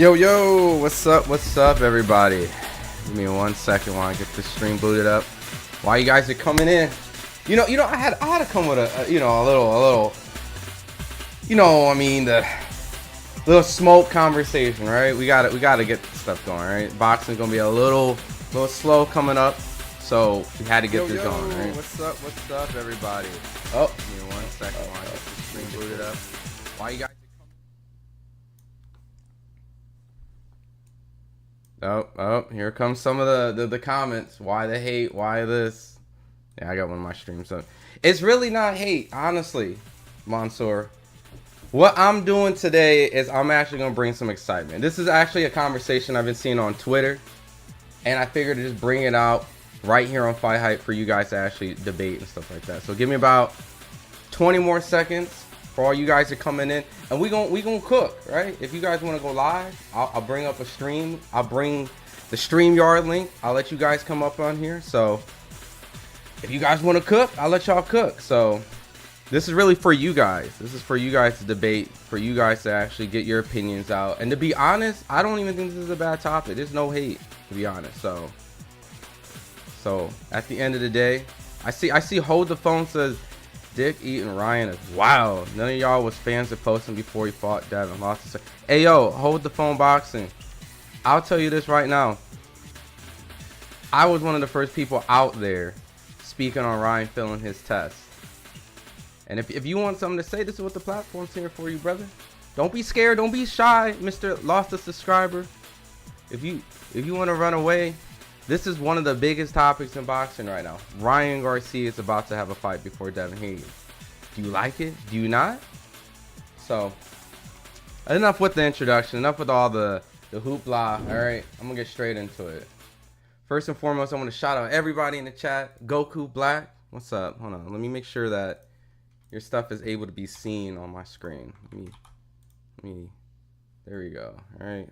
Yo, what's up, everybody? Give me 1 second while I get this stream booted up. While you guys are coming in, I had to come with a little, the little smoke conversation, right? We gotta get stuff going, right? Boxing's gonna be a little slow coming up, so we had to get this going, right? What's up, everybody? Oh, give me 1 second while I get this stream booted up. While you guys. Oh, here comes some of the comments. Why the hate? Why this? Yeah, I got one of my streams up. It's really not hate, honestly, Mansoor. What I'm doing today is I'm actually going to bring some excitement. This is actually a conversation I've been seeing on Twitter, and I figured to just bring it out right here on FightHype for you guys to actually debate and stuff like that. So give me about 20 more seconds for all you guys are coming in, and we gonna cook, right? If you guys want to go live, I'll bring up a stream. I'll bring the StreamYard link. I'll let you guys come up on here. So if you guys want to cook, I'll let y'all cook. So this is really for you guys. This is for you guys to debate, for you guys to actually get your opinions out. And to be honest, I don't even think this is a bad topic. There's no hate, to be honest. So at the end of the day, I see Hold the Phone says Dick eating Ryan is wild. None of y'all was fans of posting before he fought Devin. Lost his. Hey yo, Hold the Phone Boxing. I'll tell you this right now. I was one of the first people out there speaking on Ryan failing his test. And if you want something to say, this is what the platform's here for you, brother. Don't be scared. Don't be shy, Mr. Lost a Subscriber. If you want to run away, this is one of the biggest topics in boxing right now. Ryan Garcia is about to have a fight before Devin Haney. Do you like it? Do you not? So, enough with the introduction. Enough with all the hoopla. All right, I'm going to get straight into it. First and foremost, I want to shout out everybody in the chat. Goku Black, what's up? Hold on. Let me make sure that your stuff is able to be seen on my screen. There we go. All right.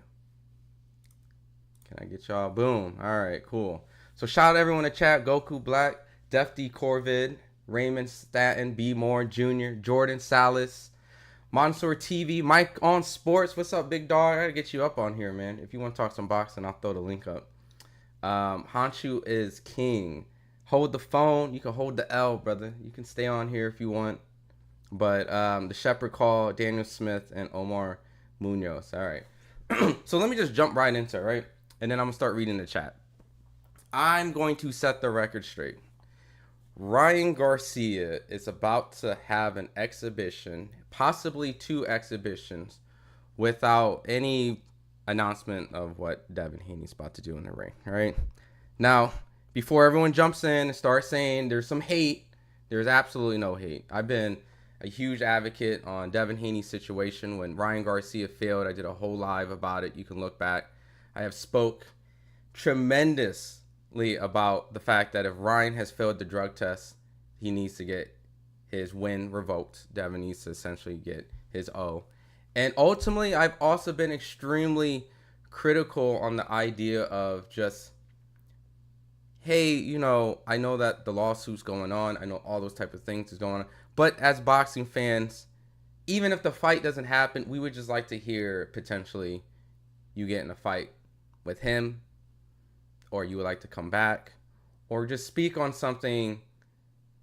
Can I get y'all? Boom. All right, cool. So shout out everyone in the chat. Goku Black, Def D Corvid, Raymond Staten, B Moore Jr., Jordan Salas, Mansoor TV, Mike on Sports. What's up, big dog? I gotta get you up on here, man. If you want to talk some boxing, I'll throw the link up. Hanshu is king. Hold the phone. You can hold the L, brother. You can stay on here if you want. But the Shepherd Call, Daniel Smith, and Omar Munoz. All right. So let me just jump right into it, right? And then I'm going to start reading the chat. I'm going to set the record straight. Ryan Garcia is about to have an exhibition, possibly 2 exhibitions, without any announcement of what Devin Haney's about to do in the ring. All right. Now, before everyone jumps in and starts saying there's some hate, there's absolutely no hate. I've been a huge advocate on Devin Haney's situation. When Ryan Garcia failed, I did a whole live about it. You can look back. I have spoke tremendously about the fact that if Ryan has failed the drug test, he needs to get his win revoked. Devin needs to essentially get his O. And ultimately, I've also been extremely critical on the idea of just, hey, I know that the lawsuit's going on. I know all those type of things is going on. But as boxing fans, even if the fight doesn't happen, we would just like to hear potentially you get in a fight with him, or you would like to come back, or just speak on something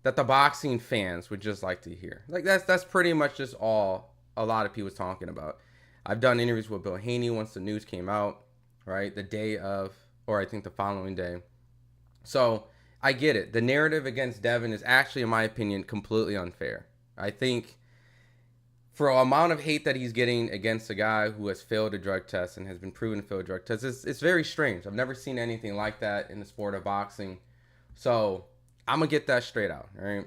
that the boxing fans would just like to hear. Like that's pretty much just all a lot of people talking about. I've done interviews with Bill Haney once the news came out, right? The day of, or I think the following day. So I get it. The narrative against Devin is actually, in my opinion, completely unfair. I think for the amount of hate that he's getting against a guy who has failed a drug test and has been proven to fail a drug test, it's very strange. I've never seen anything like that in the sport of boxing. So I'm going to get that straight out, all right?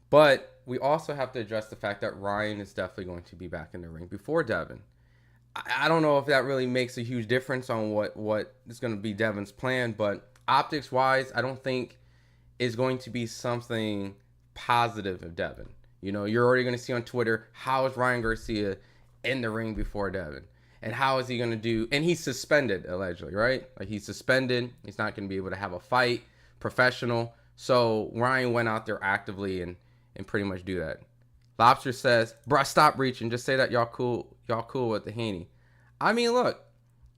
But we also have to address the fact that Ryan is definitely going to be back in the ring before Devin. I don't know if that really makes a huge difference on what is going to be Devin's plan, but optics-wise, I don't think is going to be something positive of Devin. You're already going to see on Twitter, how is Ryan Garcia in the ring before Devin? And how is he going to do? And he's suspended, allegedly, right? Like, he's suspended. He's not going to be able to have a fight, professional. So Ryan went out there actively and pretty much do that. Lobster says, bro, stop reaching. Just say that y'all cool with the Haney. I mean, look,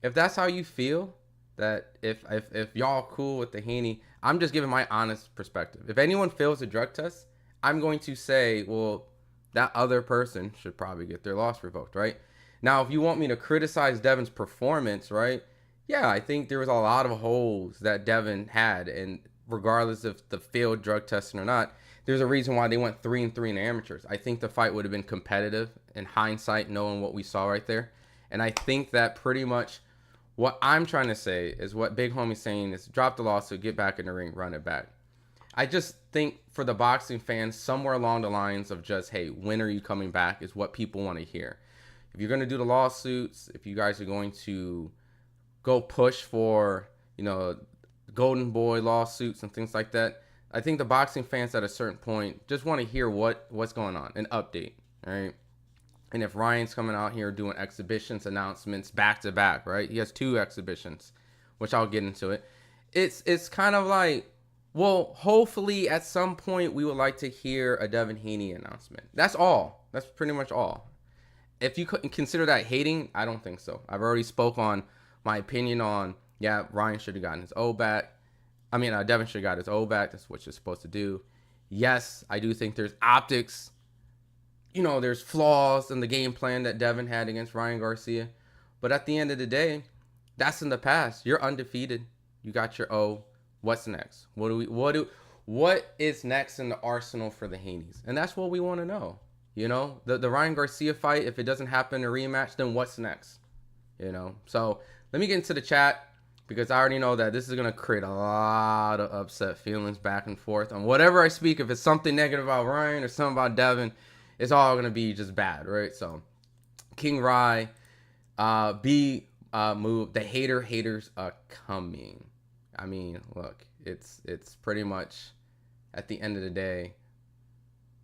if that's how you feel, that if y'all cool with the Haney, I'm just giving my honest perspective. If anyone fails a drug test, I'm going to say, well, that other person should probably get their loss revoked, right? Now, if you want me to criticize Devin's performance, right? Yeah, I think there was a lot of holes that Devin had, and regardless of the failed drug testing or not, there's a reason why they went 3-3 in the amateurs. I think the fight would have been competitive in hindsight, knowing what we saw right there. And I think that pretty much what I'm trying to say is what Big Homie's saying is drop the lawsuit, get back in the ring, run it back. I just think for the boxing fans, somewhere along the lines of just, hey, when are you coming back is what people want to hear. If you're going to do the lawsuits, if you guys are going to go push for, golden boy lawsuits and things like that, I think the boxing fans at a certain point just want to hear what's going on, an update, all right? And if Ryan's coming out here doing exhibitions, announcements back to back, right? He has 2 exhibitions, which I'll get into it. It's kind of like, well, hopefully at some point we would like to hear a Devin Haney announcement. That's all. That's pretty much all. If you couldn't consider that hating, I don't think so. I've already spoke on my opinion on, yeah, Ryan should have gotten his O back. Devin should have got his O back. That's what you're supposed to do. Yes, I do think there's optics. There's flaws in the game plan that Devin had against Ryan Garcia. But at the end of the day, that's in the past. You're undefeated. You got your O. What's next? What is next in the arsenal for the Haneys? And that's what we want to know. The Ryan Garcia fight, if it doesn't happen, a rematch, then what's next? So let me get into the chat, because I already know that this is going to create a lot of upset feelings back and forth on whatever I speak. If it's something negative about Ryan or something about Devin, it's all going to be just bad, right? So King Rye, move. The haters are coming. I mean, look, it's pretty much at the end of the day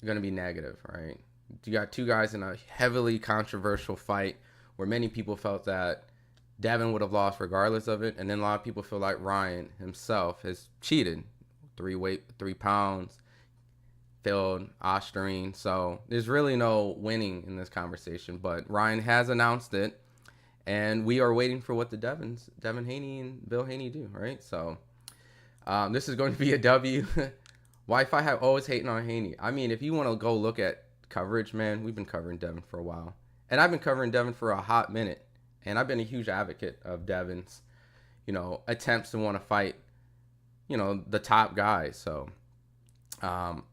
going to be negative, right? You got 2 guys in a heavily controversial fight where many people felt that Devin would have lost regardless of it, and then a lot of people feel like Ryan himself has cheated. 3 pounds, failed Osterine, so there's really no winning in this conversation. But Ryan has announced it, and we are waiting for what the Devin Haney and Bill Haney do, right? So this is going to be a W. FightHype always hating on Haney. I mean, if you want to go look at coverage, man, we've been covering Devin for a while, and I've been covering Devin for a hot minute. And I've been a huge advocate of Devin's, attempts to want to fight, the top guys. So, what up,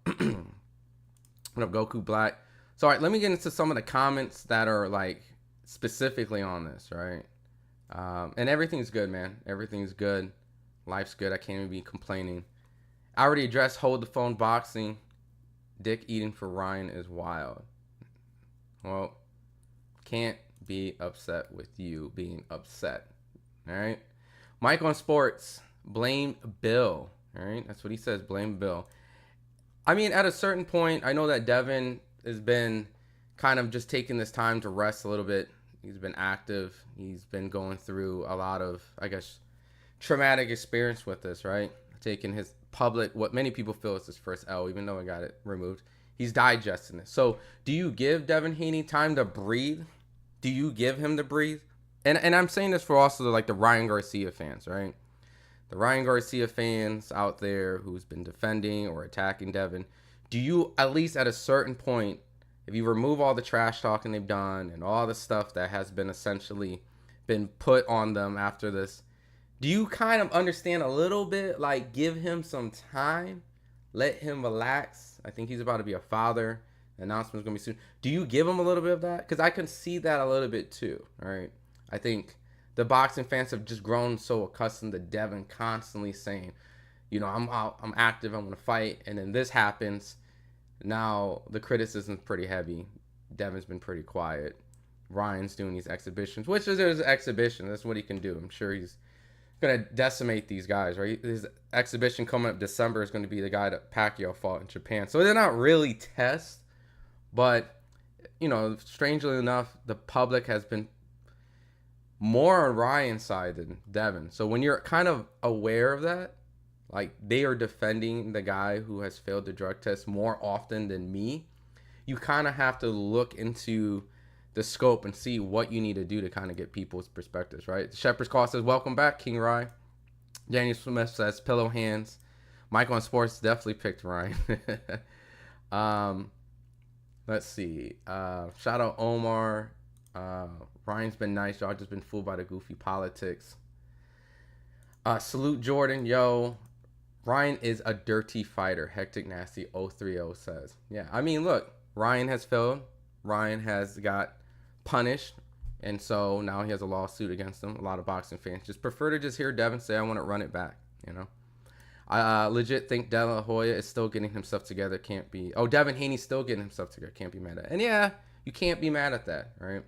Goku Black? So, all right, let me get into some of the comments that are, like, specifically on this, right? And everything's good, man. Everything's good. Life's good. I can't even be complaining. I already addressed hold the phone boxing. Dick eating for Ryan is wild. Well, can't be upset with you being upset. All right. Mike on Sports, blame Bill. All right. That's what he says. Blame Bill. I mean, at a certain point, I know that Devin has been kind of just taking this time to rest a little bit. He's been active. He's been going through a lot of, I guess, traumatic experience with this, right? Taking his public, what many people feel is his first L, even though I got it removed. He's digesting it. So do you give Devin Haney time to breathe? Do you give him to breathe? And I'm saying this for also like the Ryan Garcia fans, right? The Ryan Garcia fans out there who's been defending or attacking Devin. Do you, at least at a certain point, if you remove all the trash talking they've done and all the stuff that has been essentially been put on them after this, do you kind of understand a little bit, like give him some time, let him relax? I think he's about to be a father. The announcement's going to be soon. Do you give him a little bit of that? Because I can see that a little bit too, all right? I think the boxing fans have just grown so accustomed to Devin constantly saying, I'm out, I'm active, I'm going to fight. And then this happens. Now the criticism's pretty heavy. Devin's been pretty quiet. Ryan's doing these exhibitions, which is his exhibition. That's what he can do. I'm sure he's going to decimate these guys, right? His exhibition coming up December is going to be the guy that Pacquiao fought in Japan. So they're not really tests. But, strangely enough, the public has been more on Ryan's side than Devin. So when you're kind of aware of that, like they are defending the guy who has failed the drug test more often than me, you kind of have to look into the scope and see what you need to do to kind of get people's perspectives, right? Shepherd's Call says, welcome back, King Rye. Daniel Smith says, pillow hands. Michael on Sports definitely picked Ryan. Let's see. Shout out Omar. Ryan's been nice. Y'all just been fooled by the goofy politics. Salute Jordan. Yo, Ryan is a dirty fighter. Hectic Nasty 030 says. Yeah, I mean, look, Ryan has failed. Ryan has got punished. And so now he has a lawsuit against him. A lot of boxing fans just prefer to just hear Devin say, I want to run it back, you know. I legit think De La Hoya is still getting himself together. Can't be. Oh, Devin Haney's still getting himself together. Can't be mad at it. And yeah, you can't be mad at that, right?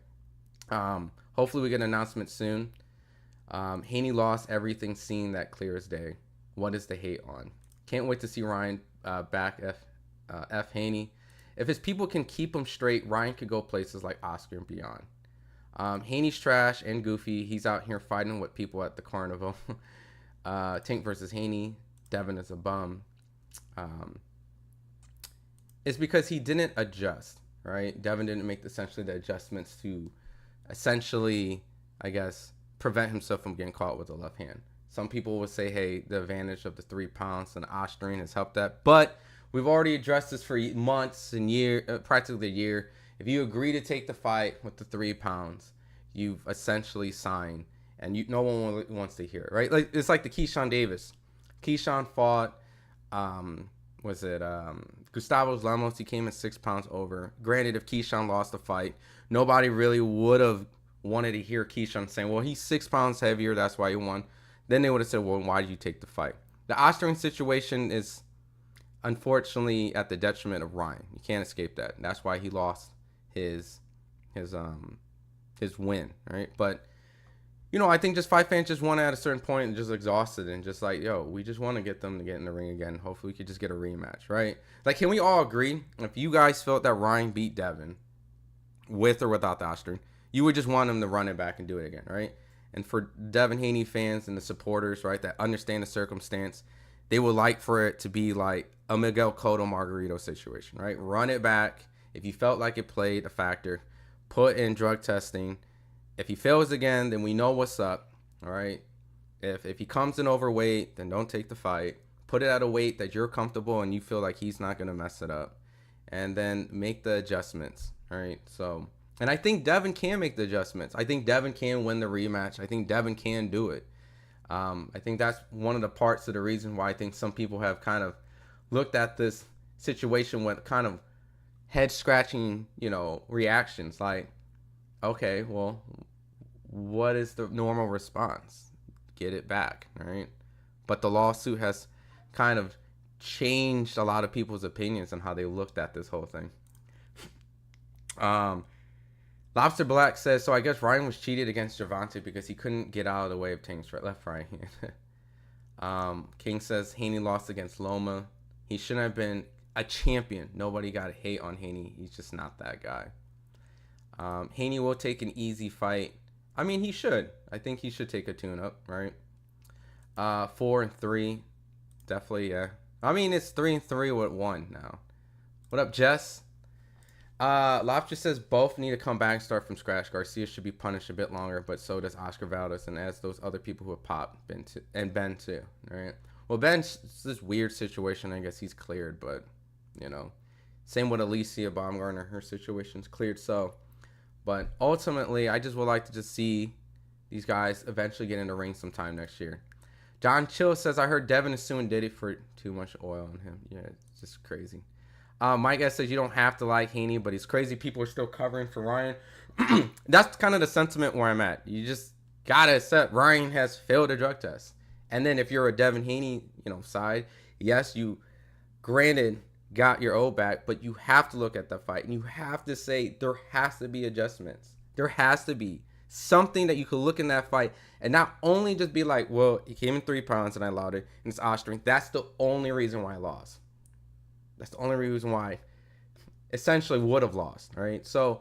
Hopefully we get an announcement soon. Haney lost everything seen that clear as day. What is the hate on? Can't wait to see Ryan back. F Haney. If his people can keep him straight, Ryan could go places like Oscar and beyond. Haney's trash and goofy. He's out here fighting with people at the carnival. Tank versus Haney. Devin is a bum. It's because he didn't adjust, right? Devin didn't make essentially the adjustments to essentially, I guess, prevent himself from getting caught with a left hand. Some people would say, hey, the advantage of the 3 pounds and Austrian has helped that. But we've already addressed this for months and practically a year. If you agree to take the fight with the 3 pounds, you've essentially signed, and no one wants to hear it, right? Like it's like the Keyshawn Davis. Keyshawn fought, Gustavo Lemos. He came in 6 pounds over. Granted, if Keyshawn lost the fight, nobody really would have wanted to hear Keyshawn saying, well, he's 6 pounds heavier, that's why he won. Then they would have said, well, why did you take the fight? The Austrian situation is unfortunately at the detriment of Ryan. You can't escape that. And that's why he lost his win, right? But you know, I think just fight fans just want at a certain point and just exhausted and just like, yo, we just want to get them to get in the ring again. Hopefully we could just get a rematch, right? Like, can we all agree, if you guys felt that Ryan beat Devin with or without the Austrian, you would just want him to run it back and do it again, right? And for Devin Haney fans and the supporters, right, that understand the circumstance, they would like for it to be like a Miguel Cotto Margarito situation, right? Run it back. If you felt like it played a factor, put in drug testing. If he fails again, then we know what's up, all right? If he comes in overweight, then don't take the fight. Put it at a weight that you're comfortable and you feel like he's not going to mess it up. And then make the adjustments, all right? So, and I think Devin can make the adjustments. I think Devin can win the rematch. I think Devin can do it. I think that's one of the parts of the reason why I think some people have kind of looked at this situation with kind of head-scratching, you know, reactions. Like, okay, well, what is the normal response? Get it back, right? But the lawsuit has kind of changed a lot of people's opinions on how they looked at this whole thing. Lobster Black says, so I guess Ryan was cheated against Gervonta because he couldn't get out of the way of Tank's left right hand. King says Haney lost against Loma. He shouldn't have been a champion. Nobody got hate on Haney. He's just not that guy. Haney will take an easy fight. I mean, he should. I think he should take a tune-up, right? 4-3. Definitely, yeah. I mean, it's 3-3 with 1 now. What up, Jess? Lobster says both need to come back and start from scratch. Garcia should be punished a bit longer, but so does Oscar Valdez and as those other people who have popped, Ben too, right? Well, Ben's this weird situation. I guess he's cleared, but, you know. Same with Alicia Baumgartner. Her situation's cleared, so... But ultimately, I just would like to just see these guys eventually get in the ring sometime next year. John Chill says, I heard Devin is suing Diddy for too much oil on him. Yeah, it's just crazy. Mike S says, you don't have to like Haney, but he's crazy. People are still covering for Ryan. That's kind of the sentiment where I'm at. You just got to accept Ryan has failed a drug test. And then if you're a Devin Haney, you know, side, yes, you granted got your O back, but you have to look at the fight and you have to say there has to be adjustments. There has to be something that you could look in that fight and not only just be like, well, he came in 3 pounds and I allowed it and it's Austrian. That's the only reason why I lost. That's the only reason why essentially would have lost, right? So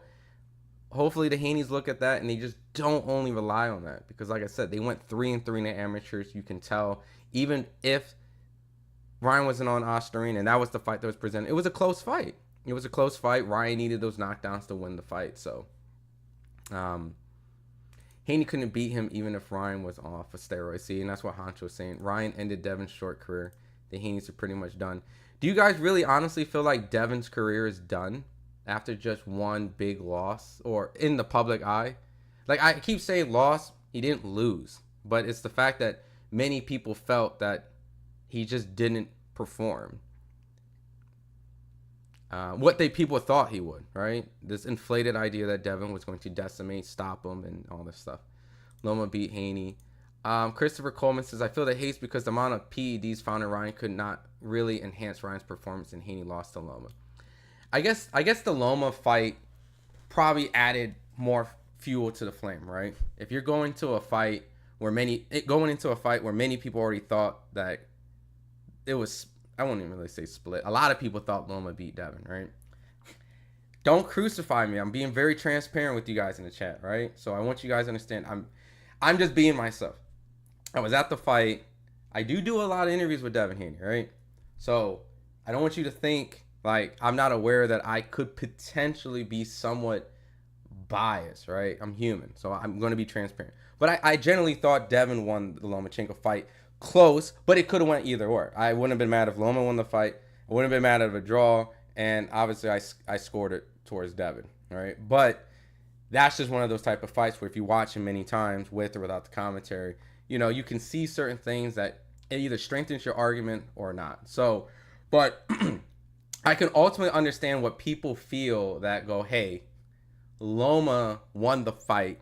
hopefully the Haneys look at that and they just don't only rely on that because like I said, they went 3-3 in the amateurs. You can tell even if Ryan wasn't on Austrian, and that was the fight that was presented. It was a close fight. It was a close fight. Ryan needed those knockdowns to win the fight. So, Um, Haney couldn't beat him even if Ryan was off of steroids. See, and that's what Hancho was saying. Ryan ended Devin's short career. The Haney's are pretty much done. Do you guys really honestly feel like Devin's career is done after just one big loss, or in the public eye? Like, I keep saying loss, he didn't lose, but it's the fact that many people felt that he just didn't perform what people thought he would, right? This inflated idea that Devin was going to decimate, stop him, and all this stuff. Loma beat Haney. Christopher Coleman says, I feel the haste because the amount of PEDs found in Ryan could not really enhance Ryan's performance, and Haney lost to Loma. I guess the Loma fight probably added more fuel to the flame, right? If you're going to a fight where many people already thought that it was, I won't even really say split. A lot of people thought Loma beat Devin, right? Don't crucify me. I'm being very transparent with you guys in the chat, right? So I want you guys to understand I'm just being myself. I was at the fight. I do a lot of interviews with Devin Haney, right? So I don't want you to think like I'm not aware that I could potentially be somewhat biased, right? I'm human, so I'm going to be transparent. But I generally thought Devin won the Lomachenko fight close, but it could have went either way. I wouldn't have been mad if Loma won the fight. I wouldn't have been mad at a draw, and obviously I scored it towards Devin, all right? But that's just one of those type of fights where if you watch him many times with or without the commentary, you know, you can see certain things that it either strengthens your argument or not. So, but I can ultimately understand what people feel that go, hey, Loma won the fight.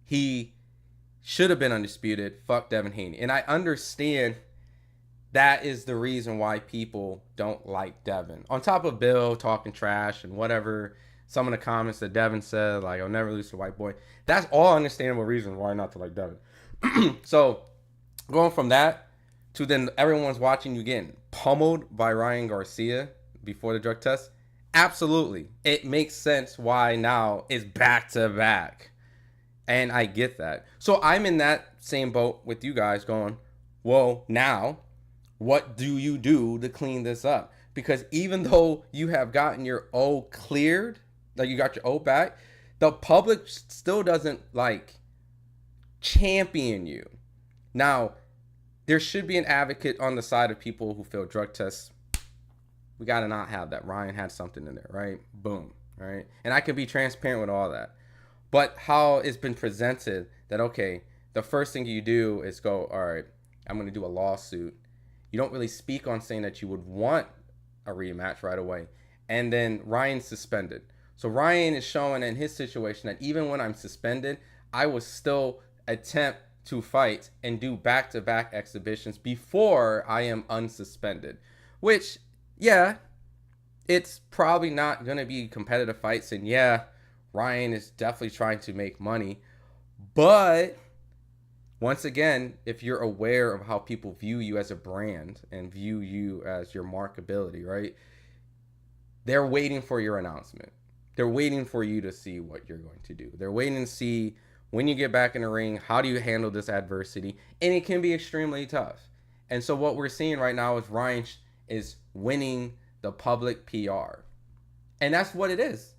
He should have been undisputed. Fuck Devin Haney. And I understand that is the reason why people don't like Devin. On top of Bill talking trash and whatever, some of the comments that Devin said, like, I'll never lose to a white boy. That's all understandable reasons why not to like Devin. So, going from that to then everyone's watching you getting pummeled by Ryan Garcia before the drug test. Absolutely. It makes sense why now it's back to back. And I get that. So I'm in that same boat with you guys going, well, now what do you do to clean this up? Because even though you have gotten your O cleared, like you got your O back, the public still doesn't like champion you. Now, there should be an advocate on the side of people who feel drug tests. We got to not have that. Ryan had something in there, right? Boom, right? And I can be transparent with all that. But how it's been presented that, okay, the first thing you do is go, all right, I'm going to do a lawsuit. You don't really speak on saying that you would want a rematch right away. And then Ryan's suspended. So Ryan is showing in his situation that even when I'm suspended, I will still attempt to fight and do back-to-back exhibitions before I am unsuspended. Which, yeah, it's probably not going to be competitive fights. And yeah, Ryan is definitely trying to make money. But once again, if you're aware of how people view you as a brand and view you as your markability, right? They're waiting for your announcement. They're waiting for you to see what you're going to do. They're waiting to see when you get back in the ring, how do you handle this adversity? And it can be extremely tough. And so what we're seeing right now is Ryan is winning the public PR. And that's what it is.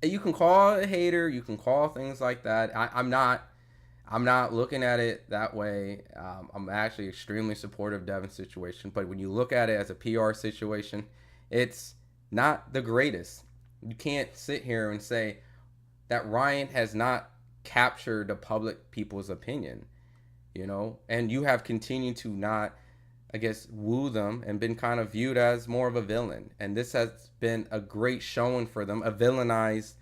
You can call it a hater. You can call things like that. I'm not looking at it that way. I'm actually extremely supportive of Devin's situation. But when you look at it as a PR situation, it's not the greatest. You can't sit here and say that Ryan has not captured the public people's opinion, you know, and you have continued to not, I guess, woo them and been kind of viewed as more of a villain. And this has been a great showing for them, a villainized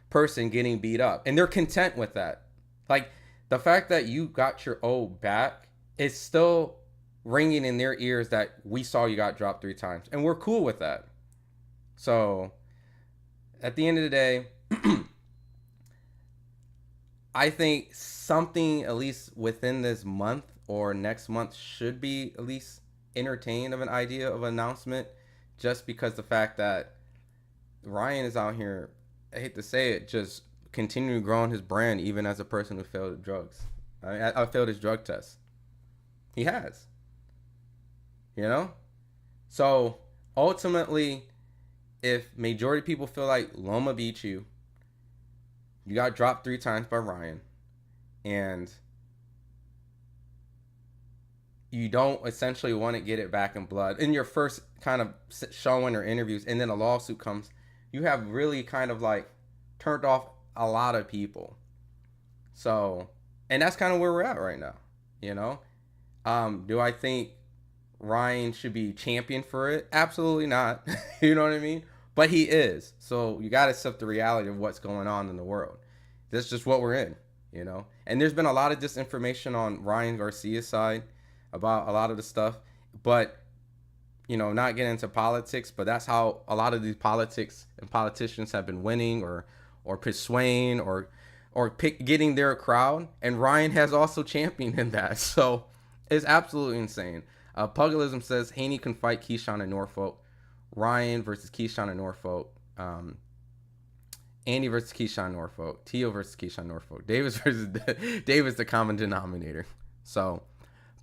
person getting beat up. And they're content with that. Like, the fact that you got your O back is still ringing in their ears that we saw you got dropped 3 times. And we're cool with that. So, at the end of the day, I think something, at least within this month or next month, should be at least entertained of an idea of an announcement, just because the fact that Ryan is out here, I hate to say it, just continuing growing his brand even as a person who failed drugs. I failed his drug test. He has. You know? So, ultimately, if majority of people feel like Loma beat you, You got dropped 3 times by Ryan, and you don't essentially want to get it back in blood in your first kind of showing or interviews, and then a lawsuit comes. You have really kind of like turned off a lot of people. So, and that's kind of where we're at right now. You know, do I think Ryan should be champion for it? Absolutely not. You know what I mean? But he is. So you got to accept the reality of what's going on in the world. That's just what we're in, you know? And there's been a lot of disinformation on Ryan Garcia's side about a lot of the stuff. But, you know, not getting into politics, but that's how a lot of these politics and politicians have been winning or persuading or getting their crowd. And Ryan has also championed in that. So it's absolutely insane. Pugilism says Haney can fight Keyshawn in Norfolk. Ryan versus Keyshawn in Norfolk. Andy versus Keyshawn Norfolk. Tio versus Keyshawn Norfolk. Davis versus Davis, the common denominator. So,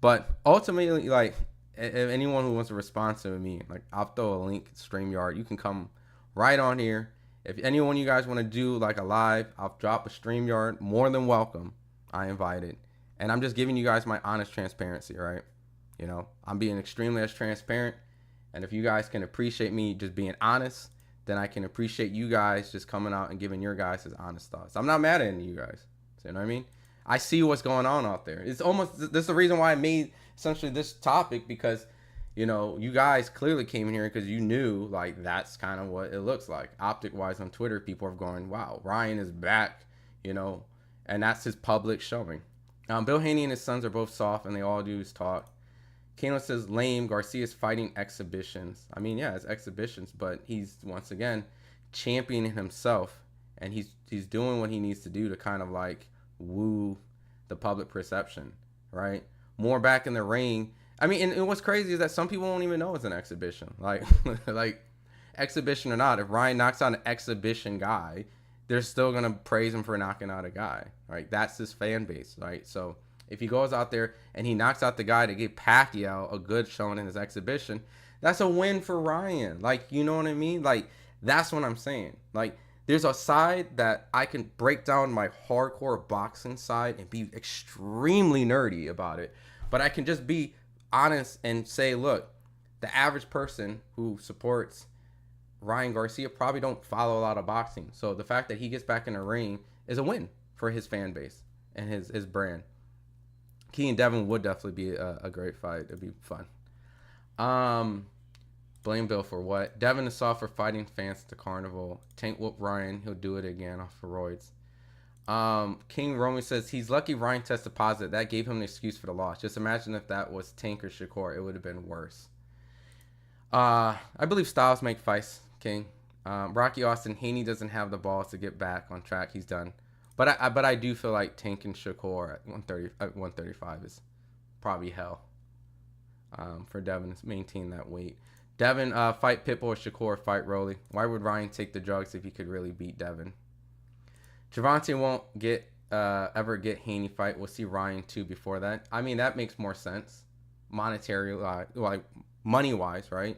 but ultimately, like, if anyone who wants to respond to me, like, I'll throw a link, StreamYard. You can come right on here. If anyone you guys want to do like a live, I'll drop a StreamYard. More than welcome. I invited. And I'm just giving you guys my honest transparency, right? You know, I'm being extremely as transparent. And if you guys can appreciate me just being honest, then I can appreciate you guys just coming out and giving your guys his honest thoughts. I'm not mad at any of you guys. You know what I mean? I see what's going on out there. It's almost, this is the reason why I made essentially this topic, because, you know, you guys clearly came in here because you knew, like, that's kind of what it looks like. Optic-wise on Twitter, people are going, wow, Ryan is back, you know, and that's his public showing. Bill Haney and his sons are both soft, and they all do is talk. Kano says, lame, Garcia's fighting exhibitions. I mean, yeah, it's exhibitions, but he's, once again, championing himself, and he's doing what he needs to do to kind of, like, woo the public perception, right? More back in the ring. I mean, and what's crazy is that some people won't even know it's an exhibition. Like, like, exhibition or not, if Ryan knocks out an exhibition guy, they're still going to praise him for knocking out a guy, right? That's his fan base, right? So if he goes out there and he knocks out the guy to get Pacquiao a good showing in his exhibition, that's a win for Ryan. Like, you know what I mean? Like, that's what I'm saying. Like, there's a side that I can break down my hardcore boxing side and be extremely nerdy about it. But I can just be honest and say, look, the average person who supports Ryan Garcia probably don't follow a lot of boxing. So the fact that he gets back in the ring is a win for his fan base and his brand. Key and Devin would definitely be a great fight. It'd be fun. Blame Bill for what? Devin is soft for fighting fans at the carnival. Tank whoop Ryan. He'll do it again off steroids. King Romy says he's lucky Ryan tested positive. That gave him an excuse for the loss. Just imagine if that was Tank or Shakur. It would have been worse. I believe styles make fights, King. Rocky Austin, Haney doesn't have the balls to get back on track. He's done. But I do feel like Tank and Shakur at 135 is probably hell for Devin to maintain that weight. Devin, fight Pitbull or Shakur, fight Rolly. Why would Ryan take the drugs if he could really beat Devin? Javante won't ever get Haney fight. We'll see Ryan too before that. I mean, that makes more sense. Monetary, like money-wise, right?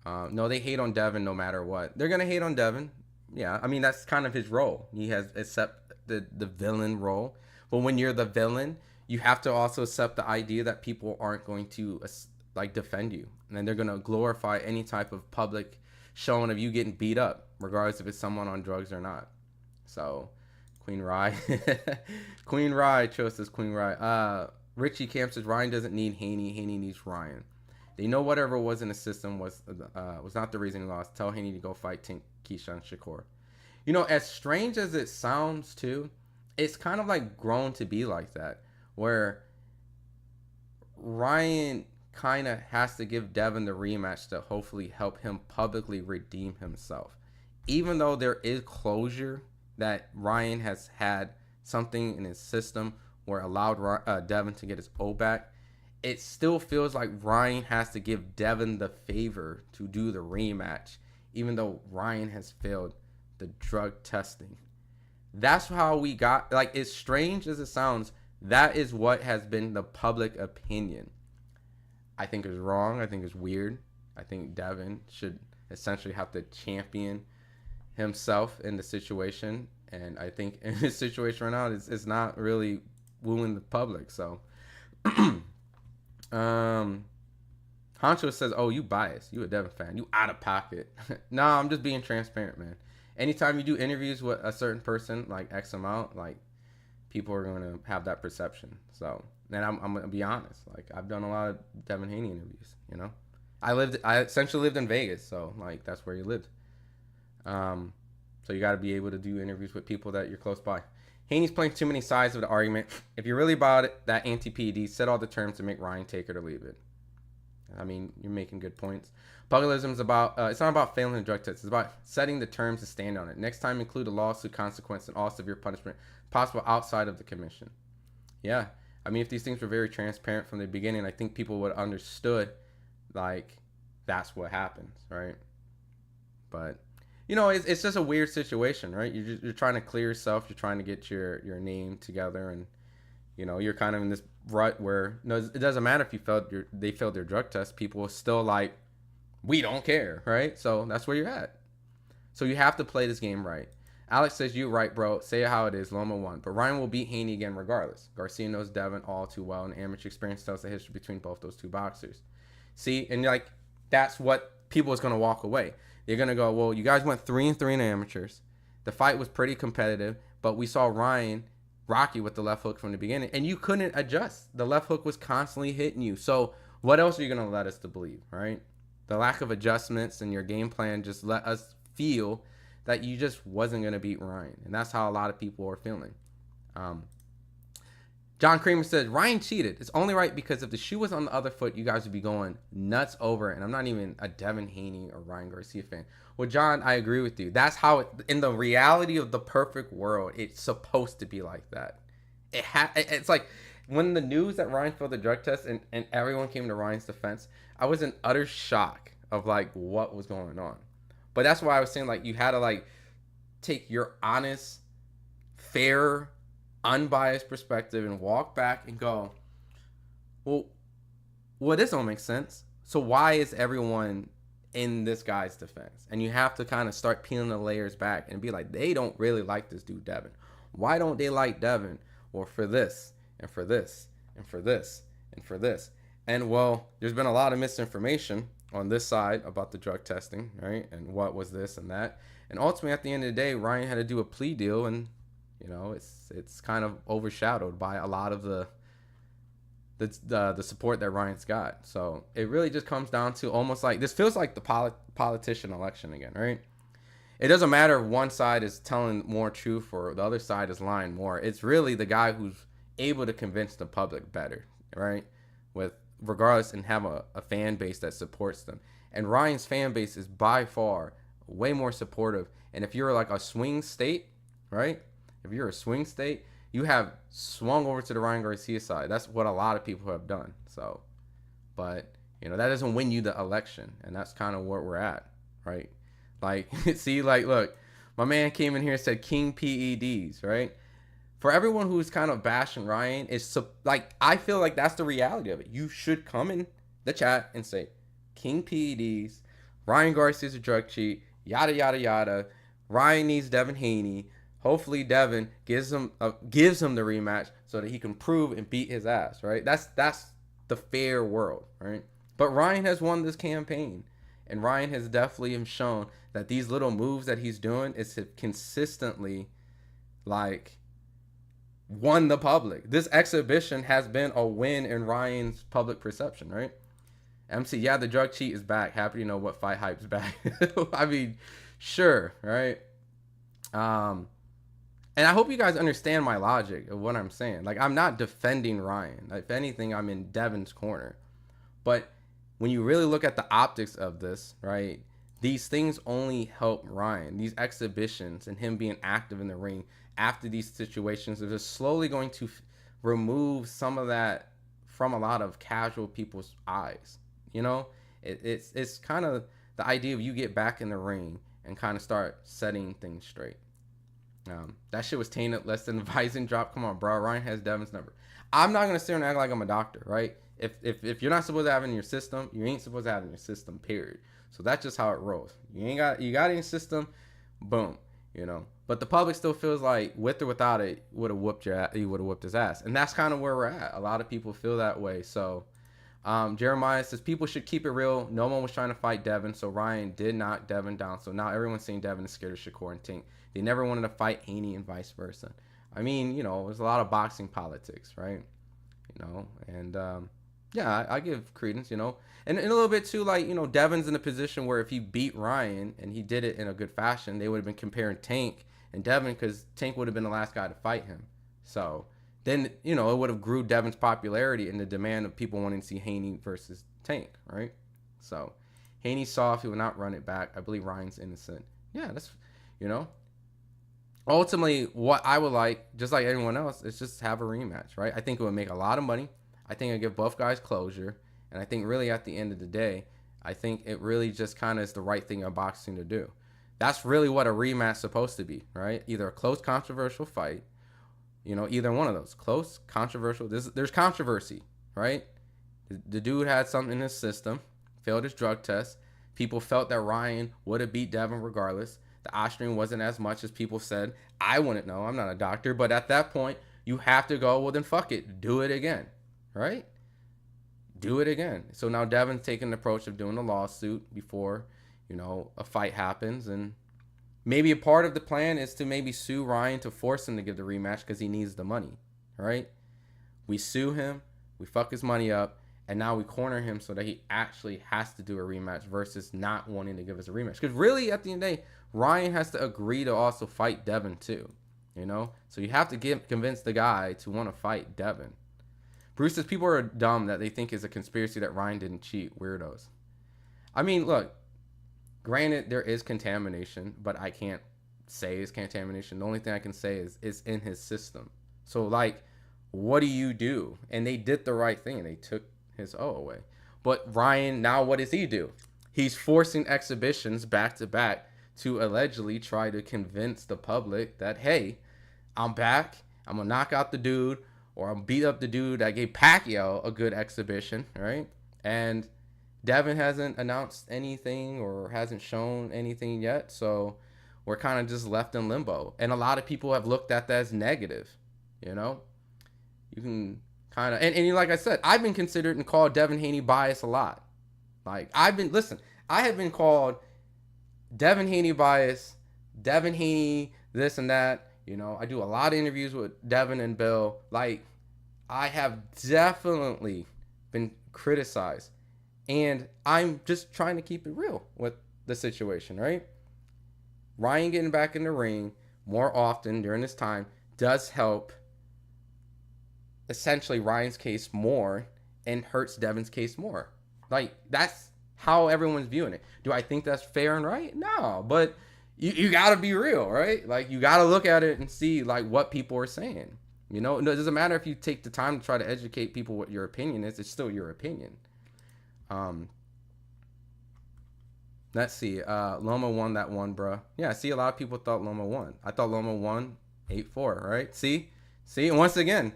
No, they hate on Devin no matter what. They're going to hate on Devin. Yeah, I mean, that's kind of his role. He has accept the villain role. But when you're the villain, you have to also accept the idea that people aren't going to, like, defend you. And then they're going to glorify any type of public showing of you getting beat up, regardless if it's someone on drugs or not. So, Queen Rye. Queen Rye chose this Queen Rye. Richie Camp says Ryan doesn't need Haney. Haney needs Ryan. They know whatever was in the system was not the reason he lost. Tell Haney to go fight Tank, Keyshawn, Shakur. You know, as strange as it sounds, too, it's kind of like grown to be like that, where Ryan kind of has to give Devin the rematch to hopefully help him publicly redeem himself. Even though there is closure that Ryan has had something in his system where allowed Devin to get his O back, it still feels like Ryan has to give Devin the favor to do the rematch, even though Ryan has failed the drug testing. That's how we got, like, as strange as it sounds, that is what has been the public opinion. I think it's wrong. I think it's weird. I think Devin should essentially have to champion himself in the situation And I think in this situation right now, it's not really wooing the public. So, Honcho says, "Oh, you biased. You a Devin fan. You out of pocket." No, I'm just being transparent, man. Anytime you do interviews with a certain person, like X amount, like people are gonna have that perception. So, and I'm gonna be honest. Like I've done a lot of Devin Haney interviews. You know, I essentially lived in Vegas, so like that's where you lived. So you got to be able to do interviews with people that you're close by. Haney's playing too many sides of the argument. If you're really about it, that anti-PED, set all the terms to make Ryan take it or leave it. I mean, you're making good points. Pugilism is about, it's not about failing the drug test. It's about setting the terms to stand on it. Next time, include a lawsuit consequence and all severe punishment possible outside of the commission. Yeah. I mean, if these things were very transparent from the beginning, I think people would have understood, like, that's what happens, right? But, you know, it's just a weird situation, right? You're trying to clear yourself. You're trying to get your name together. And, you know, you're kind of in this rut where it doesn't matter if they failed their drug test. People are still like, we don't care, right? So that's where you're at. So you have to play this game right. Alex says, you right, bro. Say it how it is. Loma won. But Ryan will beat Haney again regardless. Garcia knows Devin all too well, and amateur experience tells the history between both those two boxers. See? And, like, that's what people is going to walk away. They're going to go, well, you guys went 3-3 in amateurs. The fight was pretty competitive, but we saw Ryan rocky with the left hook from the beginning, and you couldn't adjust. The left hook was constantly hitting you. So what else are you going to let us to believe, right? The lack of adjustments in your game plan just let us feel that you just wasn't going to beat Ryan. And that's how a lot of people are feeling. John Kramer says, Ryan cheated. It's only right because if the shoe was on the other foot, you guys would be going nuts over it. And I'm not even a Devin Haney or Ryan Garcia fan. Well, John, I agree with you. That's how it, in the reality of the perfect world, it's supposed to be like that. It's like when the news that Ryan failed the drug test and everyone came to Ryan's defense, I was in utter shock of like what was going on. But that's why I was saying, like, you had to, like, take your honest, fair, unbiased perspective and walk back and go, well, this don't make sense. So why is everyone in this guy's defense? And you have to kind of start peeling the layers back and be like, they don't really like this dude, Devin. Why don't they like Devin? Well, for this, and for this, and for this, and for this. And, well, there's been a lot of misinformation on this side about the drug testing, right? And what was this and that. And ultimately, at the end of the day, Ryan had to do a plea deal, and, you know, it's kind of overshadowed by a lot of the support that Ryan's got. So it really just comes down to almost like, this feels like the politician election again, right? It doesn't matter if one side is telling more truth or the other side is lying more. It's really the guy who's able to convince the public better, right? Regardless, and have a fan base that supports them. And Ryan's fan base is by far way more supportive. And if you're like a swing state, right? If you're a swing state, you have swung over to the Ryan Garcia side. That's what a lot of people have done. So, but, you know, that doesn't win you the election. And that's kind of where we're at, right? Like, see, like, look, my man came in here and said King PEDs, right? For everyone who's kind of bashing Ryan, it's like, I feel like that's the reality of it. You should come in the chat and say, King PEDs, Ryan Garcia's a drug cheat, yada, yada, yada. Ryan needs Devin Haney. Hopefully Devin gives him the rematch so that he can prove and beat his ass, right? That's the fair world, right? But Ryan has won this campaign. And Ryan has definitely shown that these little moves that he's doing is consistently, like, won the public. This exhibition has been a win in Ryan's public perception, right? MC, yeah, the drug cheat is back. Happy to know what FightHype's back. I mean, sure, right? And I hope you guys understand my logic of what I'm saying. Like, I'm not defending Ryan. If anything, I'm in Devin's corner. But when you really look at the optics of this, right, these things only help Ryan. These exhibitions and him being active in the ring after these situations are just slowly going to remove some of that from a lot of casual people's eyes. You know, it's kind of the idea of you get back in the ring and kind of start setting things straight. That shit was tainted. Less than Visine drop. Come on, bro. Ryan has Devin's number. I'm not gonna sit here and act like I'm a doctor, right? If you're not supposed to have it in your system, you ain't supposed to have it in your system. Period. So that's just how it rolls. You got it in your system. Boom. you know. But the public still feels like with or without it, he would have whooped his ass, and that's kind of where we're at. A lot of people feel that way. So Jeremiah says people should keep it real. No one was trying to fight Devin, so Ryan did knock Devin down. So now everyone's saying Devin is scared of Shakur and Tank. They never wanted to fight Haney and vice versa. I mean, you know, there's a lot of boxing politics, right? You know, and yeah, I give credence, you know. And a little bit too, like, you know, Devin's in a position where if he beat Ryan and he did it in a good fashion, they would have been comparing Tank and Devin because Tank would have been the last guy to fight him. So then, you know, it would have grew Devin's popularity and the demand of people wanting to see Haney versus Tank, right? So Haney's soft. He will not run it back. I believe Ryan's innocent. Yeah, that's, you know. Ultimately, what I would like, just like anyone else, is just have a rematch, right? I think it would make a lot of money. I think it would give both guys closure. And I think really at the end of the day, I think it really just kind of is the right thing in boxing to do. That's really what a rematch is supposed to be, right? Either a close, controversial fight, you know, either one of those. Close, controversial. There's controversy, right? The dude had something in his system, failed his drug test. People felt that Ryan would have beat Devin regardless. The Austrian wasn't as much as people said. I wouldn't know. I'm not a doctor. But at that point, you have to go, well, then fuck it. Do it again, right? Do it again. So now Devin's taking the approach of doing a lawsuit before, you know, a fight happens. And maybe a part of the plan is to maybe sue Ryan to force him to give the rematch because he needs the money, right? We sue him, we fuck his money up, and now we corner him so that he actually has to do a rematch versus not wanting to give us a rematch. Because really, at the end of the day, Ryan has to agree to also fight Devin too, you know? So you have to convince the guy to want to fight Devin. Bruce says people are dumb that they think it's a conspiracy that Ryan didn't cheat. Weirdos. I mean, look, granted, there is contamination, but I can't say it's contamination. The only thing I can say is it's in his system. So, like, what do you do? And they did the right thing. They took his O away. But Ryan, now what does he do? He's forcing exhibitions back to back to allegedly try to convince the public that, hey, I'm back. I'm going to knock out the dude, or I'm beat up the dude that gave Pacquiao a good exhibition, right? And Devin hasn't announced anything or hasn't shown anything yet, so we're kind of just left in limbo. And a lot of people have looked at that as negative, you know? You can kind of, and like I said, I've been considered and called Devin Haney biased a lot. Like, I have been called Devin Haney bias, Devin Haney this and that. You know, I do a lot of interviews with Devin and Bill. Like, I have definitely been criticized. And I'm just trying to keep it real with the situation, right? Ryan getting back in the ring more often during this time does help essentially Ryan's case more and hurts Devin's case more. Like, that's how everyone's viewing it. Do I think that's fair and right? No, but you got to be real, right? Like, you got to look at it and see, like, what people are saying. You know, it doesn't matter if you take the time to try to educate people what your opinion is. It's still your opinion. Let's see. Loma won that one, bro. Yeah, see, a lot of people thought Loma won. I thought Loma won 8-4, right? See? And once again,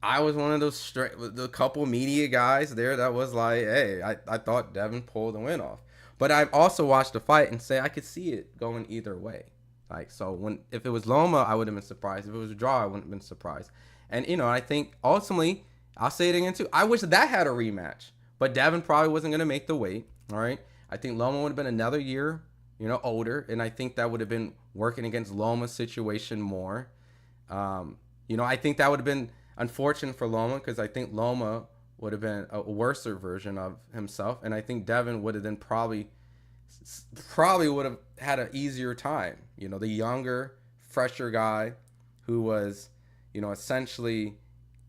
I was one of those the couple media guys there that was like, hey, I thought Devin pulled the win off. But I've also watched the fight and say I could see it going either way. Like, so if it was Loma, I would have been surprised. If it was a draw, I wouldn't have been surprised. And, you know, I think ultimately, I'll say it again too, I wish that had a rematch. But Devin probably wasn't going to make the weight, all right? I think Loma would have been another year, you know, older. And I think that would have been working against Loma's situation more. You know, I think that would have been unfortunate for Loma because I think Loma would have been a worser version of himself. And I think Devin would have then probably would have had an easier time. You know, the younger, fresher guy who was, you know, essentially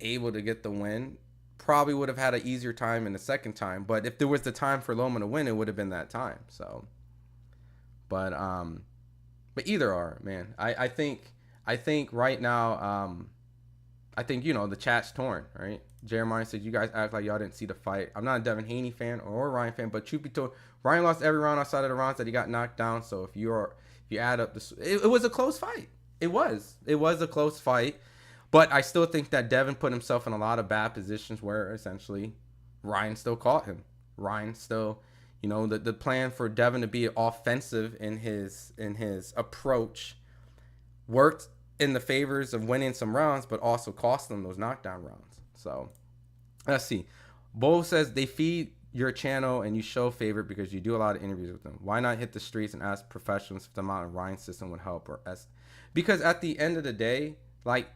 able to get the win probably would have had an easier time in the second time. But if there was the time for Loma to win, it would have been that time. So, but either are, man. I think right now, I think, you know, the chat's torn, right? Jeremiah said, you guys act like y'all didn't see the fight. I'm not a Devin Haney fan or a Ryan fan, but truth be told, Ryan lost every round outside of the rounds that he got knocked down. So if you add up this, it was a close fight. It was a close fight, but I still think that Devin put himself in a lot of bad positions where essentially Ryan still caught him. Ryan still, you know, the plan for Devin to be offensive in his approach worked in the favors of winning some rounds, but also cost them those knockdown rounds. So let's see. Bo says they feed your channel and you show favor because you do a lot of interviews with them. Why not hit the streets and ask professionals if the amount of Ryan system would help or as? Because at the end of the day, like,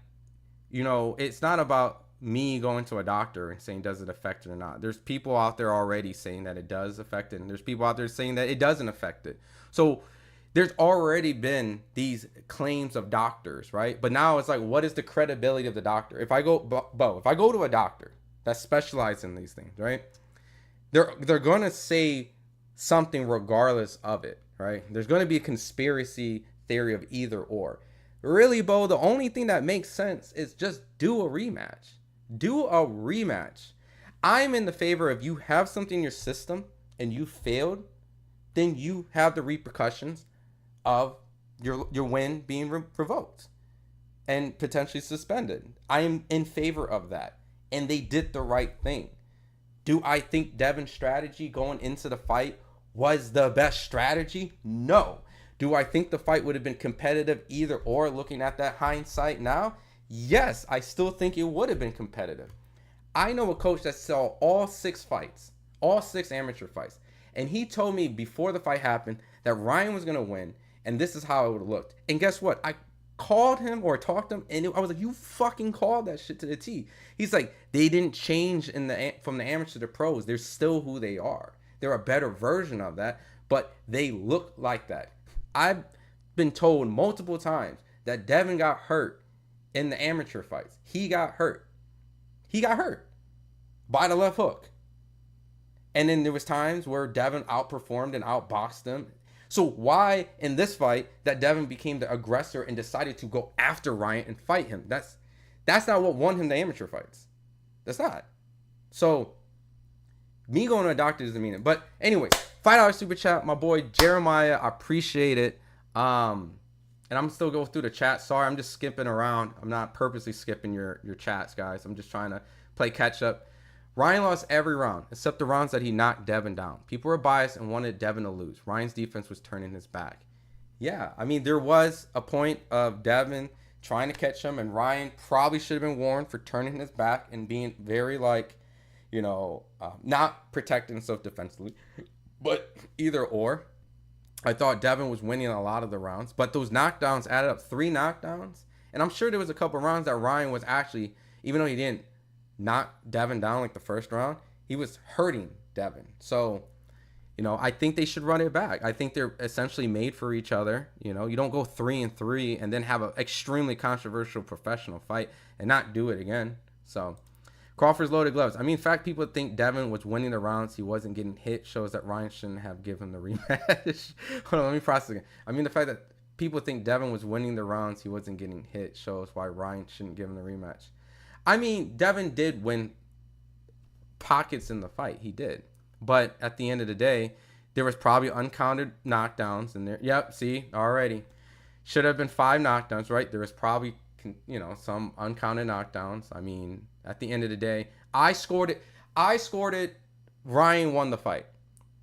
you know, it's not about me going to a doctor and saying does it affect it or not. There's people out there already saying that it does affect it, and there's people out there saying that it doesn't affect it. So there's already been these claims of doctors, right? But now it's like, what is the credibility of the doctor? If I go, Bo, if I go to a doctor that specializes in these things, right? They're gonna say something regardless of it, right? There's gonna be a conspiracy theory of either or. Really, Bo, the only thing that makes sense is just do a rematch. Do a rematch. I'm in the favor of you have something in your system and you failed, then you have the repercussions of your win being revoked and potentially suspended. I am in favor of that. And they did the right thing. Do I think Devin's strategy going into the fight was the best strategy? No. Do I think the fight would have been competitive either or looking at that hindsight now? Yes, I still think it would have been competitive. I know a coach that saw all 6 fights, all 6 amateur fights. And he told me before the fight happened that Ryan was going to win. And this is how it would have looked. And guess what? I called him or talked to him, and I was like, you fucking called that shit to the T. He's like, they didn't change from the amateur to the pros. They're still who they are. They're a better version of that, but they look like that. I've been told multiple times that Devin got hurt in the amateur fights. He got hurt. He got hurt by the left hook. And then there was times where Devin outperformed and outboxed him. So why in this fight that Devin became the aggressor and decided to go after Ryan and fight him? That's not what won him the amateur fights. That's not. So me going to a doctor doesn't mean it. But anyway, $5 super chat, my boy Jeremiah. I appreciate it. And I'm still going through the chat. Sorry, I'm just skipping around. I'm not purposely skipping your chats, guys. I'm just trying to play catch up. Ryan lost every round except the rounds that he knocked Devin down. People were biased and wanted Devin to lose. Ryan's defense was turning his back. Yeah, I mean, there was a point of Devin trying to catch him, and Ryan probably should have been warned for turning his back and being very, like, you know, not protecting himself defensively. But either or, I thought Devin was winning a lot of the rounds. But those knockdowns added up, 3 knockdowns. And I'm sure there was a couple rounds that Ryan was actually, even though he didn't knock Devin down like the first round, he was hurting Devin. So, you know, I think they should run it back. I think they're essentially made for each other. You know, you don't go 3-3 and then have an extremely controversial professional fight and not do it again. So, Crawford's loaded gloves. I mean, in fact, people think Devin was winning the rounds. He wasn't getting hit. Shows that Ryan shouldn't have given the rematch. Hold on, let me process again. I mean, the fact that people think Devin was winning the rounds, he wasn't getting hit, shows why Ryan shouldn't give him the rematch. I mean, Devin did win pockets in the fight. He did. But at the end of the day, there was probably uncounted knockdowns in there. Yep, see, already. Should have been 5 knockdowns, right? There was probably, you know, some uncounted knockdowns. I mean, at the end of the day, I scored it. Ryan won the fight.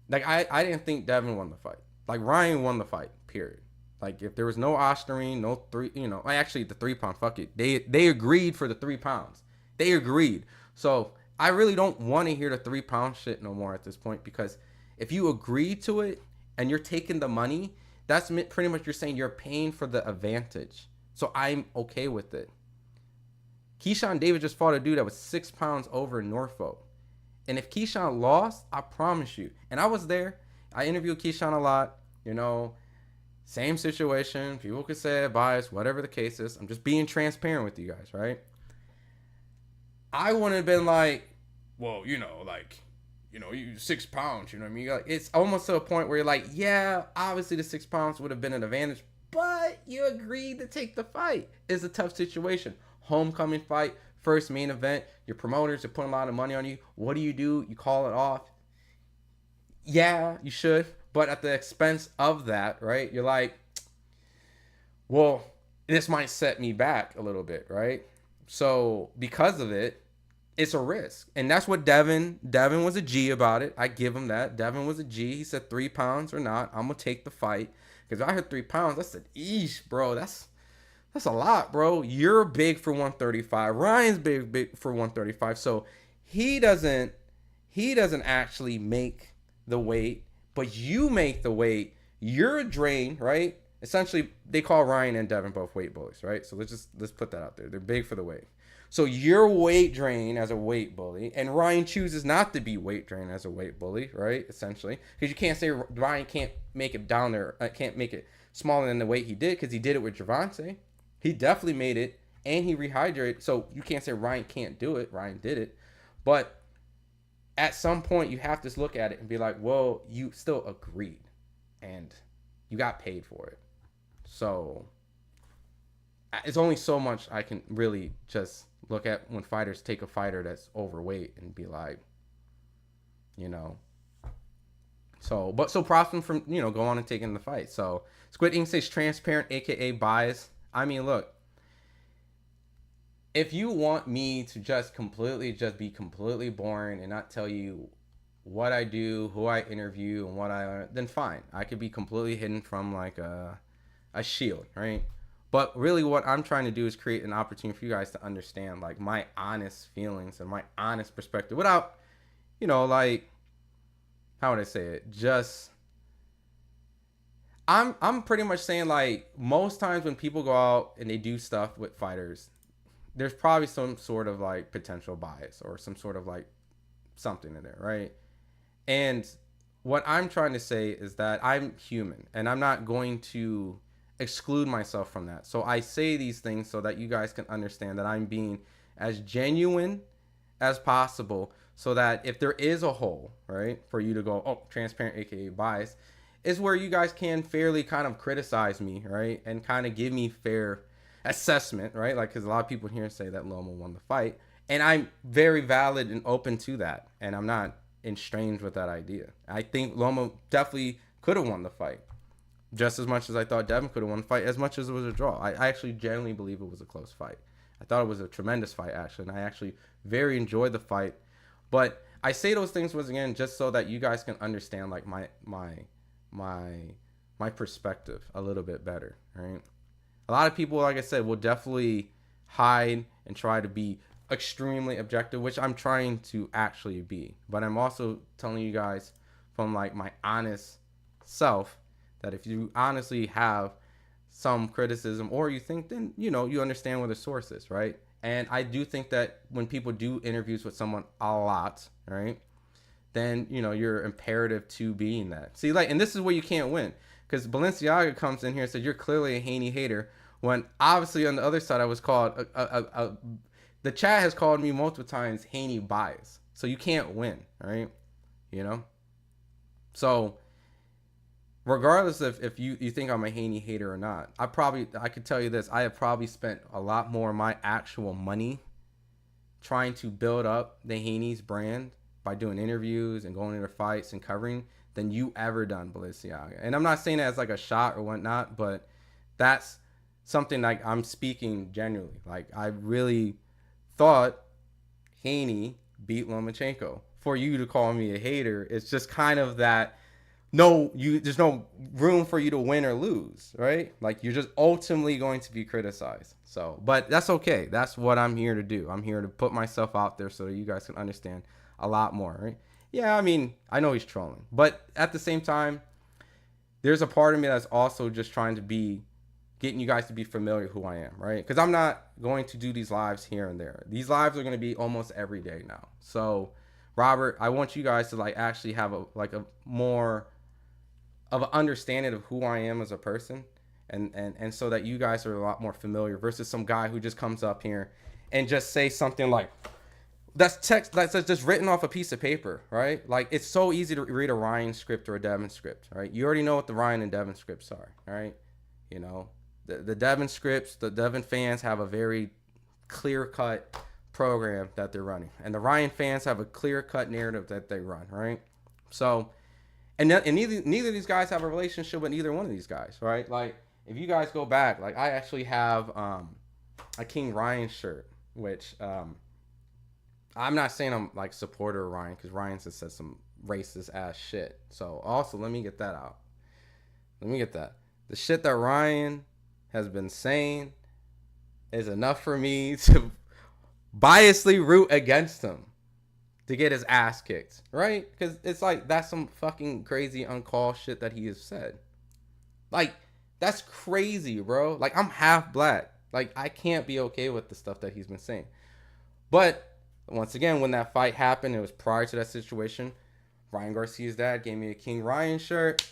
Like, I didn't think Devin won the fight. Like, Ryan won the fight, period. Like, if there was no Osterine, no 3, you know, actually the 3 pound, fuck it. They agreed for the 3 pounds. They agreed. So I really don't want to hear the 3 pound shit no more at this point, because if you agree to it and you're taking the money, that's pretty much you're saying you're paying for the advantage. So I'm okay with it. Keyshawn Davis just fought a dude that was 6 pounds over in Norfolk. And if Keyshawn lost, I promise you, and I was there, I interviewed Keyshawn a lot, you know, same situation. People could say bias, whatever the case is. I'm just being transparent with you guys, right? I wouldn't have been like, well, you know, like, you know, you 6 pounds, you know what I mean? Like, it's almost to a point where you're like, yeah, obviously the 6 pounds would have been an advantage, but you agreed to take the fight. It's a tough situation. Homecoming fight, first main event. Your promoters are putting a lot of money on you. What do? You call it off. Yeah, you should. But at the expense of that, right? You're like, well, this might set me back a little bit, right? So because of it, it's a risk. And that's what Devin was a G about it. I give him that. Devin was a G. He said 3 pounds or not, I'm going to take the fight. Because I heard 3 pounds. I said, eesh, bro, that's That's a lot, bro. You're big for 135. Ryan's big for 135. So he doesn't he doesn't actually make the weight, but you make the weight. You're a drain, right? Essentially, they call Ryan and Devin both weight bullies, right? So let's put that out there. They're big for the weight. So you're weight drain as a weight bully, and Ryan chooses not to be weight drain as a weight bully, right? Essentially, because you can't say Ryan can't make it down there, can't make it smaller than the weight he did, because he did it with Javante. He definitely made it, and he rehydrated. So you can't say Ryan can't do it. Ryan did it, but at some point you have to look at it and be like, well, you still agreed, and you got paid for it. So it's only so much I can really just look at when fighters take a fighter that's overweight and be like, you know. So props him from, go on and taking the fight. So Squid Ink says transparent, aka bias. I mean, look, if you want me to just be completely boring and not tell you what I do, who I interview, and what I learn, then fine. I could be completely hidden from like a shield, right? But really what I'm trying to do is create an opportunity for you guys to understand like my honest feelings and my honest perspective without, like, how would I say it? Just, I'm pretty much saying like most times when people go out and they do stuff with fighters, there's probably some sort of like potential bias or some sort of like something in there, right? And what I'm trying to say is that I'm human and I'm not going to exclude myself from that. So I say these things so that you guys can understand that I'm being as genuine as possible, so that if there is a hole, right, for you to go, oh, transparent, aka bias, is where you guys can fairly kind of criticize me, right, and kind of give me fair assessment, right? Like, because a lot of people here say that Loma won the fight, and I'm very valid and open to that, and I'm not estranged with that idea. I think Loma definitely could have won the fight, just as much as I thought Devin could have won the fight, as much as it was a draw. I actually genuinely believe it was a close fight. I thought it was a tremendous fight, actually, and I actually very enjoyed the fight. But I say those things once again just so that you guys can understand like my perspective a little bit better, right? A lot of people, like I said, will definitely hide and try to be extremely objective, which I'm trying to actually be. But I'm also telling you guys from like my honest self that if you honestly have some criticism or you think, then you understand where the source is, right? And I do think that when people do interviews with someone a lot, right, then you're imperative to being that. See, like, and this is where you can't win, because Balenciaga comes in here and says you're clearly a Haney hater, when obviously on the other side I was called the chat has called me multiple times Haney bias. So you can't win, right? So regardless of if you think I'm a Haney hater or not, I could tell you this, I have probably spent a lot more of my actual money trying to build up the Haney's brand by doing interviews and going into fights and covering than you ever done, Balenciaga. And I'm not saying that as like a shot or whatnot, but that's something like I'm speaking genuinely. Like, I really thought Haney beat Lomachenko. For you to call me a hater, it's just kind of that, there's no room for you to win or lose, right? Like, you're just ultimately going to be criticized. So, but that's okay. That's what I'm here to do. I'm here to put myself out there so that you guys can understand a lot more, right? Yeah, I mean, I know he's trolling, but at the same time, there's a part of me that's also just trying to be getting you guys to be familiar with who I am, right? Because I'm not going to do these lives here and there. These lives are going to be almost every day now. So, Robert, I want you guys to like actually have a more of an understanding of who I am as a person, and so that you guys are a lot more familiar versus some guy who just comes up here and just say something like, that's text that's just written off a piece of paper, right? Like, it's so easy to read a Ryan script or a Devin script, right? You already know what the Ryan and Devin scripts are, right? The Devin scripts, the Devin fans have a very clear-cut program that they're running, and the Ryan fans have a clear-cut narrative that they run, right? So, and neither of these guys have a relationship with either one of these guys, right? Like, if you guys go back, like, I actually have a King Ryan shirt, which I'm not saying I'm like supporter of Ryan, because Ryan just said some racist ass shit. So also, let me get that. The shit that Ryan has been saying is enough for me to biasly root against him to get his ass kicked, right? Because it's like, that's some fucking crazy uncalled shit that he has said. Like, that's crazy, bro. Like, I'm half black. Like, I can't be okay with the stuff that he's been saying. But once again, when that fight happened, it was prior to that situation. Ryan Garcia's dad gave me a King Ryan shirt.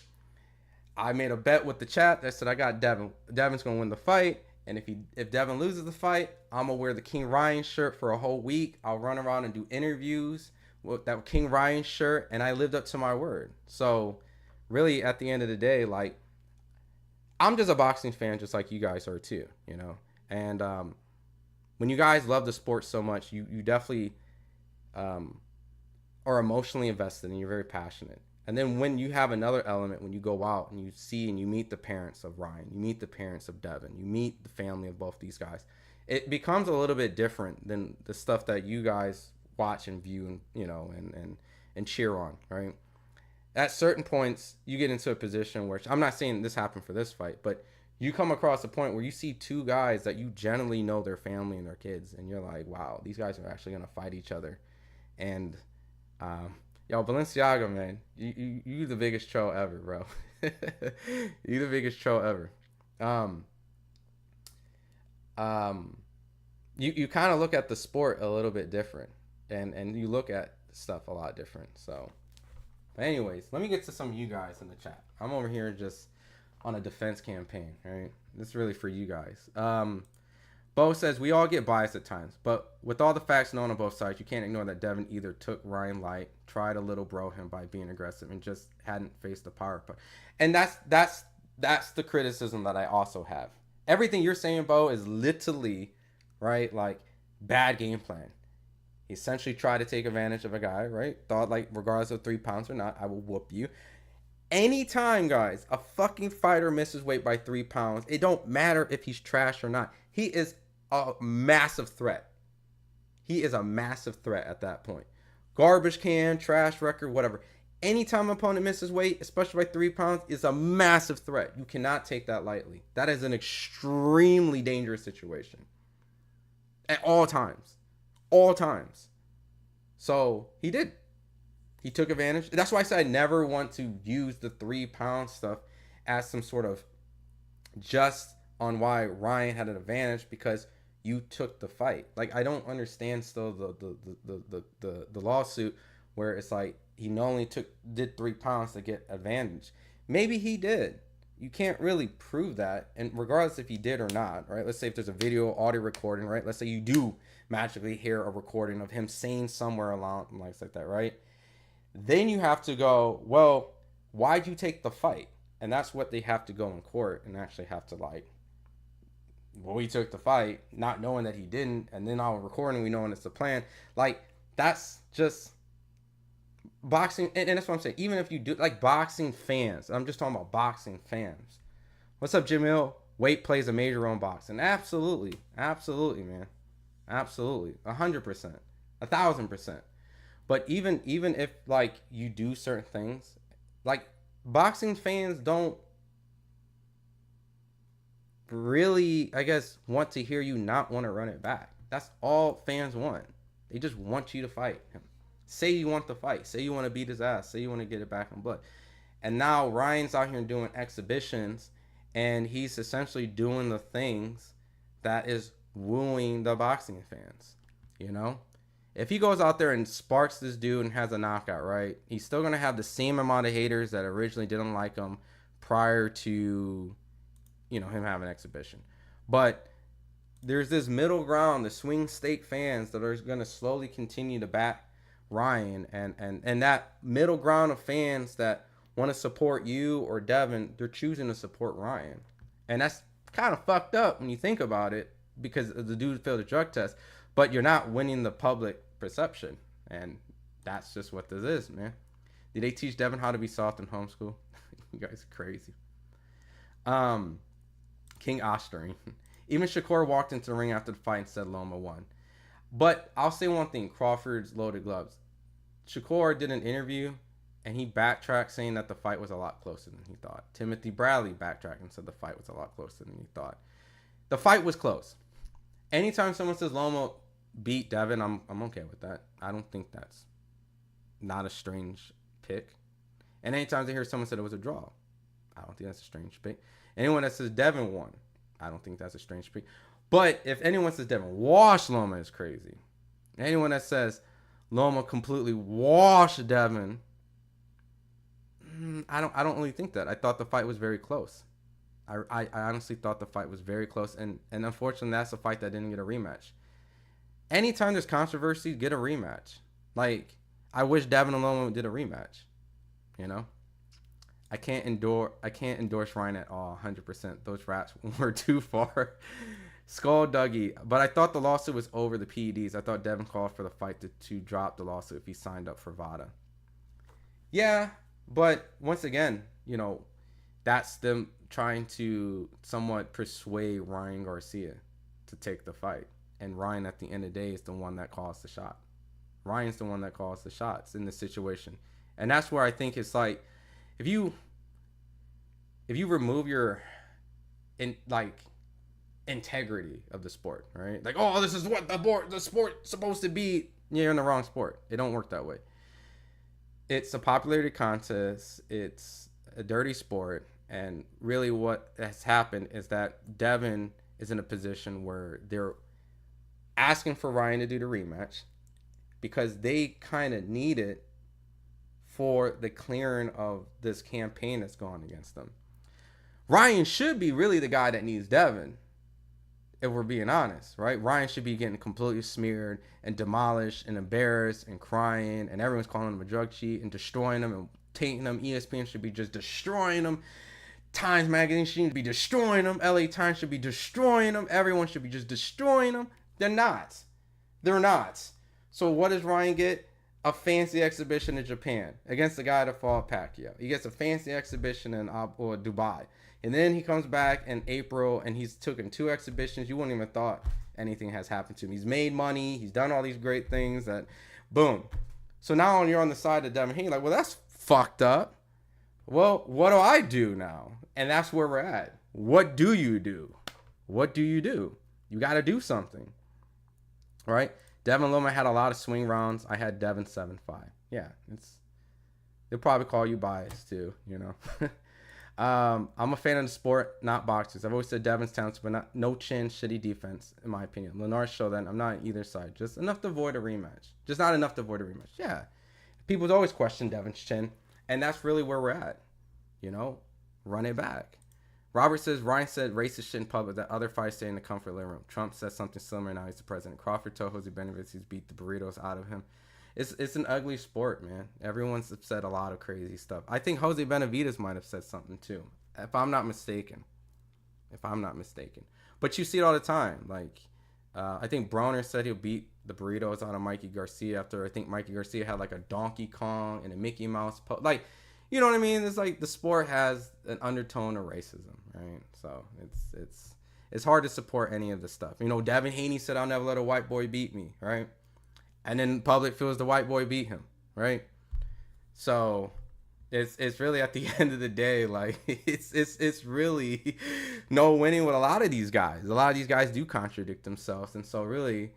I made a bet with the chat that said I got Devin. Devin's gonna win the fight, and if Devin loses the fight, I'm gonna wear the King Ryan shirt for a whole week. I'll run around and do interviews with that King Ryan shirt, and I lived up to my word. So, really, at the end of the day, like, I'm just a boxing fan, just like you guys are too, you know. And when you guys love the sport so much, you definitely are emotionally invested and you're very passionate. And then when you have another element, when you go out and you see and you meet the parents of Ryan, you meet the parents of Devin, you meet the family of both these guys, it becomes a little bit different than the stuff that you guys watch and view and, you know, and cheer on, right? At certain points, you get into a position where, I'm not saying this happened for this fight, but you come across a point where you see two guys that you generally know their family and their kids, and you're like, wow, these guys are actually going to fight each other. And yo, Balenciaga, man, you the biggest troll ever, bro. You the biggest troll ever. You kind of look at the sport a little bit different, and you look at stuff a lot different. So, but anyways, let me get to some of you guys in the chat. I'm over here just on a defense campaign, right? This is really for you guys. Bo says, we all get biased at times, but with all the facts known on both sides, you can't ignore that Devin either took Ryan light, tried to little bro him by being aggressive, and just hadn't faced the power play. And that's the criticism that I also have. Everything you're saying, Bo, is literally, right, like, bad game plan. He essentially tried to take advantage of a guy, right? Thought, like, regardless of 3 pounds or not, I will whoop you. Anytime, guys, a fucking fighter misses weight by 3 pounds, it don't matter if he's trash or not. He is a massive threat. He is a massive threat at that point. Garbage can, trash record, whatever. Anytime an opponent misses weight, especially by 3 pounds, is a massive threat. You cannot take that lightly. That is an extremely dangerous situation. At all times. All times. So, he did. He took advantage. That's why I said I never want to use the 3 pound stuff as some sort of just on why Ryan had an advantage, because you took the fight. Like, I don't understand still the lawsuit where it's like he not only did 3 pounds to get advantage. Maybe he did. You can't really prove that, and regardless if he did or not, right? Let's say if there's a video, audio recording, right? Let's say you do magically hear a recording of him saying somewhere along like that, right? Then you have to go, well, why'd you take the fight? And that's what they have to go in court and actually have to, like, well, he took the fight, not knowing that he didn't, and then on recording, we knowing it's the plan. Like, that's just boxing, and that's what I'm saying. Even if you do, like, boxing fans, I'm just talking about boxing fans. What's up, Jamil? Weight plays a major role in boxing. Absolutely. Absolutely, man. Absolutely. 100%. 1,000%. But even if, like, you do certain things, like, boxing fans don't really, I guess, want to hear you not want to run it back. That's all fans want. They just want you to fight him. Say you want the fight. Say you want to beat his ass. Say you want to get it back in blood. And now Ryan's out here doing exhibitions, and he's essentially doing the things that is wooing the boxing fans, you know? If he goes out there and sparks this dude and has a knockout, right, he's still going to have the same amount of haters that originally didn't like him prior to, you know, him having an exhibition. But there's this middle ground, the swing state fans that are going to slowly continue to back Ryan. And that middle ground of fans that want to support you or Devin, they're choosing to support Ryan. And that's kind of fucked up when you think about it, because the dude failed a drug test. But you're not winning the public perception. And that's just what this is, man. Did they teach Devin how to be soft in homeschool? You guys are crazy. King Osterine. Even Shakur walked into the ring after the fight and said Loma won. But I'll say one thing. Crawford's loaded gloves. Shakur did an interview, and he backtracked saying that the fight was a lot closer than he thought. Timothy Bradley backtracked and said the fight was a lot closer than he thought. The fight was close. Anytime someone says Loma beat Devin, I'm okay with that. I don't think that's not a strange pick. And anytime I hear someone said it was a draw, I don't think that's a strange pick. Anyone that says Devin won, I don't think that's a strange pick. But if anyone says Devin washed Loma, is crazy. Anyone that says Loma completely washed Devin, I don't really think that. I thought the fight was very close. I honestly thought the fight was very close, and unfortunately, that's a fight that didn't get a rematch. Anytime there's controversy, get a rematch. Like, I wish Devin and Loma did a rematch. You know, I can't endorse Ryan at all. 100%. Those raps were too far. Skull Dougie. But I thought the lawsuit was over the PEDs. I thought Devin called for the fight to drop the lawsuit if he signed up for VADA. Yeah, but once again, you know, that's them trying to somewhat persuade Ryan Garcia to take the fight. And Ryan, at the end of the day, is the one that calls the shot. Ryan's the one that calls the shots in this situation. And that's where I think it's like, if you remove your integrity of the sport, right? Like, oh, this is what the sport's supposed to be. You're in the wrong sport. It don't work that way. It's a popularity contest. It's a dirty sport. And really what has happened is that Devin is in a position where they're asking for Ryan to do the rematch because they kind of need it for the clearing of this campaign that's going against them. Ryan should be really the guy that needs Devin, if we're being honest, right? Ryan should be getting completely smeared and demolished and embarrassed and crying, and everyone's calling him a drug cheat and destroying him and tainting him. ESPN should be just destroying him. Times Magazine should be destroying him. LA Times should be destroying him. Everyone should be just destroying him. They're not. They're not. So what does Ryan get? A fancy exhibition in Japan against the guy that fought Pacquiao. He gets a fancy exhibition in Dubai. And then he comes back in April and he's taken 2 exhibitions. You wouldn't even thought anything has happened to him. He's made money. He's done all these great things that, boom. So now you're on the side of Devin Haney, like, well, that's fucked up. Well, what do I do now? And that's where we're at. What do you do? What do you do? You got to do something, right? Devin Loma had a lot of swing rounds. I had Devin 7-5. Yeah, they'll probably call you biased too, you know. I'm a fan of the sport, not boxers. I've always said Devin's talented, but no chin, shitty defense, in my opinion. Lennar showed that. I'm not on either side. Just enough to avoid a rematch. Just not enough to avoid a rematch. Yeah. People always question Devin's chin, and that's really where we're at. You know, run it back. Robert says, Ryan said racist shit in public that other fighters stay in the comfort living room. Trump said something similar, now he's the president. Crawford told Jose Benavidez he's beat the burritos out of him. It's an ugly sport, man. Everyone's said a lot of crazy stuff. I think Jose Benavidez might have said something too, if I'm not mistaken. But you see it all the time. Like, I think Broner said he'll beat the burritos out of Mikey Garcia after I think Mikey Garcia had like a Donkey Kong and a Mickey Mouse. Like, you know what I mean? It's like the sport has an undertone of racism, right? So it's hard to support any of the stuff. You know, Devin Haney said, I'll never let a white boy beat me, right? And then the public feels the white boy beat him, right? So it's really at the end of the day, like it's really no winning with a lot of these guys. A lot of these guys do contradict themselves, and so really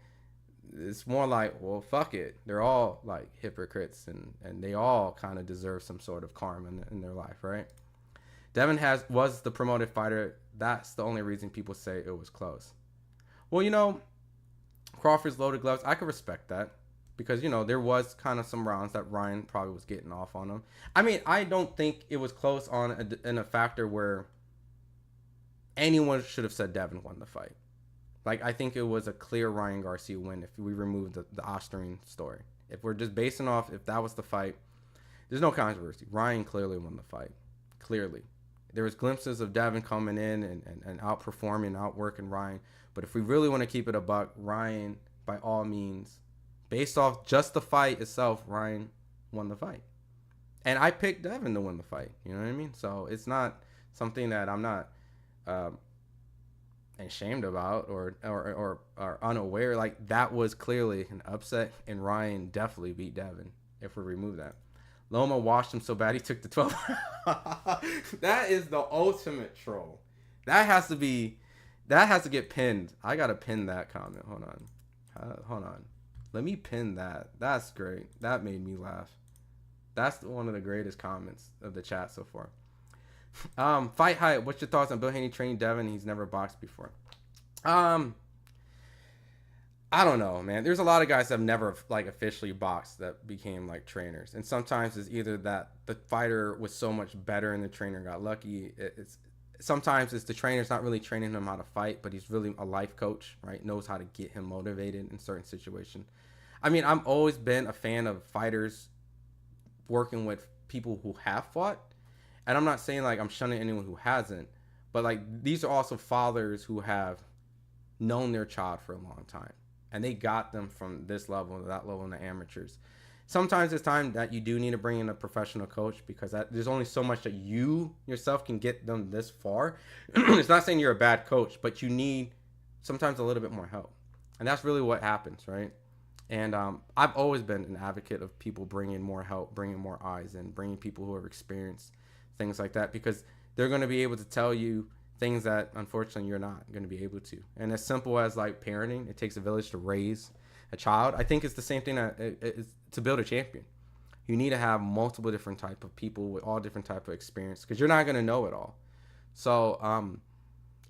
it's more like, well, fuck it. They're all like hypocrites, and they all kind of deserve some sort of karma in their life, right? Devin was the promoted fighter. That's the only reason people say it was close. Well, you know, Crawford's loaded gloves. I could respect that because, you know, there was kind of some rounds that Ryan probably was getting off on him. I mean, I don't think it was close in a factor where anyone should have said Devin won the fight. Like, I think it was a clear Ryan Garcia win if we remove the Osterine story. If we're just basing off if that was the fight, there's no controversy. Ryan clearly won the fight. Clearly. There was glimpses of Devin coming in and outperforming, outworking Ryan. But if we really want to keep it a buck, Ryan, by all means, based off just the fight itself, Ryan won the fight. And I picked Devin to win the fight. You know what I mean? So it's not something that I'm not ashamed about or unaware. Like, that was clearly an upset, and Ryan definitely beat Devin if we remove that. Loma washed him so bad he took the 12. That is the ultimate troll. That has to be That has to get pinned. I gotta pin that comment. Hold on. Hold on. Let me pin that. That's great. That made me laugh. That's one of the greatest comments of the chat so far. Fight Hype. What's your thoughts on Bill Haney training Devin? He's never boxed before. I don't know, man. There's a lot of guys that have never like officially boxed that became like trainers, and sometimes it's either that the fighter was so much better and the trainer got lucky. It's sometimes it's the trainer's not really training him how to fight, but he's really a life coach, right? Knows how to get him motivated in certain situations. I mean, I've always been a fan of fighters working with people who have fought, and I'm not saying like I'm shunning anyone who hasn't, but like these are also fathers who have known their child for a long time, and they got them from this level to that level in the amateurs. Sometimes it's time that you do need to bring in a professional coach because there's only so much that you yourself can get them this far. It's not saying you're a bad coach, but you need sometimes a little bit more help, and that's really what happens, right? And I've always been an advocate of people bringing more help, bringing more eyes in, bringing people who have experienced things like that, because they're going to be able to tell you things that unfortunately you're not going to be able to. And as simple as like parenting, it takes a village to raise a child. I think it's the same thing that it's to build a champion. You need to have multiple different type of people with all different type of experience, because you're not going to know it all. So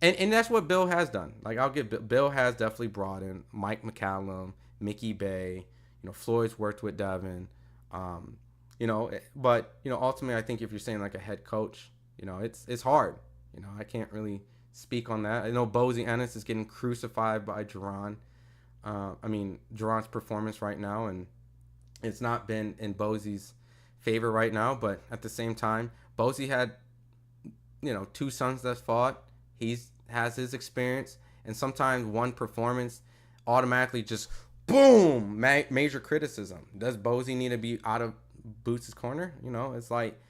and that's what Bill has done. Like I'll give Bill has definitely brought in Mike McCallum, Mickey Bay, Floyd's worked with Devin, but ultimately I think if you're saying like a head coach, it's hard. I can't really speak on that. I know Bozy Ennis is getting crucified by Jerron. Jerron's performance right now, and it's not been in Bozy's favor right now, but at the same time, Bozy had, 2 sons that fought. Has his experience, and sometimes one performance automatically just boom, major criticism. Does Bozy need to be out of Boots' corner? It's like,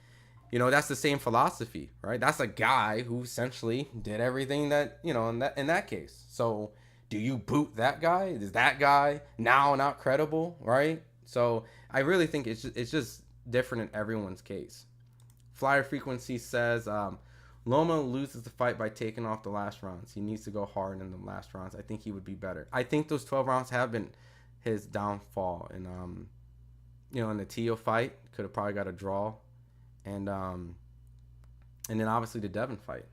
that's the same philosophy, right? That's a guy who essentially did everything that, in that case. So do you boot that guy? Is that guy now not credible, right? So I really think it's just different in everyone's case. Flyer Frequency says, Loma loses the fight by taking off the last rounds. He needs to go hard in the last rounds. I think he would be better. I think those 12 rounds have been his downfall. And, in the Tio fight, could have probably got a draw. And then obviously the Devin fight,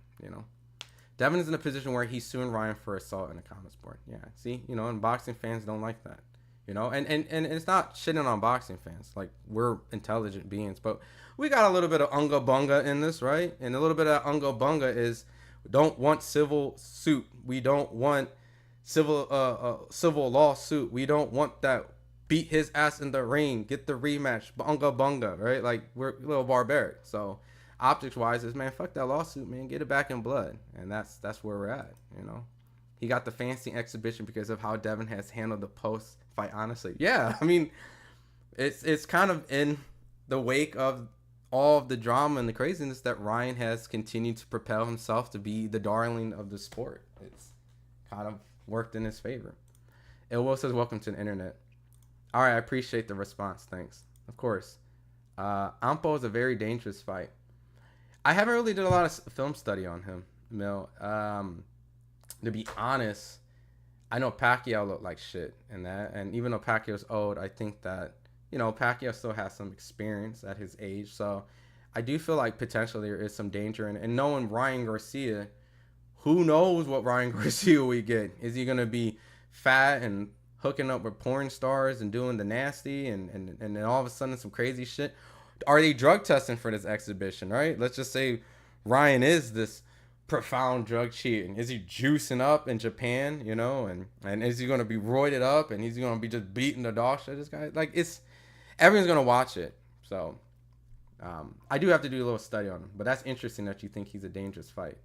Devin is in a position where he's suing Ryan for assault in a combat sport. Yeah, see, and boxing fans don't like that, and it's not shitting on boxing fans. Like, we're intelligent beings, but we got a little bit of unga bunga in this, right? And a little bit of unga bunga is we don't want civil suit. We don't want civil lawsuit. We don't want that. Beat his ass in the ring, get the rematch, bunga bunga, right? Like, we're a little barbaric. So optics wise is, man, fuck that lawsuit, man, get it back in blood. And that's where we're at. He got the fancy exhibition because of how Devin has handled the post fight. Honestly, yeah, it's kind of in the wake of all of the drama and the craziness that Ryan has continued to propel himself to be the darling of the sport. It's kind of worked in his favor. Will says, welcome to the internet. All right, I appreciate the response. Thanks. Of course. Ampo is a very dangerous fight. I haven't really did a lot of film study on him, Mil. To be honest, I know Pacquiao looked like shit in that. And even though Pacquiao's old, I think that, Pacquiao still has some experience at his age. So I do feel like potentially there is some danger in it. And knowing Ryan Garcia, who knows what Ryan Garcia we get? Is he going to be fat and hooking up with porn stars and doing the nasty and then all of a sudden some crazy shit? Are they drug testing for this exhibition, right? Let's just say Ryan is this profound drug cheating. Is he juicing up in Japan, and is he going to be roided up and he's going to be just beating the dog shit? This guy, like, everyone's going to watch it. So I do have to do a little study on him, but that's interesting that you think he's a dangerous fight.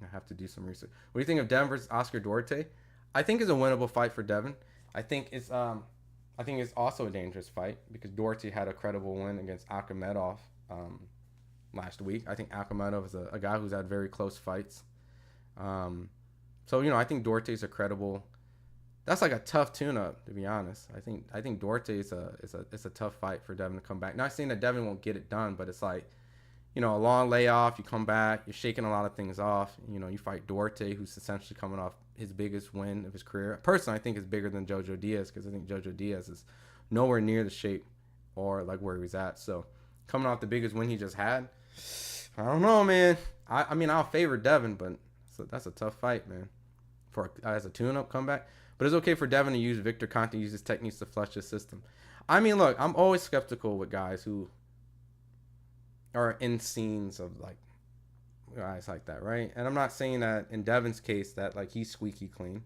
I have to do some research. What do you think of Devin versus Oscar Duarte? I think it's a winnable fight for Devin. I think it's also a dangerous fight because Duarte had a credible win against Akhmedov last week. I think Akhmedov is a guy who's had very close fights. I think Duarte is a credible. That's like a tough tune-up, to be honest. I think Duarte is a tough fight for Devin to come back. Not saying that Devin won't get it done, but it's like, a long layoff. You come back, you're shaking a lot of things off. You fight Duarte, who's essentially coming off his biggest win of his career. Personally, I think it's bigger than Jojo Diaz because I think Jojo Diaz is nowhere near the shape or like where he was at. So coming off the biggest win he just had, I don't know, man. I mean, I'll favor Devin, but that's a tough fight, man, for as a tune-up comeback. But it's okay for Devin to use Victor Conte, use his techniques to flush his system. I mean, look, I'm always skeptical with guys who are in scenes of like guys like that, right? And I'm not saying that in Devin's case that like he's squeaky clean,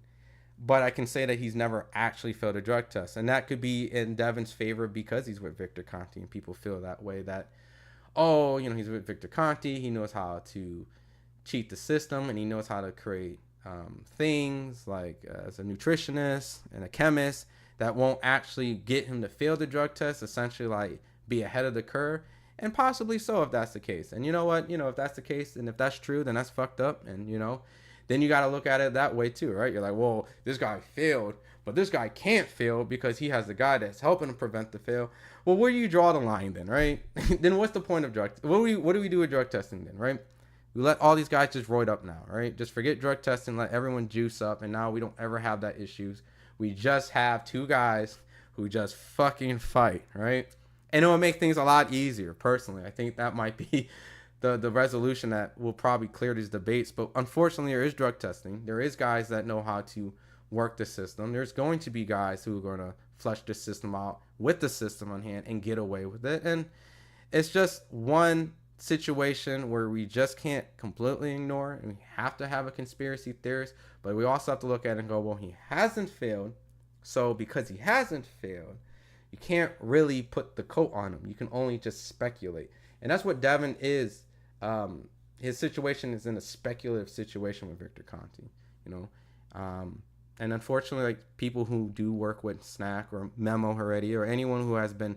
but I can say that he's never actually failed a drug test, and that could be in Devin's favor because he's with Victor Conte, and people feel that way that, oh, he's with Victor Conte, he knows how to cheat the system, and he knows how to create things like as a nutritionist and a chemist that won't actually get him to fail the drug test, essentially like be ahead of the curve. And possibly so if that's the case. And you know what? If that's the case and if that's true, then that's fucked up. And, then you got to look at it that way too, right? You're like, well, this guy failed, but this guy can't fail because he has the guy that's helping him prevent the fail. Well, where do you draw the line then, right? Then what's the point of drug? What do we do with drug testing then, right? We let all these guys just roid up now, right? Just forget drug testing, let everyone juice up, and now we don't ever have that issues. We just have two guys who just fucking fight, right? And it will make things a lot easier, personally. I think that might be the resolution that will probably clear these debates. But unfortunately, there is drug testing. There is guys that know how to work the system. There's going to be guys who are going to flush the system out with the system on hand and get away with it. And it's just one situation where we just can't completely ignore, and we have to have a conspiracy theorist, but we also have to look at it and go, well, he hasn't failed, so because he hasn't failed, you can't really put the coat on him. You can only just speculate, and that's what Devin is. His situation is in a speculative situation with Victor Conte, and unfortunately, like people who do work with Snack or Memo Heredia or anyone who has been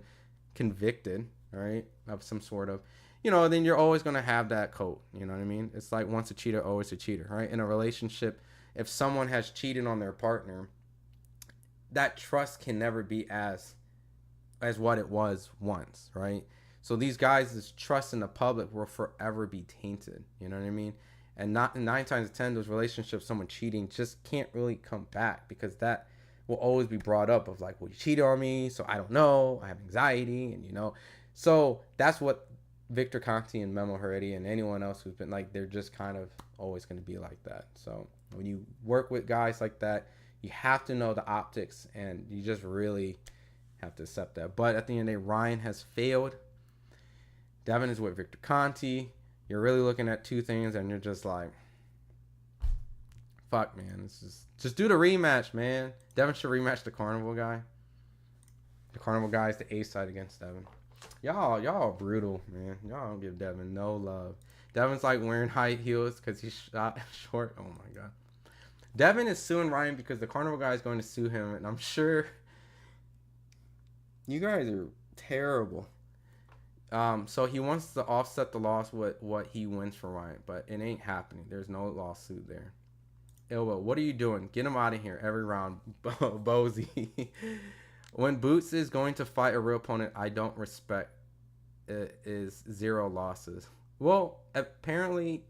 convicted, right, of some sort of, then you're always going to have that coat. You know what I mean? It's like once a cheater, always a cheater, right? In a relationship, if someone has cheated on their partner, that trust can never be as what it was once, right? So these guys' trust in the public will forever be tainted. You know what I mean? And not 9 times out of 10, those relationships, someone cheating just can't really come back because that will always be brought up of like, well, you cheated on me, so I don't know, I have anxiety, and so that's what Victor Conte and Memo Heredia and anyone else who's been like, they're just kind of always going to be like that. So when you work with guys like that, you have to know the optics, and you just really have to accept that. But at the end of the day, Ryan has failed. Devin is with Victor Conte. You're really looking at two things, and you're just like, fuck, man. It's just do the rematch, man. Devin should rematch the Carnival guy. The Carnival guy is the A side against Devin. Y'all are brutal, man. Y'all don't give Devin no love. Devin's like wearing high heels because he's shot short. Oh my god. Devin is suing Ryan because the Carnival guy is going to sue him, and I'm sure you guys are terrible. So he wants to offset the loss with what he wins for Ryan, but it ain't happening. There's no lawsuit there. Ilbo, what are you doing? Get him out of here every round, Bozy. When Boots is going to fight a real opponent I don't respect, it is 0 losses. Well, apparently,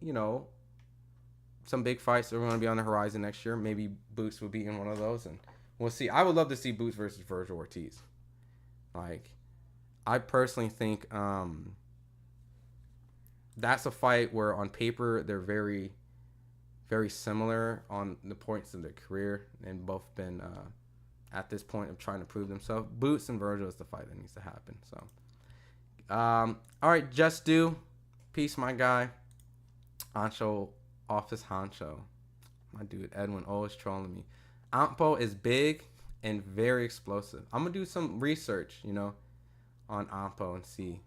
some big fights are going to be on the horizon next year. Maybe Boots will be in one of those, and we'll see. I would love to see Boots versus Virgil Ortiz. Like, I personally think that's a fight where on paper they're very, very similar on the points of their career, and both been at this point of trying to prove themselves. Boots and Virgil is the fight that needs to happen. So, all right, Just Do. Peace, my guy. Ancho, Office Honcho. My dude, Edwin, always trolling me. Ampo is big and very explosive. I'm going to do some research, on Ampo and see.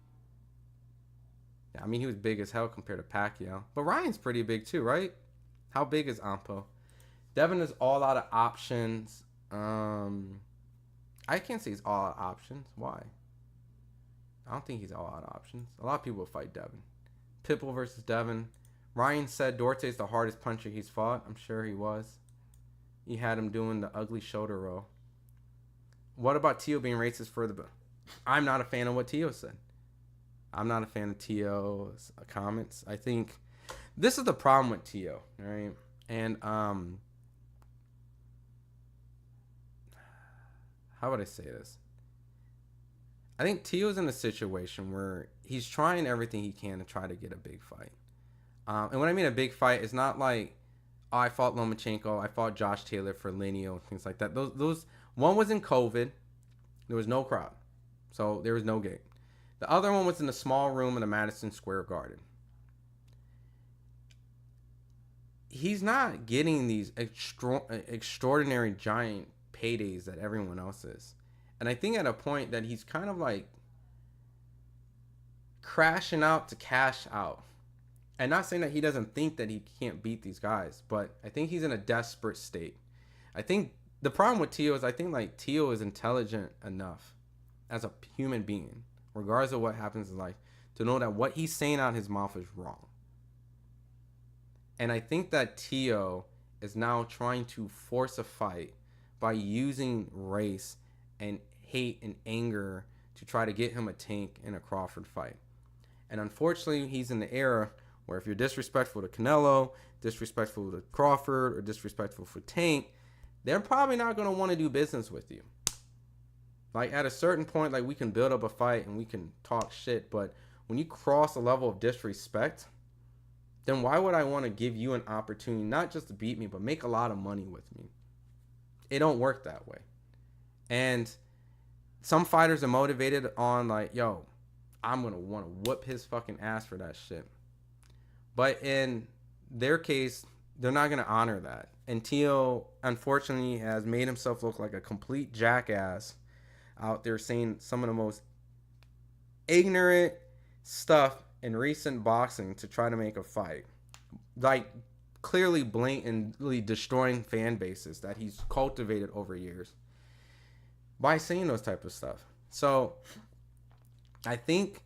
Yeah, I mean, he was big as hell compared to Pacquiao. But Ryan's pretty big too, right? How big is Ampo? Devin is all out of options. I can't say he's all out of options. Why? I don't think he's all out of options. A lot of people will fight Devin. Pitbull versus Devin. Ryan said Duarte's the hardest puncher he's fought. I'm sure he was. He had him doing the ugly shoulder roll. What about Tio being racist for the... I'm not a fan of what Tio said. I'm not a fan of T.O.'s comments. I think this is the problem with T.O., right? And how would I say this? I think T.O.'s in a situation where he's trying everything he can to try to get a big fight. And when I mean a big fight, it's not like, oh, I fought Lomachenko, I fought Josh Taylor for Lineal, things like that. Those one was in COVID, there was no crowd, so there was no gate. The other one was in a small room in the Madison Square Garden. He's not getting these extraordinary giant paydays that everyone else is. And I think at a point that he's kind of like crashing out to cash out. And not saying that he doesn't think that he can't beat these guys, but I think he's in a desperate state. I think the problem with T.O. is I think like T.O. is intelligent enough as a human being, regardless of what happens in life, to know that what he's saying out of his mouth is wrong. And I think that T.O. is now trying to force a fight by using race and hate and anger to try to get him a Tank in a Crawford fight. And unfortunately, he's in the era where if you're disrespectful to Canelo, disrespectful to Crawford, or disrespectful for Tank, they're probably not going to want to do business with you. Like at a certain point, like we can build up a fight and we can talk shit, but when you cross a level of disrespect, then why would I want to give you an opportunity not just to beat me, but make a lot of money with me? It don't work that way. And some fighters are motivated on like, yo, I'm going to want to whoop his fucking ass for that shit. But in their case, they're not going to honor that. And T.O. unfortunately has made himself look like a complete jackass out there saying some of the most ignorant stuff in recent boxing to try to make a fight. Like clearly blatantly destroying fan bases that he's cultivated over years by saying those type of stuff. So I think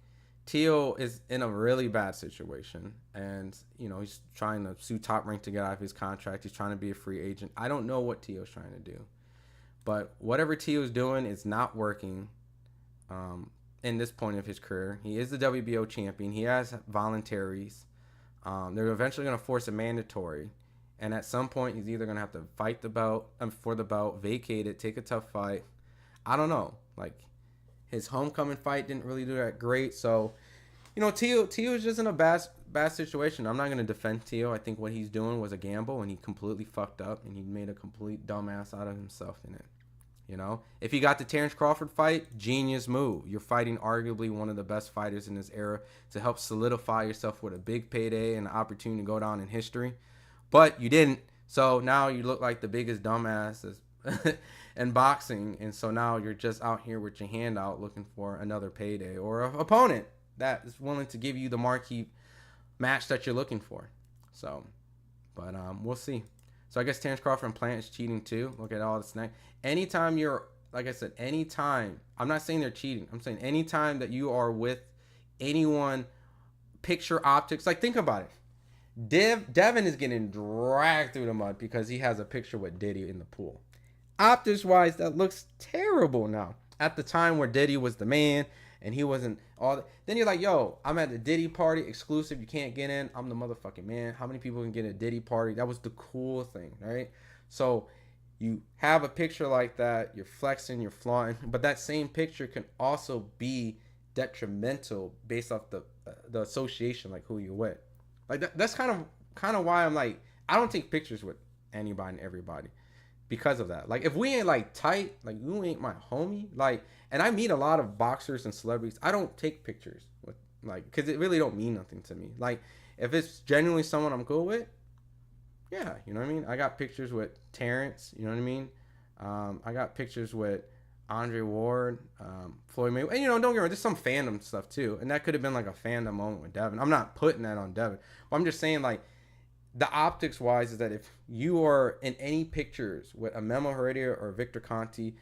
T.O. is in a really bad situation, and you know he's trying to sue Top Rank to get out of his contract. He's trying to be a free agent. I don't know what T.O. is trying to do, but whatever T.O. is doing is not working. In this point of his career, he is the WBO champion. He has voluntaries. They're eventually going to force a mandatory, and at some point he's either going to have to fight the belt for the belt, vacate it, take a tough fight. I don't know. Like his homecoming fight didn't really do that great, so you know T.O. is just in a bad situation. I'm not going to defend T.O. I think what he's doing was a gamble, and he completely fucked up, and he made a complete dumbass out of himself in it. You know, if you got the Terrence Crawford fight, genius move. You're fighting arguably one of the best fighters in this era to help solidify yourself with a big payday and an opportunity to go down in history. But you didn't. So now you look like the biggest dumbass in boxing. And so now you're just out here with your hand out looking for another payday or an opponent that is willing to give you the marquee match that you're looking for. So, but we'll see. So I guess Terrence Crawford and Plant is cheating too. Look at all the snack. Anytime you're, like I said, anytime, I'm not saying they're cheating. I'm saying anytime that you are with anyone, picture optics, like think about it. Devin is getting dragged through the mud because he has a picture with Diddy in the pool. Optics wise, that looks terrible now. At the time where Diddy was the man and he wasn't all that. Then you're like, yo, I'm at the Diddy party, exclusive, you can't get in. I'm the motherfucking man. How many people can get a Diddy party? That was the cool thing, right? So you have a picture like that, you're flexing, you're flaunting, but that same picture can also be detrimental based off the association, like who you're with. Like that's kind of why I'm like, I don't take pictures with anybody and everybody because of that. Like if we ain't like tight, like you ain't my homie, like, and I meet a lot of boxers and celebrities, I don't take pictures with, like, because it really don't mean nothing to me. Like if it's genuinely someone I'm cool with, yeah, you know what I mean? I got pictures with Terrence, you know what I mean? I got pictures with Andre Ward, Floyd Mayweather. And, you know, don't get me wrong, there's some fandom stuff, too. And that could have been, like, a fandom moment with Devin. I'm not putting that on Devin. But I'm just saying, like, the optics-wise is that if you are in any pictures with a Memo Heredia or Victor Conti,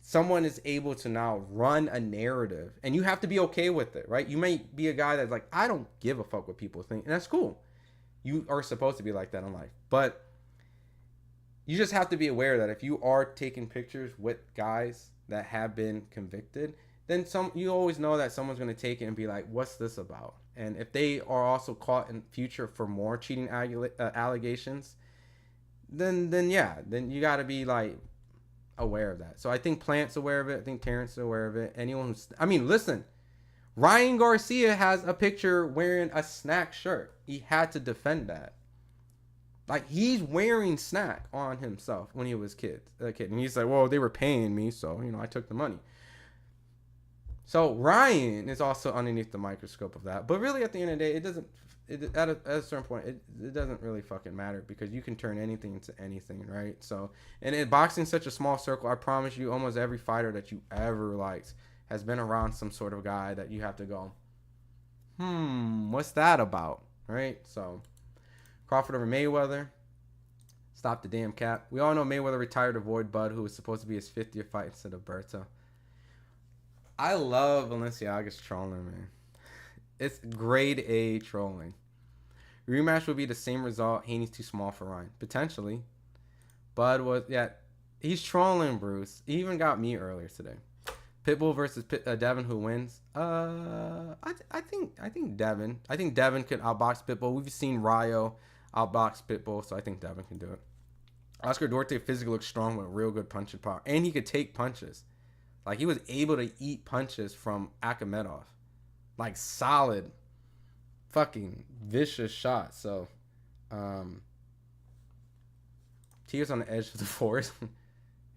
someone is able to now run a narrative. And you have to be okay with it, right? You may be a guy that's like, I don't give a fuck what people think. And that's cool. You are supposed to be like that in life. But you just have to be aware that if you are taking pictures with guys that have been convicted, then you always know that someone's going to take it and be like, what's this about? And if they are also caught in future for more cheating allegations, then you got to be like aware of that. So I think Plant's aware of it. I think Terrence is aware of it. Anyone who's, I mean, listen, Ryan Garcia has a picture wearing a Snack shirt. He had to defend that. Like, he's wearing Snack on himself when he was a kid. And he's like, well, they were paying me, so, I took the money. So Ryan is also underneath the microscope of that. But really, at the end of the day, at a certain point, it doesn't really fucking matter, because you can turn anything into anything, right? So, and in boxing, such a small circle, I promise you, almost every fighter that you ever liked has been around some sort of guy that you have to go, what's that about, right? So, Crawford over Mayweather. Stop the damn cap. We all know Mayweather retired to avoid Bud, who was supposed to be his 50th fight instead of Berto. I love Balenciaga's trolling, man. It's grade A trolling. Rematch would be the same result. Haney's too small for Ryan. Potentially. Bud was, he's trolling, Bruce. He even got me earlier today. Pitbull versus Devin, who wins? I think Devin. I think Devin could outbox Pitbull. We've seen Rayo outbox Pitbull, so I think Devin can do it. Oscar Duarte physically looks strong with real good punching power, and he could take punches. Like, he was able to eat punches from Akhmedov, like solid, fucking vicious shots. So, Tio's on the edge of the forest.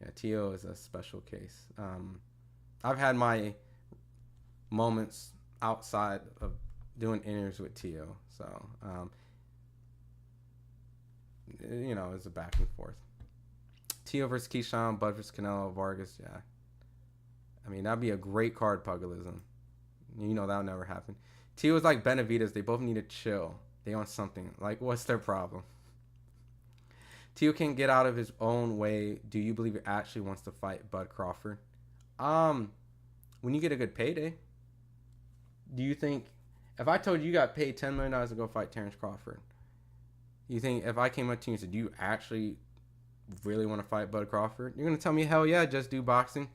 Yeah, Tio is a special case. I've had my moments outside of doing interviews with Tio. So, it's a back and forth. Tio versus Keyshawn, Bud versus Canelo, Vargas, yeah. I mean, that'd be a great card, Pugilism. That'll never happen. Tio is like Benavidez. They both need to chill. They want something. Like, what's their problem? Tio can't get out of his own way. Do you believe he actually wants to fight Bud Crawford? When you get a good payday, do you think, if I told you got paid $10 million to go fight Terrence Crawford, you think if I came up to you and said, do you actually really want to fight Bud Crawford? You're going to tell me, hell yeah, just do boxing?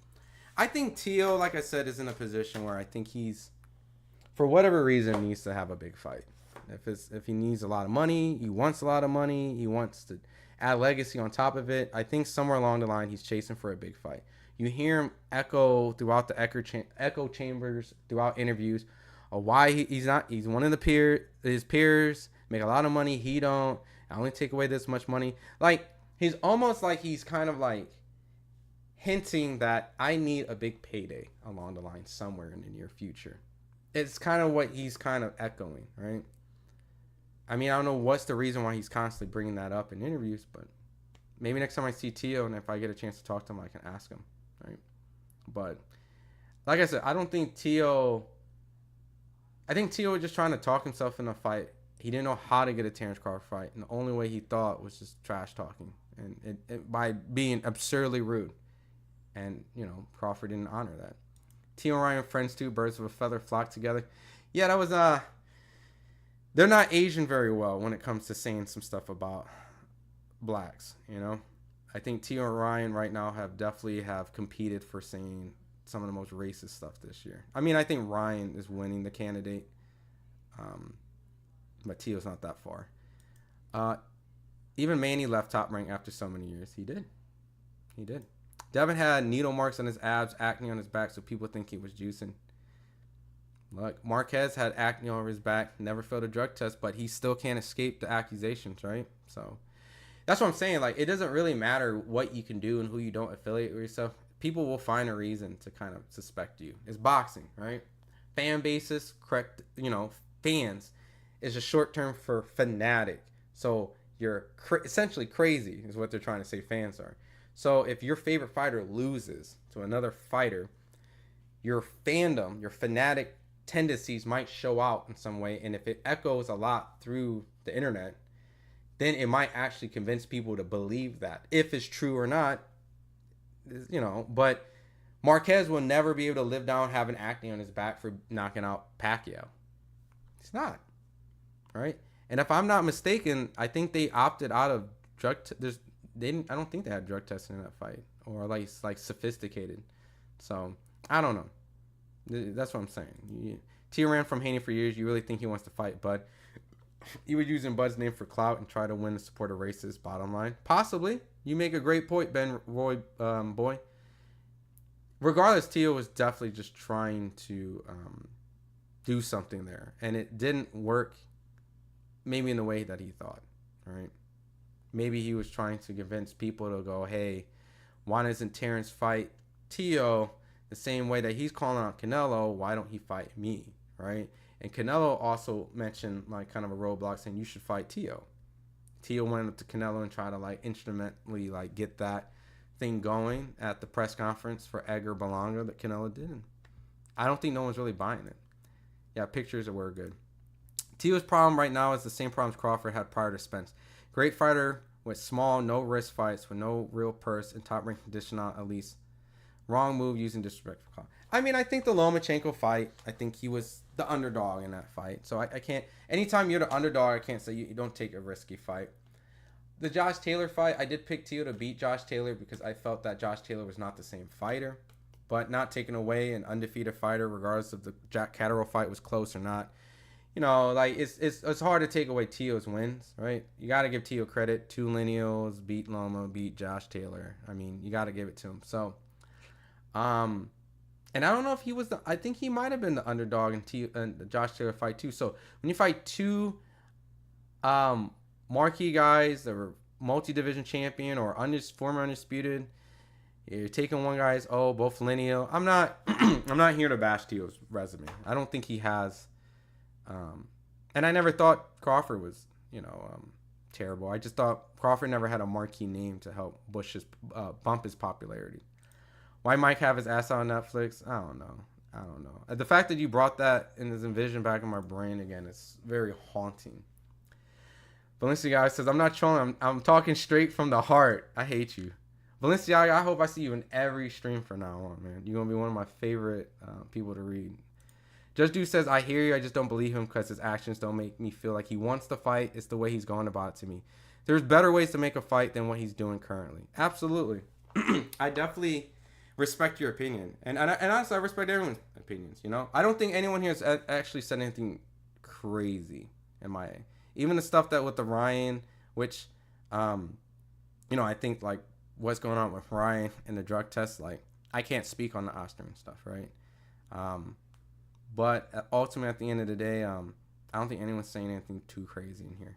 I think Tio, like I said, is in a position where I think he's, for whatever reason, needs to have a big fight. If he needs a lot of money, he wants a lot of money, he wants to add legacy on top of it, I think somewhere along the line he's chasing for a big fight. You hear him echo throughout the echo chambers, throughout interviews, of why he's one of his peers make a lot of money, he don't. I only take away this much money. Like, he's almost like he's kind of like hinting that I need a big payday along the line somewhere in the near future. It's kind of what he's kind of echoing, right? I mean, I don't know what's the reason why he's constantly bringing that up in interviews, but maybe next time I see Tio and if I get a chance to talk to him, I can ask him, right? But like I said, I think Tio was just trying to talk himself in a fight. He didn't know how to get a Terrence Crawford fight, and the only way he thought was just trash talking, and by being absurdly rude. And, Crawford didn't honor that. Tio and Ryan friends too. Birds of a feather flock together. Yeah, that was, they're not Asian very well when it comes to saying some stuff about blacks, I think Tio and Ryan right now definitely have competed for saying some of the most racist stuff this year. I mean, I think Ryan is winning the candidate, but Tio's not that far. Even Manny left Top Rank after so many years. He did. Devin had needle marks on his abs, acne on his back, so people think he was juicing. Look, Marquez had acne on his back, never failed a drug test, but he still can't escape the accusations, right? So that's what I'm saying. Like, it doesn't really matter what you can do and who you don't affiliate with yourself. People will find a reason to kind of suspect you. It's boxing, right? Fan bases, correct, fans is a short term for fanatic. So you're essentially crazy is what they're trying to say fans are. So if your favorite fighter loses to another fighter, your fandom, your fanatic tendencies might show out in some way. And if it echoes a lot through the internet, then it might actually convince people to believe that. If it's true or not, but Marquez will never be able to live down having acne on his back for knocking out Pacquiao. He's not. Right? And if I'm not mistaken, I think they opted out of drug I don't think they had drug testing in that fight, or like sophisticated. So I don't know. That's what I'm saying. Tio ran from Haney for years. You really think he wants to fight Bud? You would use Bud's name for clout and try to win the support of races. Bottom line, possibly. You make a great point, Ben Roy boy. Regardless, Tio was definitely just trying to do something there, and it didn't work. Maybe in the way that he thought. Right? Maybe he was trying to convince people to go, hey, why doesn't Terrence fight Tio the same way that he's calling out Canelo? Why don't he fight me? Right? And Canelo also mentioned like kind of a roadblock saying you should fight Tio. Tio went up to Canelo and tried to like instrumentally like get that thing going at the press conference for Edgar Berlanga that Canelo didn't. I don't think no one's really buying it. Yeah, pictures were good. Tio's problem right now is the same problems Crawford had prior to Spence. Great fighter with small, no-risk fights with no real purse and top-ranked condition at least. Wrong move using disrespectful call. I mean, I think the Lomachenko fight, I think he was the underdog in that fight. So I can't, anytime you're the underdog, I can't say you don't take a risky fight. The Josh Taylor fight, I did pick Tio to beat Josh Taylor because I felt that Josh Taylor was not the same fighter. But not taking away an undefeated fighter, regardless if the Jack Catterall fight was close or not. You know, like it's hard to take away Tio's wins, right? You got to give Tio credit. 2 lineals, beat Loma, beat Josh Taylor. I mean, you got to give it to him. So, and I don't know if he was I think he might have been the underdog in the Josh Taylor fight too. So when you fight 2 marquee guys that were multi-division champion or former undisputed, you're taking one guy's both lineal. I'm not I'm not here to bash Tio's resume. I don't think he has. And I never thought Crawford was, terrible. I just thought Crawford never had a marquee name to help bump his popularity. Why Mike have his ass on Netflix? I don't know. The fact that you brought that in this vision back in my brain again is very haunting. Balenciaga says, I'm not trolling. I'm talking straight from the heart. I hate you. Balenciaga, I hope I see you in every stream from now on, man. You're going to be one of my favorite people to read. Just Dude says, I hear you. I just don't believe him because his actions don't make me feel like he wants to fight. It's the way he's going about it to me. There's better ways to make a fight than what he's doing currently. Absolutely. I definitely respect your opinion. And honestly, I respect everyone's opinions, I don't think anyone here has actually said anything crazy in my... Even the stuff that with the Ryan, which, I think, like, what's going on with Ryan and the drug test, like, I can't speak on the Osterman stuff, right? But ultimately, at the end of the day, I don't think anyone's saying anything too crazy in here.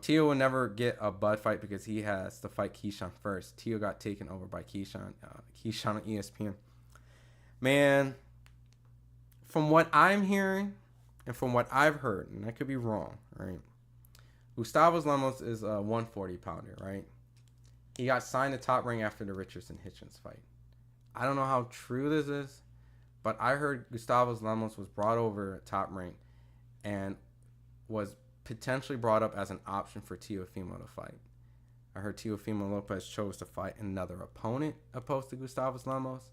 Tio will never get a Bud fight because he has to fight Keyshawn first. Tio got taken over by Keyshawn on ESPN. Man, from what I'm hearing and from what I've heard, and I could be wrong, right? Gustavo Lemos is a 140-pounder, right? He got signed to Top Rank after the Richardson-Hitchens fight. I don't know how true this is, but I heard Gustavo Lemos was brought over at Top Rank and was potentially brought up as an option for Teofimo to fight. I heard Teofimo Lopez chose to fight another opponent opposed to Gustavo Lemos,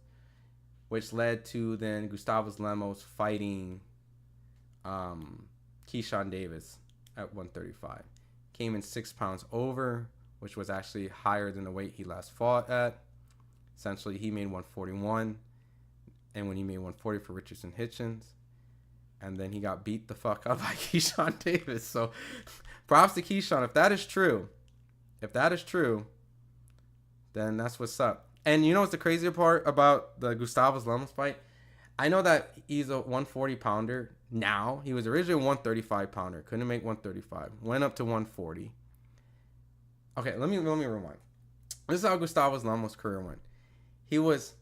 which led to then Gustavo Lemos fighting Keyshawn Davis at 135. Came in 6 pounds over, which was actually higher than the weight he last fought at. Essentially, he made 141, and when he made 140 for Richardson Hitchens, and then he got beat the fuck up by Keyshawn Davis. So, props to Keyshawn. If that is true, then that's what's up. And you know what's the crazier part about the Gustavo Lemos fight? I know that he's a 140-pounder now. He was originally a 135-pounder. Couldn't make 135. Went up to 140. Okay, let me rewind. This is how Gustavo Lemos' career went. He was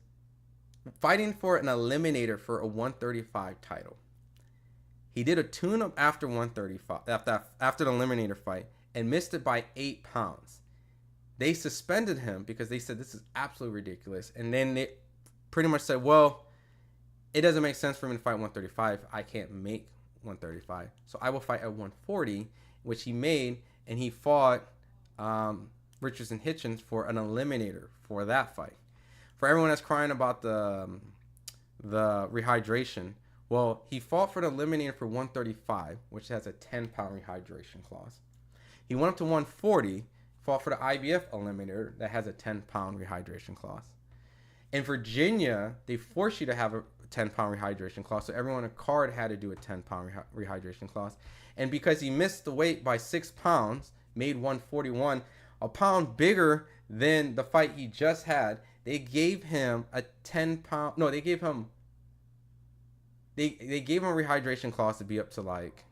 fighting for an eliminator for a 135 title. He did a tune-up after 135, after the eliminator fight, and missed it by 8 pounds. They suspended him because they said this is absolutely ridiculous. And then they pretty much said, well, it doesn't make sense for me to fight 135. I can't make 135. So I will fight at 140, which he made, and he fought Richardson Hitchens for an eliminator for that fight. For everyone that's crying about the rehydration, well, he fought for the eliminator for 135, which has a 10-pound rehydration clause. He went up to 140, fought for the IBF eliminator that has a 10-pound rehydration clause. In Virginia, they force you to have 10-pound rehydration clause. So everyone in the card had to do a 10-pound rehydration clause. And because he missed the weight by 6 pounds, made 141, a pound bigger than the fight he just had, they gave him a 10-pound. No, they gave him. They gave him a rehydration clause to be up to like,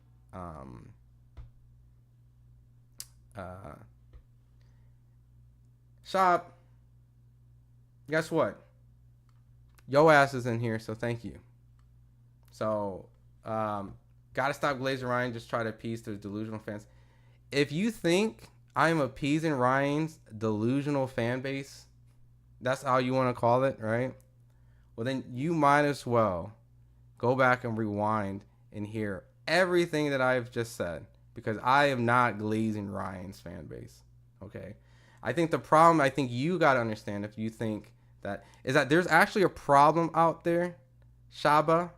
Shop. Guess what? Yo ass is in here, so thank you. So, gotta stop glazing Ryan. Just try to appease those delusional fans. If you think I'm appeasing Ryan's delusional fan base, that's how you want to call it, right? Well, then you might as well go back and rewind and hear everything that I've just said, because I am not glazing Ryan's fan base, okay? I think the problem, I think you got to understand, if you think that, is that there's actually a problem out there, Shaba.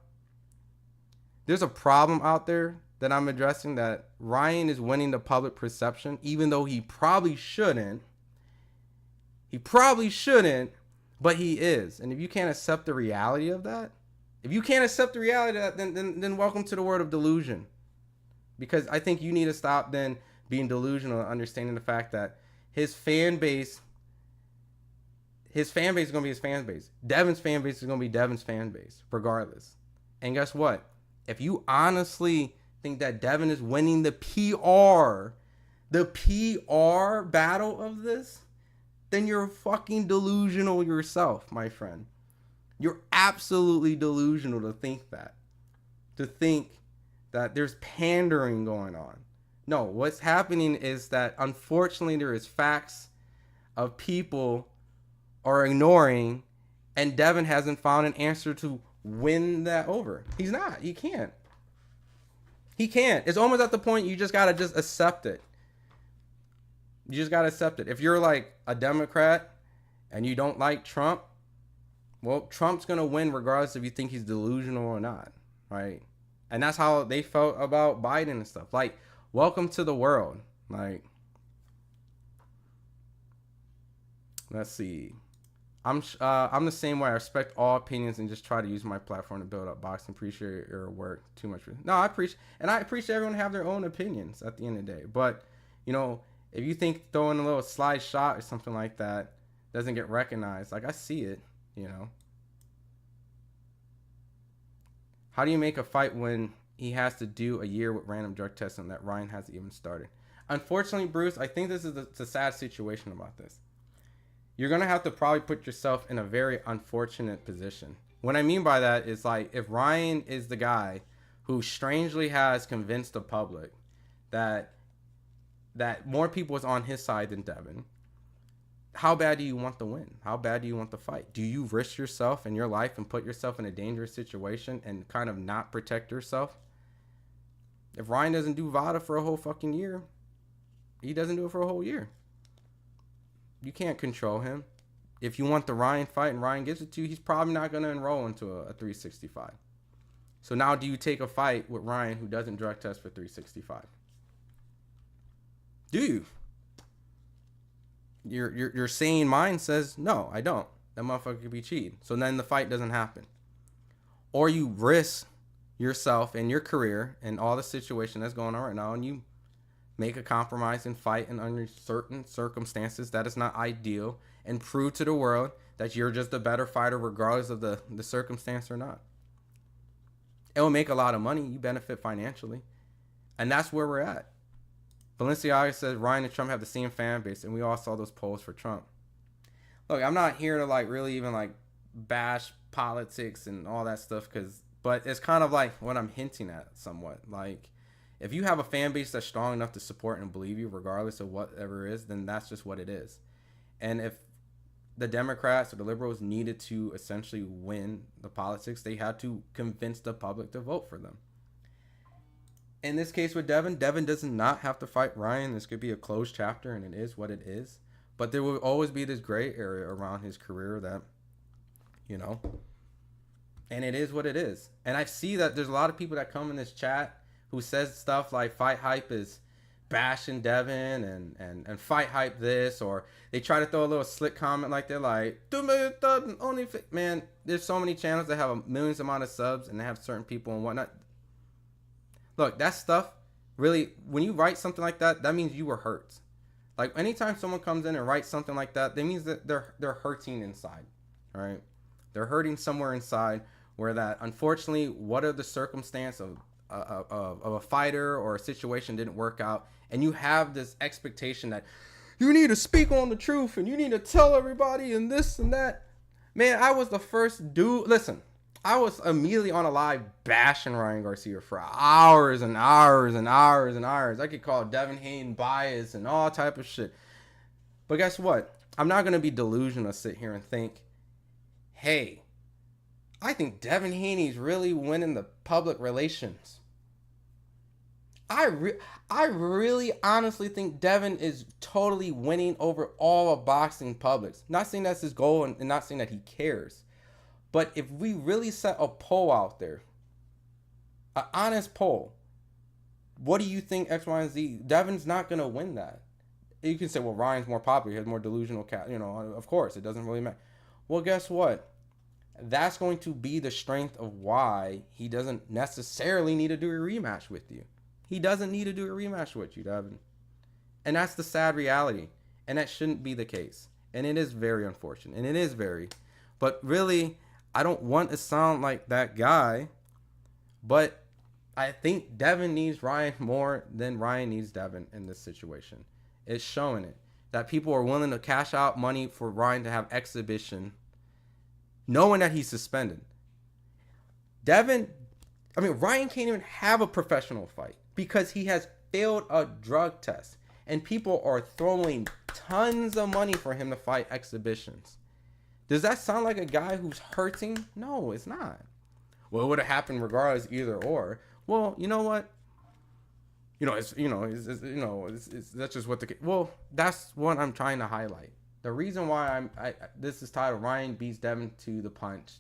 There's a problem out there that I'm addressing, that Ryan is winning the public perception, even though he probably shouldn't. He probably shouldn't, but he is. And if you can't accept the reality of that, then welcome to the world of delusion. Because I think you need to stop then being delusional and understanding the fact that his fan base is going to be his fan base. Devin's fan base is going to be Devin's fan base, regardless. And guess what? If you honestly think that Devin is winning the PR battle of this, then you're fucking delusional yourself, my friend. You're absolutely delusional to think that. To think that there's pandering going on. No, what's happening is that unfortunately there is facts of people are ignoring, and Devin hasn't found an answer to win that over. He's not. He can't. He can't. It's almost at the point you just gotta just accept it. You just gotta accept it. If you're like a Democrat and you don't like Trump, well, Trump's gonna win regardless if you think he's delusional or not, right? And that's how they felt about Biden and stuff. Like, welcome to the world. Like, let's see. I'm the same way. I respect all opinions and just try to use my platform to build up boxing. Appreciate your work too much. No, I appreciate everyone have their own opinions at the end of the day. But, you know, if you think throwing a little slide shot or something like that doesn't get recognized, like, I see it, you know. How do you make a fight when he has to do a year with random drug testing that Ryan hasn't even started? Unfortunately, Bruce, I think this is a sad situation about this. You're going to have to probably put yourself in a very unfortunate position. What I mean by that is, like, if Ryan is the guy who strangely has convinced the public that more people is on his side than Devin, how bad do you want the win? How bad do you want the fight? Do you risk yourself and your life and put yourself in a dangerous situation and kind of not protect yourself? If Ryan doesn't do VADA for a whole fucking year, he doesn't do it for a whole year. You can't control him. If you want the Ryan fight and Ryan gives it to you, he's probably not going to enroll into a 365. So now do you take a fight with Ryan who doesn't drug test for 365? Do you? Your sane mind says, no, I don't. That motherfucker could be cheating. So then the fight doesn't happen. Or you risk yourself and your career and all the situation that's going on right now, and you make a compromise and fight, and under certain circumstances that is not ideal, and prove to the world that you're just a better fighter regardless of the circumstance or not. It will make a lot of money. You benefit financially. And that's where we're at. Balenciaga says Ryan and Trump have the same fan base, and we all saw those polls for Trump. Look, I'm not here to like really even like bash politics and all that stuff, but it's kind of like what I'm hinting at somewhat. Like, if you have a fan base that's strong enough to support and believe you regardless of whatever it is, then that's just what it is. And if the Democrats or the liberals needed to essentially win the politics, they had to convince the public to vote for them. In this case with Devin does not have to fight Ryan. This could be a closed chapter, and it is what it is. But there will always be this gray area around his career that, you know, and it is what it is. And I see that there's a lot of people that come in this chat who says stuff like FightHype is bashing Devin and fight hype this, or they try to throw a little slick comment like they're like, only man. There's so many channels that have a millions amount of subs and they have certain people and whatnot. Look, that stuff really, when you write something like that, that means you were hurt. Like anytime someone comes in and writes something like that, that means that they're hurting inside, right? They're hurting somewhere inside where that, unfortunately, what are the circumstance of a fighter or a situation didn't work out, and you have this expectation that you need to speak on the truth and you need to tell everybody and this and that. Man, I was the first dude. Listen, I was immediately on a live bashing Ryan Garcia for hours and hours and hours and hours. I could call Devin Haney biased and all type of shit. But guess what? I'm not going to be delusional, sit here and think, hey, I think Devin Haney's really winning the public relations. I really honestly think Devin is totally winning over all of boxing publics. Not saying that's his goal and not saying that he cares. But if we really set a poll out there, an honest poll, what do you think X, Y, and Z? Devin's not going to win that. You can say, well, Ryan's more popular. He has more delusional cat. You know, of course, it doesn't really matter. Well, guess what? That's going to be the strength of why he doesn't necessarily need to do a rematch with you. He doesn't need to do a rematch with you, Devin. And that's the sad reality. And that shouldn't be the case. And it is very unfortunate. And it is very. But really, I don't want to sound like that guy. But I think Devin needs Ryan more than Ryan needs Devin in this situation. It's showing it. That people are willing to cash out money for Ryan to have exhibition, knowing that he's suspended. Ryan can't even have a professional fight because he has failed a drug test. And people are throwing tons of money for him to fight exhibitions. Does that sound like a guy who's hurting? No, it's not. Well, it would have happened regardless, either or. Well, you know what? That's just what that's what I'm trying to highlight. The reason why this is titled Ryan Beats Devin to the Punch.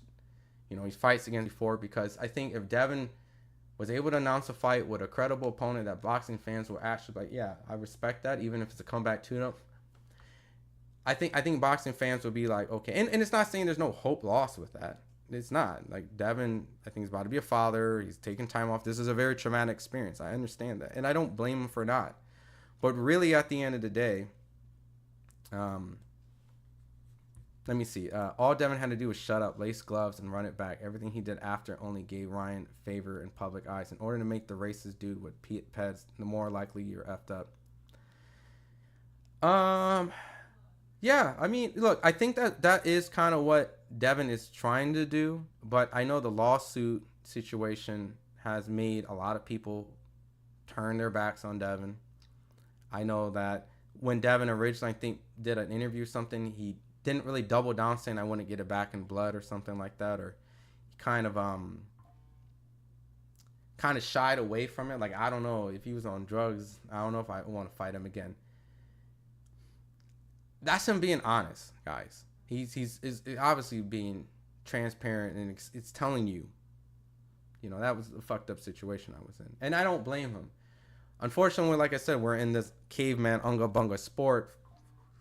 He fights again before, because I think if Devin was able to announce a fight with a credible opponent that boxing fans will actually like, yeah, I respect that, even if it's a comeback tune-up. I think boxing fans will be like, okay, and it's not saying there's no hope lost with that. It's not. Like, Devin, I think, he's about to be a father. He's taking time off. This is a very traumatic experience. I understand that, and I don't blame him for not. But really, at the end of the day, let me see. All Devin had to do was shut up, lace gloves, and run it back. Everything he did after only gave Ryan favor in public eyes. In order to make the racist dude with peds, the more likely you're effed up. Yeah, I mean, look, I think that is kind of what Devin is trying to do. But I know the lawsuit situation has made a lot of people turn their backs on Devin. I know that when Devin originally, I think, did an interview or something, he didn't really double down saying I wouldn't get it back in blood or something like that, or he kind of shied away from it. Like, I don't know if he was on drugs. I don't know if I want to fight him again. That's him being honest, guys. He's obviously being transparent, and it's telling you, that was a fucked up situation I was in, and I don't blame him. Unfortunately, like I said, we're in this caveman unga bunga sport.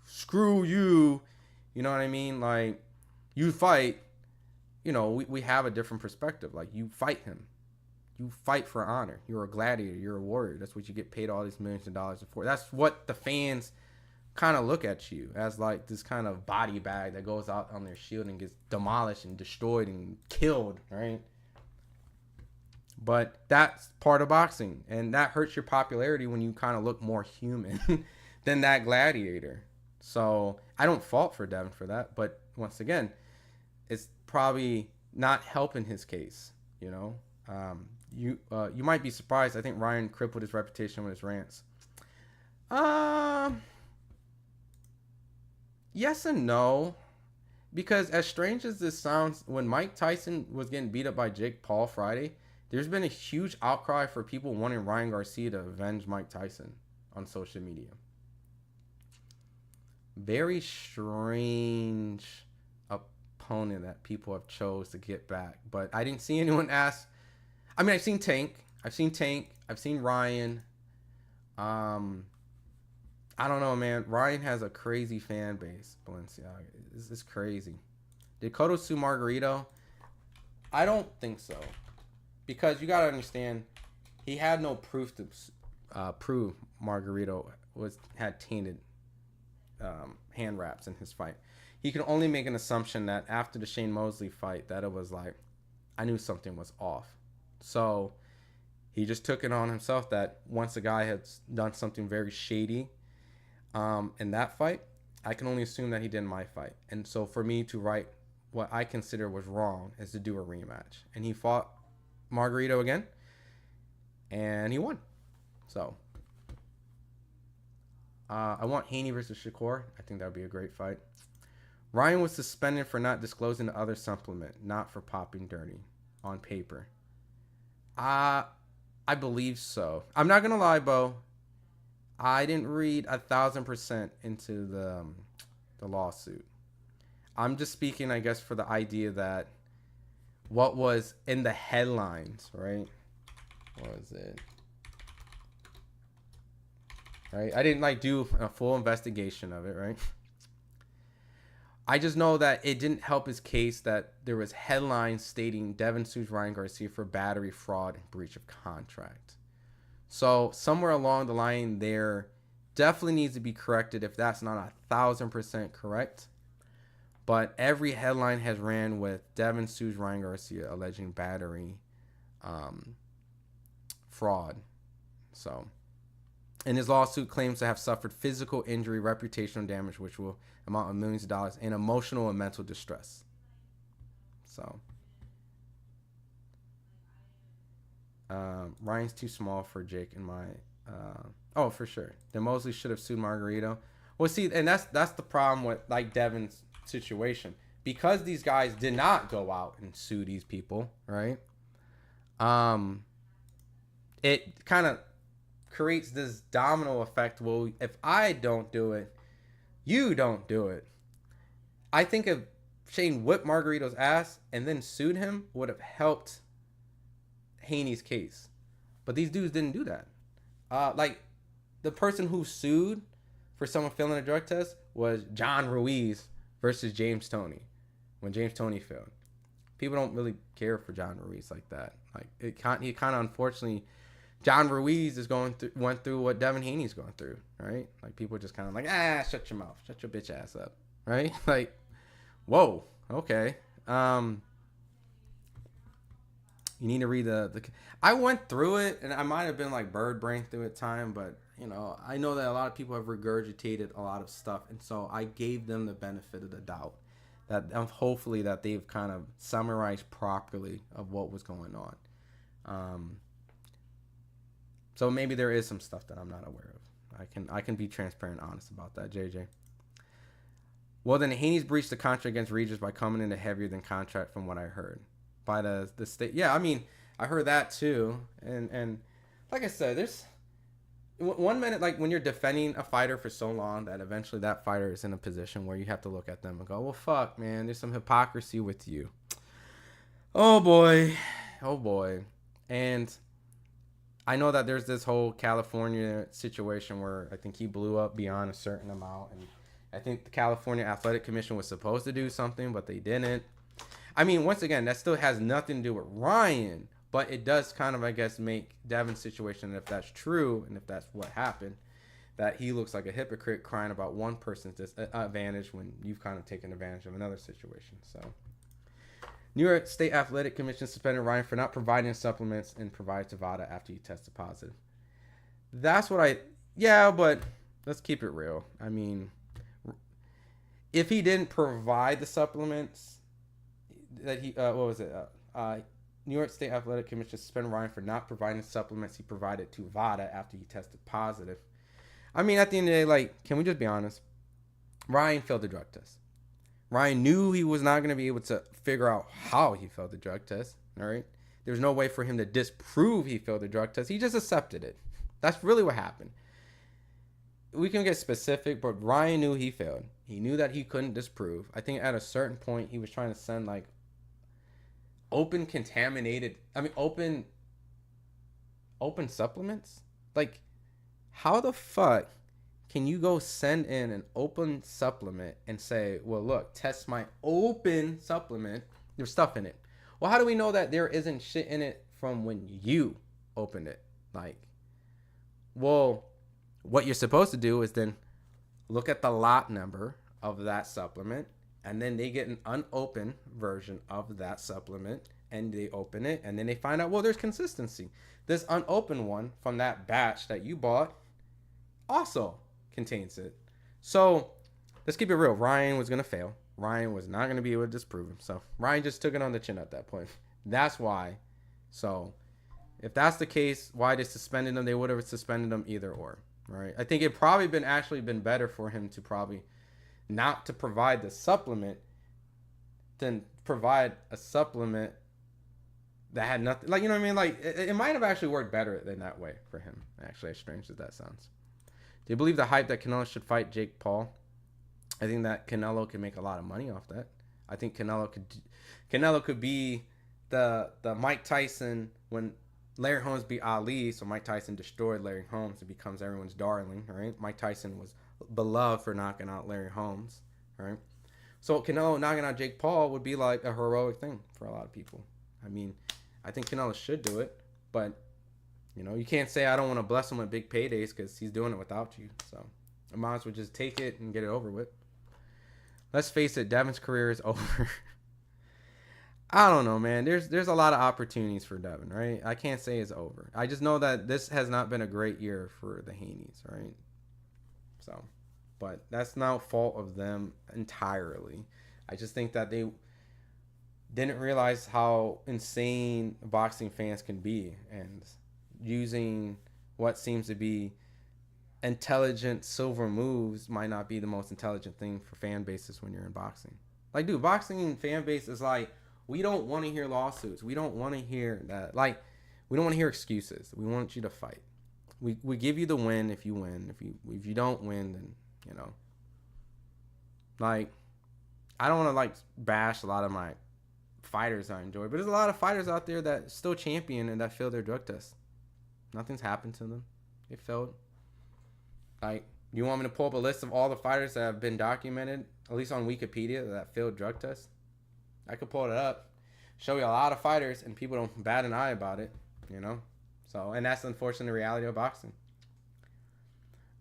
Screw you. You know what I mean? Like, you fight, we have a different perspective. Like, you fight him. You fight for honor. You're a gladiator. You're a warrior. That's what you get paid all these millions of dollars for. That's what the fans kind of look at you as, like this kind of body bag that goes out on their shield and gets demolished and destroyed and killed, right? But that's part of boxing, and that hurts your popularity when you kind of look more human than that gladiator. So I don't fault for Devin for that, but once again, it's probably not helping his case. You might be surprised. I think Ryan crippled his reputation with his rants. Yes and no, because as strange as this sounds, when Mike Tyson was getting beat up by Jake Paul Friday, there's been a huge outcry for people wanting Ryan Garcia to avenge Mike Tyson on social media. Very strange opponent that people have chose to get back, but I didn't see anyone ask. I mean, I've seen Tank, I've seen Ryan. Um, I don't know, man. Ryan has a crazy fan base. Balenciaga, it's crazy. Did Cotto sue Margarito? I don't think so, because you gotta understand, he had no proof to prove Margarito had tainted hand wraps in his fight. He could only make an assumption that after the Shane Mosley fight, that it was like, I knew something was off. So he just took it on himself that once a guy had done something very shady in that fight, I can only assume that he did in my fight. And so for me to write what I consider was wrong is to do a rematch. And he fought Margarito again, and he won. So I want Haney versus Shakur. I think that would be a great fight. Ryan was suspended for not disclosing the other supplement, not for popping dirty on paper. I believe so. I'm not gonna lie, Bo. I didn't read 1,000% into the lawsuit. I'm just speaking, I guess, for the idea that what was in the headlines, right? What was it? Right? I didn't like do a full investigation of it, right? I just know that it didn't help his case that there was headlines stating Devin sues Ryan Garcia for battery, fraud, and breach of contract. So somewhere along the line there definitely needs to be corrected if that's not 1,000% correct. But every headline has ran with Devin sues Ryan Garcia alleging battery, fraud. So, and his lawsuit claims to have suffered physical injury, reputational damage, which will amount to millions of dollars, and emotional and mental distress. So, Ryan's too small for Jake in my. Oh, for sure. Then Mosley should have sued Margarito. Well, see, and that's the problem with like Devin's situation, because these guys did not go out and sue these people, right? It kind of creates this domino effect. Well, if I don't do it, you don't do it. I think if Shane whipped Margarito's ass and then sued him, would have helped Haney's case. But these dudes didn't do that. Like the person who sued for someone failing a drug test was John Ruiz versus James Toney when James Toney failed. People don't really care for John Ruiz like that. Like he kind of unfortunately, John Ruiz went through what Devin Haney's going through, right? Like people just kind of like, shut your mouth, shut your bitch ass up, right? Like, whoa, okay. You need to read the. I went through it, and I might have been like bird brain through it time, but I know that a lot of people have regurgitated a lot of stuff, and so I gave them the benefit of the doubt that hopefully that they've kind of summarized properly of what was going on. So maybe there is some stuff that I'm not aware of. I can be transparent and honest about that, JJ. Well, then Haney's breached the contract against Regis by coming in heavier than contract from what I heard. By the state. Yeah, I mean, I heard that too. And like I said, there's one minute, like when you're defending a fighter for so long that eventually that fighter is in a position where you have to look at them and go, well, fuck, man, there's some hypocrisy with you. Oh boy. And I know that there's this whole California situation where I think he blew up beyond a certain amount. And I think the California Athletic Commission was supposed to do something, but they didn't. I mean, once again, that still has nothing to do with Ryan, but it does kind of, I guess, make Devin's situation, if that's true, and if that's what happened, that he looks like a hypocrite crying about one person's advantage when you've kind of taken advantage of another situation. So, New York State Athletic Commission suspended Ryan for not providing supplements and provided Tivada after he tested positive. That's what but let's keep it real. I mean, if he didn't provide the supplements, that he New York State Athletic Commission suspended Ryan for not providing supplements he provided to VADA after he tested positive. I mean, at the end of the day, like, can we just be honest? Ryan failed the drug test. Ryan knew he was not going to be able to figure out how he failed the drug test. All right, there's no way for him to disprove he failed the drug test. He just accepted it. That's really what happened. We can get specific, but Ryan knew he failed. He knew that he couldn't disprove. I think at a certain point he was trying to send like open supplements. Like, How the fuck can you go send in an open supplement and say, well, look, test my open supplement. There's stuff in it. Well, how do we know that there isn't shit in it from when you opened it? Like, well, what you're supposed to do is then look at the lot number of that supplement, and then they get an unopened version of that supplement, and they open it, and then they find out, well, there's consistency. This unopened one from that batch that you bought also contains it. So let's keep it real. Ryan was going to fail. Ryan was not going to be able to disprove him. So Ryan just took it on the chin at that point. That's why. So if that's the case, why they suspended him? They would have suspended him either or. Right? I think it probably been better for him to probably not to provide the supplement than provide a supplement that had nothing. Like, you know what I mean? Like, it might have actually worked better than that way for him. Actually, as strange as that sounds. Do you believe the hype that Canelo should fight Jake Paul? I think that Canelo can make a lot of money off that. I think Canelo could be the Mike Tyson when Larry Holmes beat Ali. So Mike Tyson destroyed Larry Holmes. It becomes everyone's darling, right? Mike Tyson was beloved for knocking out Larry Holmes, right? So Canelo knocking out Jake Paul would be like a heroic thing for a lot of people. I mean, I think Canelo should do it, but you know, you can't say I don't want to bless him with big paydays because he's doing it without you. So I might as well just take it and get it over with. Let's face it, Devin's career is over. I don't know, man. There's a lot of opportunities for Devin, right? I can't say it's over. I just know that this has not been a great year for the Haneys, right? So, but that's not fault of them entirely. I just think that they didn't realize how insane boxing fans can be, and using what seems to be intelligent silver moves might not be the most intelligent thing for fan bases when you're in boxing. Like, dude, boxing fan base is like, we don't want to hear lawsuits. We don't want to hear that. Like, we don't want to hear excuses. We want you to fight. We give you the win if you win. If you don't win, then, you know. Like, I don't want to, like, bash a lot of my fighters I enjoy, but there's a lot of fighters out there that still champion and that failed their drug test. Nothing's happened to them. They failed. Like, you want me to pull up a list of all the fighters that have been documented, at least on Wikipedia, that failed drug tests? I could pull it up, show you a lot of fighters, and people don't bat an eye about it, you know? So, and that's unfortunately the reality of boxing.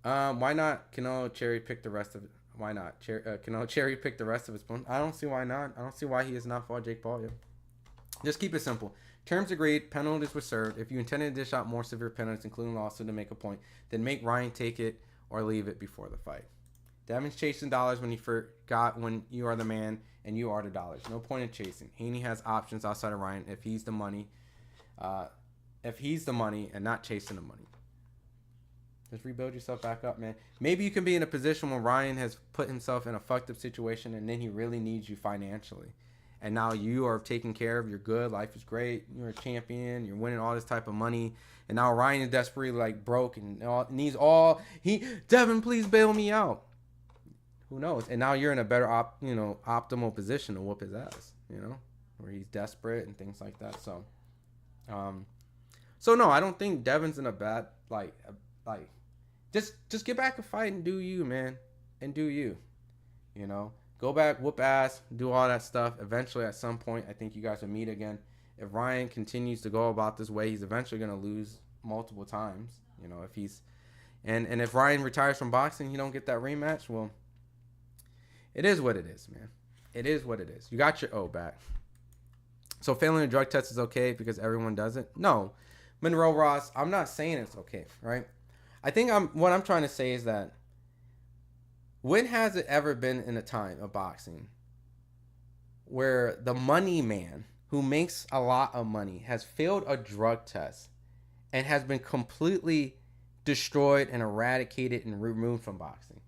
Why not Canelo cherry pick the rest of it? Why not? Canelo cherry pick the rest of his opponents? I don't see why not. I don't see why he has not fought Jake Paul yet. Just keep it simple. Terms agreed, penalties were served. If you intended to dish out more severe penalties, including lawsuit, to make a point, then make Ryan take it or leave it before the fight. Devin's chasing dollars when he forgot when you are the man and you are the dollars. No point in chasing. Haney has options outside of Ryan if he's the money. If he's the money and not chasing the money. Just rebuild yourself back up, man. Maybe you can be in a position where Ryan has put himself in a fucked up situation and then he really needs you financially. And now you are taken care of. You're good. Life is great. You're a champion. You're winning all this type of money. And now Ryan is desperately like broke and needs all. Devin, please bail me out. Who knows? And now you're in a better optimal position to whoop his ass. You know, where he's desperate and things like that. So, no, I don't think Devin's in a bad just get back and fight and do you, man, and do you. You know. Go back, whoop ass, do all that stuff. Eventually, at some point, I think you guys will meet again. If Ryan continues to go about this way, he's eventually going to lose multiple times. You know, if he's and if Ryan retires from boxing, you don't get that rematch. Well, it is what it is, man. It is what it is. You got your O back. So failing a drug test is okay because everyone does it? No, Monroe Ross. I'm not saying it's okay, right? I think what I'm trying to say is that. When has it ever been in a time of boxing where the money man who makes a lot of money has failed a drug test and has been completely destroyed and eradicated and removed from boxing?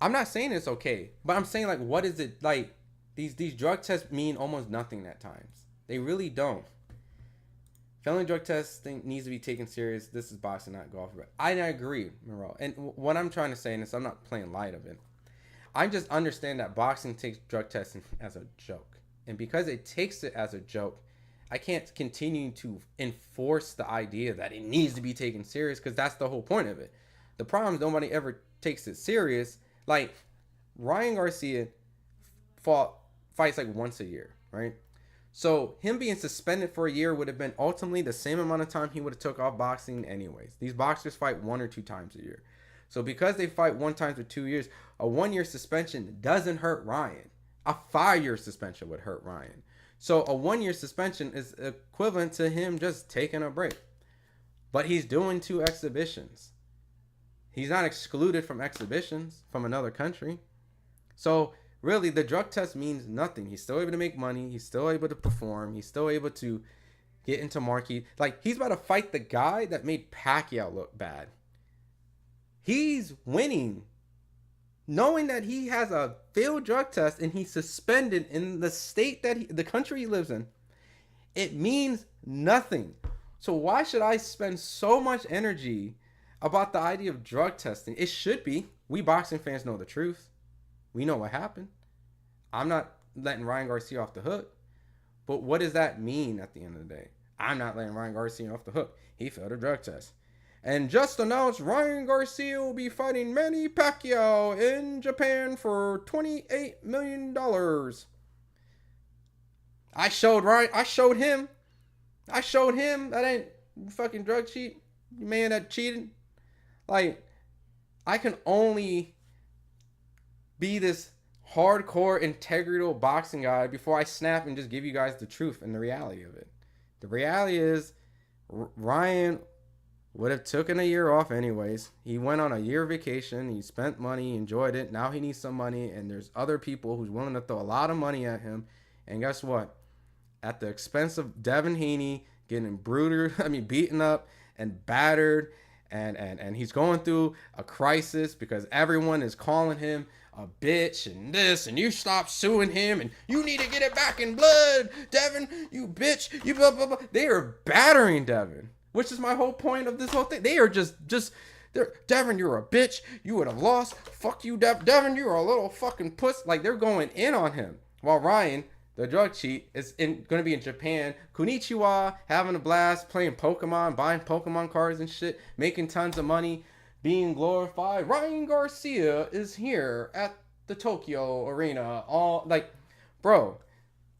I'm not saying it's okay, but I'm saying, like, what is it like? These drug tests mean almost nothing at times. They really don't. Failing drug test thing needs to be taken serious. This is boxing, not golf. I agree, Monroe. And what I'm trying to say in this, I'm not playing light of it. I just understand that boxing takes drug testing as a joke. And because it takes it as a joke, I can't continue to enforce the idea that it needs to be taken serious, because that's the whole point of it. The problem is nobody ever takes it serious. Like, Ryan Garcia fights like once a year, right? So him being suspended for a year would have been ultimately the same amount of time he would have took off boxing anyways. These boxers fight 1 or 2 times a year. So because they fight 1 time for 2 years, a 1-year suspension doesn't hurt Ryan. A 5-year suspension would hurt Ryan. So a 1-year suspension is equivalent to him just taking a break. But he's doing 2 exhibitions. He's not excluded from exhibitions from another country. So really, the drug test means nothing. He's still able to make money. He's still able to perform. He's still able to get into marquee. Like, he's about to fight the guy that made Pacquiao look bad. He's winning, knowing that he has a failed drug test and he's suspended in the state that the country he lives in. It means nothing. So why should I spend so much energy about the idea of drug testing? It should be. We boxing fans know the truth. We know what happened. I'm not letting Ryan Garcia off the hook. But what does that mean at the end of the day? I'm not letting Ryan Garcia off the hook. He failed a drug test. And just announced Ryan Garcia will be fighting Manny Pacquiao in Japan for $28 million. I showed him that ain't fucking drug cheat. Man that cheated. Like, I can only be this hardcore integral boxing guy before I snap and just give you guys the truth and the reality of it. The reality is Ryan would have taken a year off anyways. He went on a year vacation. He spent money, he enjoyed it. Now he needs some money, and there's other people who's willing to throw a lot of money at him. And guess what? At the expense of Devin Haney getting beaten up and battered, and he's going through a crisis because everyone is calling him a bitch and this, and you stop suing him, and you need to get it back in blood, Devin, you bitch, you blah, blah, blah. They are battering Devin, which is my whole point of this whole thing. They are they're, Devin, you're a bitch, you would have lost, fuck you, Devin, you're a little fucking puss. Like, they're going in on him. While Ryan, the drug cheat, is going to be in Japan, konnichiwa, having a blast, playing Pokemon, buying Pokemon cards and shit, making tons of money, being glorified. Ryan Garcia is here at the Tokyo Arena. All like, bro,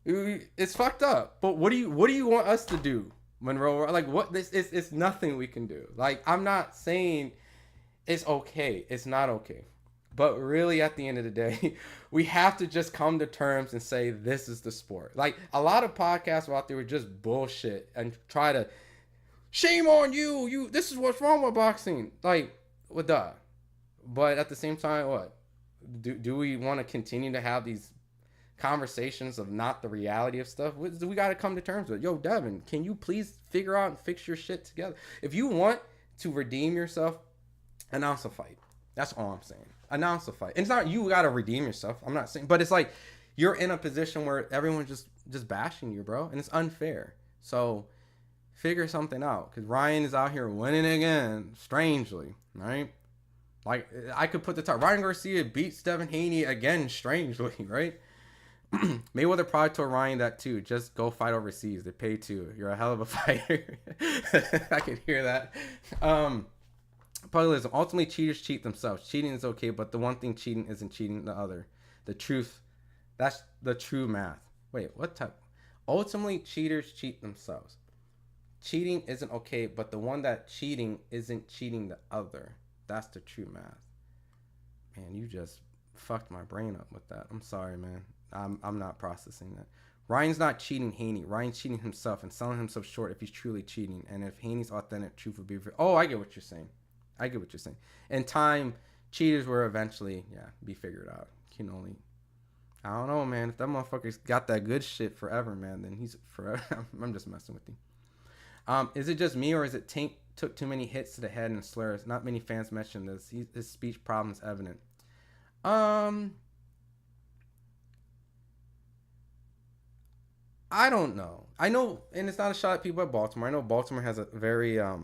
it's fucked up. But what do you want us to do, Monroe? Like, what? It's nothing we can do. Like, I'm not saying it's okay. It's not okay. But really, at the end of the day, we have to just come to terms and say this is the sport. Like, a lot of podcasts out there are just bullshit and try to shame on you. This is what's wrong with boxing. Like, well, duh. But at the same time, what? Do we want to continue to have these conversations of not the reality of stuff? We got to come to terms with, yo, Devin, can you please figure out and fix your shit together? If you want to redeem yourself, announce a fight. That's all I'm saying. Announce a fight. And it's not you got to redeem yourself. I'm not saying, but it's like you're in a position where everyone's just bashing you, bro, and it's unfair. So figure something out, because Ryan is out here winning again, strangely, right? Like, I could put the top. Ryan Garcia beats Devin Haney again, strangely, right? Mayweather probably told Ryan that too. Just go fight overseas. They pay too. You're a hell of a fighter. I can hear that. Parallelism. Ultimately, cheaters cheat themselves. Cheating is okay, but the one thing cheating isn't cheating the other. The truth. That's the true math. Wait, what type? Ultimately, cheaters cheat themselves. Cheating isn't okay, but the one that cheating isn't cheating the other. That's the true math. Man, you just fucked my brain up with that. I'm sorry, man. I'm not processing that. Ryan's not cheating Haney. Ryan's cheating himself and selling himself short if he's truly cheating. And if Haney's authentic truth would be... Oh, I get what you're saying. In time, cheaters will eventually, be figured out. Can only... I don't know, man. If that motherfucker's got that good shit forever, man, then he's forever... I'm just messing with you. Is it just me, or is it Tank took too many hits to the head and slurs? Not many fans mentioned this. His speech problem is evident. I don't know. I know, and it's not a shot at people at Baltimore. I know Baltimore has a very, it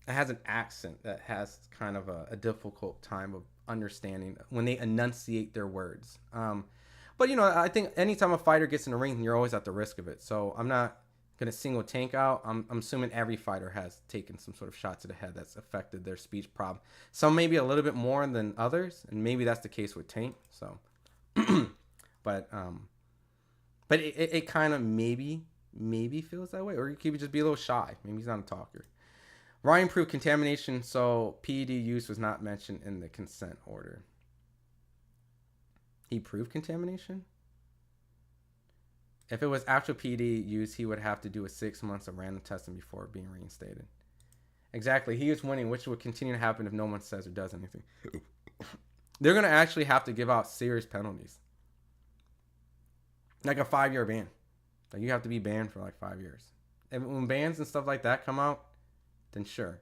has an accent that has kind of a difficult time of understanding when they enunciate their words. But, I think anytime a fighter gets in the ring, you're always at the risk of it. So I'm not gonna single Tank out. I'm assuming every fighter has taken some sort of shot to the head that's affected their speech problem. Some maybe a little bit more than others, and maybe that's the case with Tank. So, but it kind of maybe feels that way, or he could just be a little shy. Maybe he's not a talker. Ryan proved contamination, so PED use was not mentioned in the consent order. He proved contamination? If it was actual PED use, he would have to do a 6 months of random testing before being reinstated. Exactly. He is winning, which would continue to happen if no one says or does anything. They're going to actually have to give out serious penalties. Like a 5-year ban. Like you have to be banned for like 5 years. And when bans and stuff like that come out, then sure.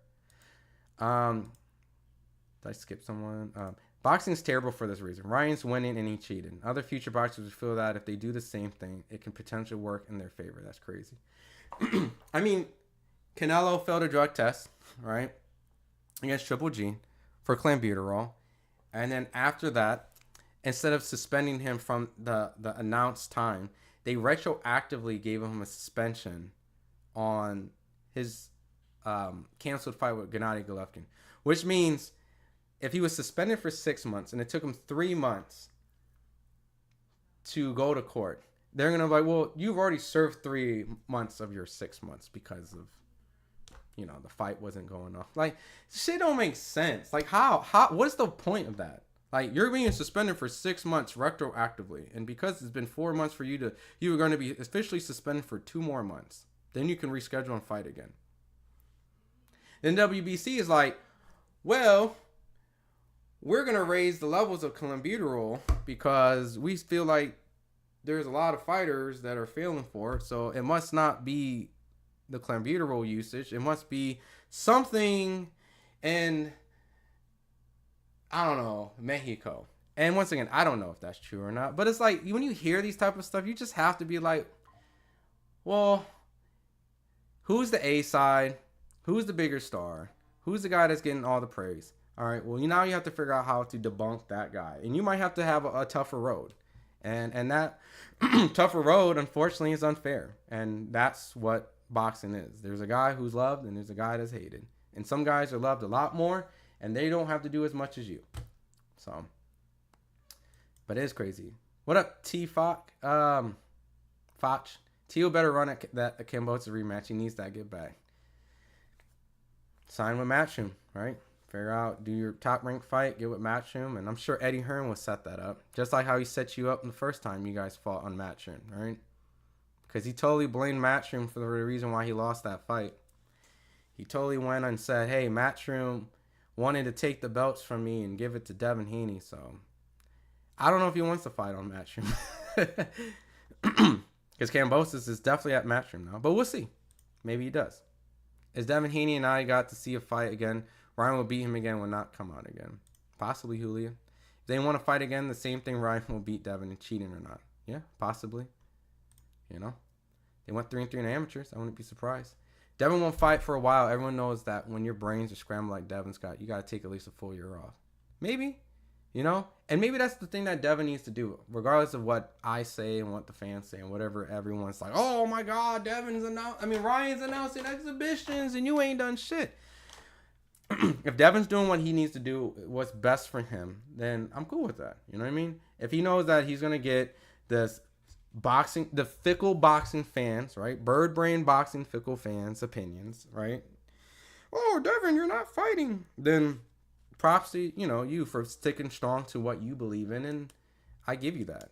Did I skip someone? Boxing is terrible for this reason. Ryan's winning and he cheated. Other future boxers would feel that if they do the same thing, it can potentially work in their favor. That's crazy. I mean, Canelo failed a drug test, right? Against Triple G for clenbuterol. And then after that, instead of suspending him from the announced time, they retroactively gave him a suspension on his canceled fight with Gennady Golovkin. Which means if he was suspended for 6 months and it took him 3 months to go to court, they're going to be like, well, you've already served 3 months of your 6 months because of, you know, the fight wasn't going off. Like, shit don't make sense. Like, how, what's the point of that? Like, you're being suspended for 6 months retroactively. And because it's been 4 months for you were going to be officially suspended for 2 more months. Then you can reschedule and fight again. Then WBC is like, well, we're going to raise the levels of clenbuterol because we feel like there's a lot of fighters that are failing for it. So it must not be the clenbuterol usage. It must be something in, I don't know, Mexico. And once again, I don't know if that's true or not. But it's like, when you hear these type of stuff, you just have to be like, well, who's the A side? Who's the bigger star? Who's the guy that's getting all the praise? All right, well, now you have to figure out how to debunk that guy. And you might have to have a tougher road. And that tougher road, unfortunately, is unfair. And that's what boxing is. There's a guy who's loved and there's a guy that's hated. And some guys are loved a lot more and they don't have to do as much as you. So, but it is crazy. What up, T-Foch? Foch. Tio better run at that Kambosos rematch. He needs that get back. Sign with Matchroom, right? Figure out, do your top-ranked fight, get with Matchroom, and I'm sure Eddie Hearn will set that up. Just like how he set you up the first time you guys fought on Matchroom, right? Because he totally blamed Matchroom for the reason why he lost that fight. He totally went and said, hey, Matchroom wanted to take the belts from me and give it to Devin Haney, so I don't know if he wants to fight on Matchroom. Because Kambosos is definitely at Matchroom now, but we'll see. Maybe he does. As Devin Haney and I got to see a fight again, Ryan will beat him again, will not come out again. Possibly Julia. If they want to fight again, the same thing, Ryan will beat Devin in cheating or not. Yeah, possibly. You know? They went 3-3 in amateurs. I wouldn't be surprised. Devin won't fight for a while. Everyone knows that when your brains are scrambled like Devin's got, you got to take at least a full year off. Maybe. You know? And maybe that's the thing that Devin needs to do. Regardless of what I say and what the fans say and whatever everyone's like, oh my God, Ryan's announcing exhibitions and you ain't done shit. If Devin's doing what he needs to do, what's best for him, then I'm cool with that. You know what I mean? If he knows that he's going to get this boxing, the fickle boxing fans, right? Bird brain boxing fickle fans' opinions, right? Oh, Devin, you're not fighting. Then props to, you for sticking strong to what you believe in, and I give you that,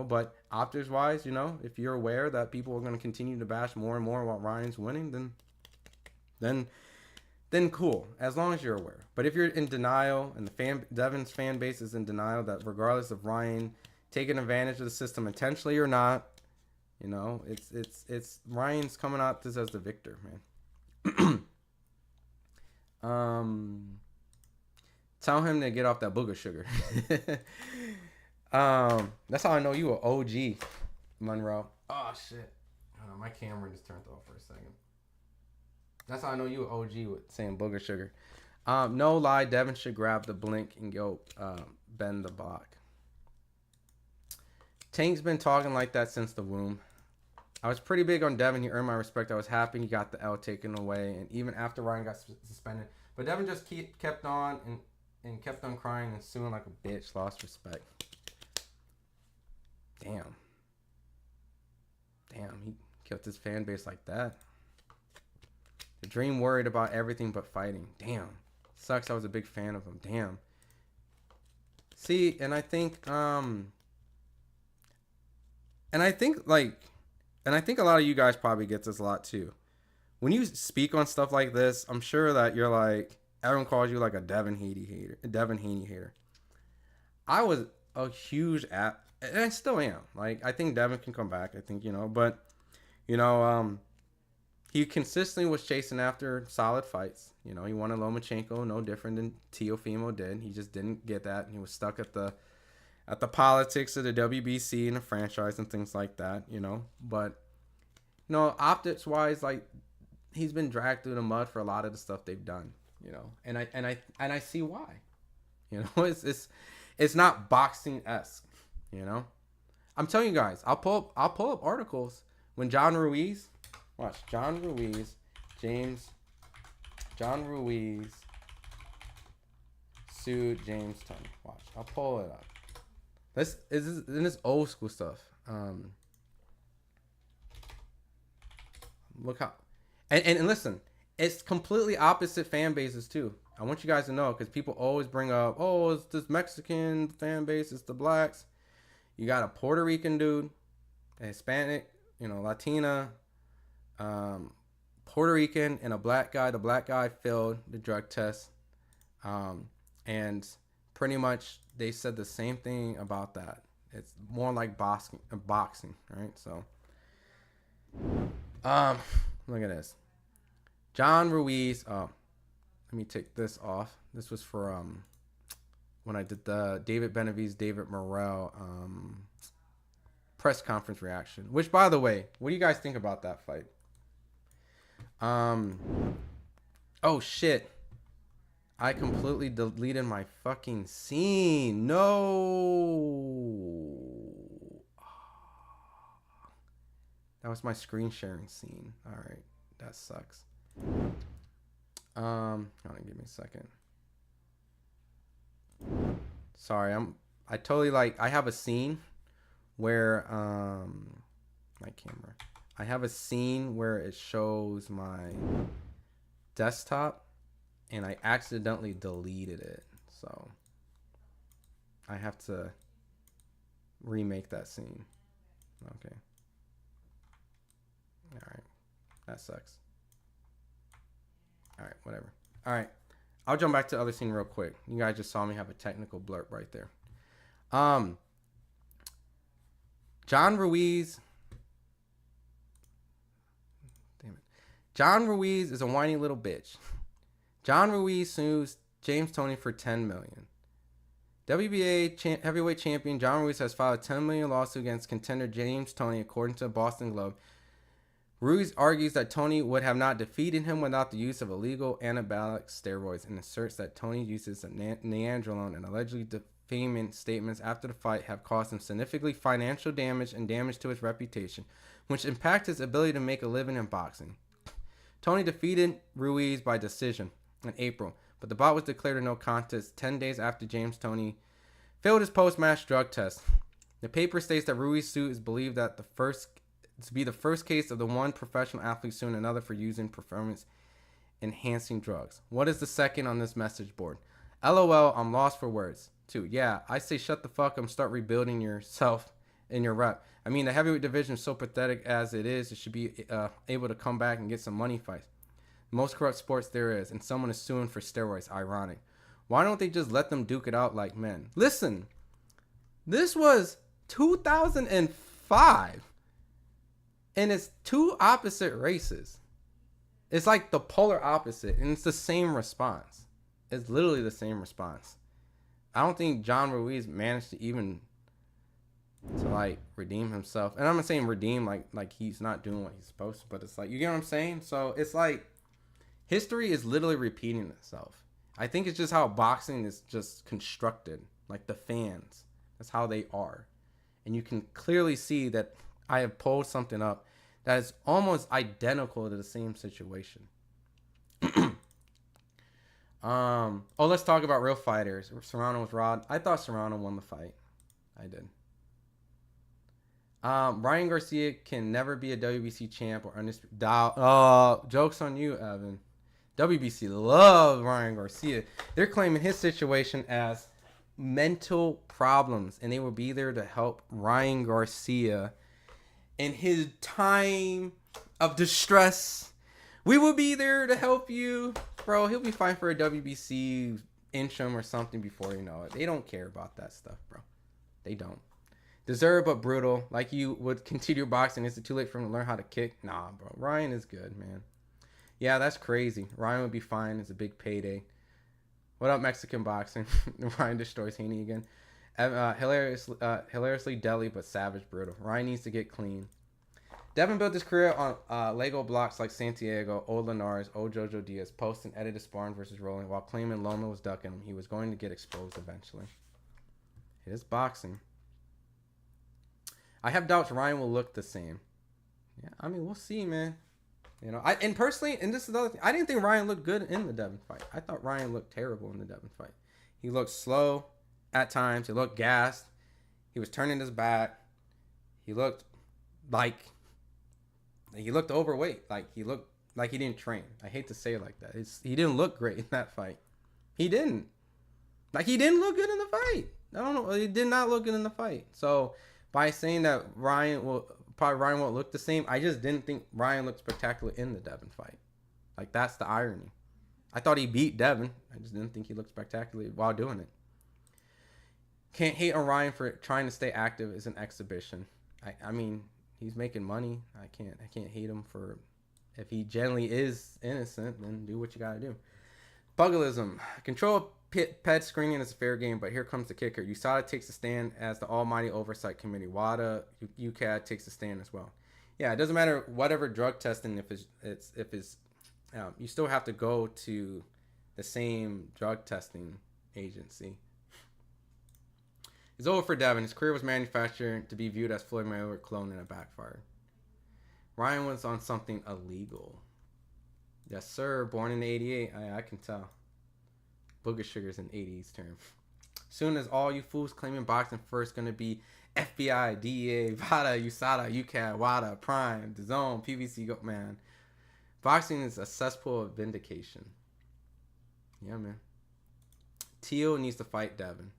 but optics wise, if you're aware that people are going to continue to bash more and more while Ryan's winning, then cool, as long as you're aware. But if you're in denial and Devin's fan base is in denial that regardless of Ryan taking advantage of the system intentionally or not, it's Ryan's coming out this as the victor, man. Tell him to get off that booger sugar. That's how I know you an OG, Monroe. Oh shit. Hold on, my camera just turned off for a second. That's how I know you an OG with saying booger sugar. No lie, Devin should grab the blink and go bend the block. Tank's been talking like that since the womb. I was pretty big on Devin. He earned my respect. I was happy he got the L taken away, and even after Ryan got suspended. But Devin just kept on and kept on crying and suing like a bitch. Lost respect. Damn, he killed his fan base like that. The Dream worried about everything but fighting. Damn, sucks. I was a big fan of him. Damn. See, and I think a lot of you guys probably get this a lot too. When you speak on stuff like this, I'm sure that you're like, everyone calls you like a Devin Haney hater. I was a huge and I still am. Like, I think Devin can come back. I think, but he consistently was chasing after solid fights. He won a Lomachenko, no different than Teofimo did. He just didn't get that, and he was stuck at the politics of the WBC and the franchise and things like that. But optics wise, like, he's been dragged through the mud for a lot of the stuff they've done. And I see why. It's not boxing-esque. I'm telling you guys, I'll pull up articles when John Ruiz sued James Toney. Watch, I'll pull it up. This is old school stuff. Look how, and listen, it's completely opposite fan bases too. I want you guys to know, because people always bring up, oh, it's this Mexican fan base, it's the blacks. You got a Puerto Rican dude, a Hispanic, Latina, Puerto Rican, and a black guy. The black guy failed the drug test, and pretty much they said the same thing about that. It's more like boxing, right? So, look at this. John Ruiz. Oh, let me take this off. This was for when I did the David Benavidez, David Morrell press conference reaction. Which, by the way, what do you guys think about that fight? Oh shit. I completely deleted my fucking scene. No. That was my screen sharing scene. All right. That sucks. Hold on, give me a second. Sorry, I totally I have a scene where my camera. I have a scene where it shows my desktop and I accidentally deleted it. So I have to remake that scene. Okay. All right. That sucks. All right, whatever. All right. I'll jump back to the other scene real quick. You guys just saw me have a technical blurb right there. John Ruiz. Damn it. John Ruiz is a whiny little bitch. John Ruiz sues James Toney for $10 million. WBA heavyweight champion John Ruiz has filed a $10 million lawsuit against contender James Toney, according to the Boston Globe. Ruiz argues that Toney would have not defeated him without the use of illegal anabolic steroids and asserts that Toney uses nandrolone and allegedly defaming statements after the fight have caused him significant financial damage and damage to his reputation, which impact his ability to make a living in boxing. Toney defeated Ruiz by decision in April, but the bout was declared a no contest 10 days after James Toney failed his post-match drug test. The paper states that Ruiz's suit is believed that to be the first case of the one professional athlete suing another for using performance-enhancing drugs. What is the second on this message board? LOL, I'm lost for words. 2. Yeah, I say shut the fuck up and start rebuilding yourself and your rep. I mean, the heavyweight division is so pathetic as it is. It should be able to come back and get some money fights. Most corrupt sports there is, and someone is suing for steroids. Ironic. Why don't they just let them duke it out like men? Listen, this was 2005. And it's two opposite races. It's like the polar opposite. And it's the same response. It's literally the same response. I don't think John Ruiz managed to even redeem himself. And I'm not saying redeem like he's not doing what he's supposed to. But it's like, you get what I'm saying? So it's like history is literally repeating itself. I think it's just how boxing is just constructed. Like the fans. That's how they are. And you can clearly see that I have pulled something up that is almost identical to the same situation. Let's talk about real fighters. Serrano with Rod. I thought Serrano won the fight. I did. Ryan Garcia can never be a WBC champ or undisputed. Joke's on you, Evan. WBC loves Ryan Garcia. They're claiming his situation as mental problems, and they will be there to help Ryan Garcia in his time of distress. We will be there to help you. Bro, he'll be fine for a WBC interim or something before you know it. They don't care about that stuff, bro. They don't. Deserved but brutal. Like you would continue boxing. Is it too late for him to learn how to kick? Nah, bro. Ryan is good, man. Yeah, that's crazy. Ryan would be fine. It's a big payday. What up, Mexican boxing? Ryan destroys Haney again. Hilariously deli, but savage brutal. Ryan needs to get clean. Devin built his career on Lego blocks like Santiago, Old Linares, Old Jojo Diaz, post and edited sparring versus rolling while claiming Loma was ducking him. He was going to get exposed eventually. It is boxing. I have doubts Ryan will look the same. Yeah, I mean, we'll see, man. You know, personally, this is the other thing. I didn't think Ryan looked good in the Devin fight. I thought Ryan looked terrible in the Devin fight. He looked slow at times. He looked gassed. He was turning his back. He looked overweight. He looked like he didn't train. I hate to say it like that. He didn't look great in that fight. He didn't. He didn't look good in the fight. I don't know. He did not look good in the fight. So by saying that Ryan won't look the same, I just didn't think Ryan looked spectacular in the Devin fight. That's the irony. I thought he beat Devin. I just didn't think he looked spectacular while doing it. Can't hate on Ryan for trying to stay active as an exhibition. I mean, he's making money. I can't hate him for, if he generally is innocent, then do what you gotta do. Pugilism. Control pet screening is a fair game, but here comes the kicker. USADA takes a stand as the Almighty Oversight Committee. WADA, UCAD takes a stand as well. Yeah, it doesn't matter whatever drug testing, if it's you still have to go to the same drug testing agency. It's over for Devin. His career was manufactured to be viewed as Floyd Mayweather clone and it backfired. Ryan was on something illegal. Yes, sir. Born in 88. I can tell. Booger Sugar's an 80s term. Soon as all you fools claiming boxing first going to be FBI, DEA, VADA, USADA, UCAD, WADA, Prime, DAZN, PBC, go, man. Boxing is a cesspool of vindication. Yeah, man. Teal needs to fight Devin.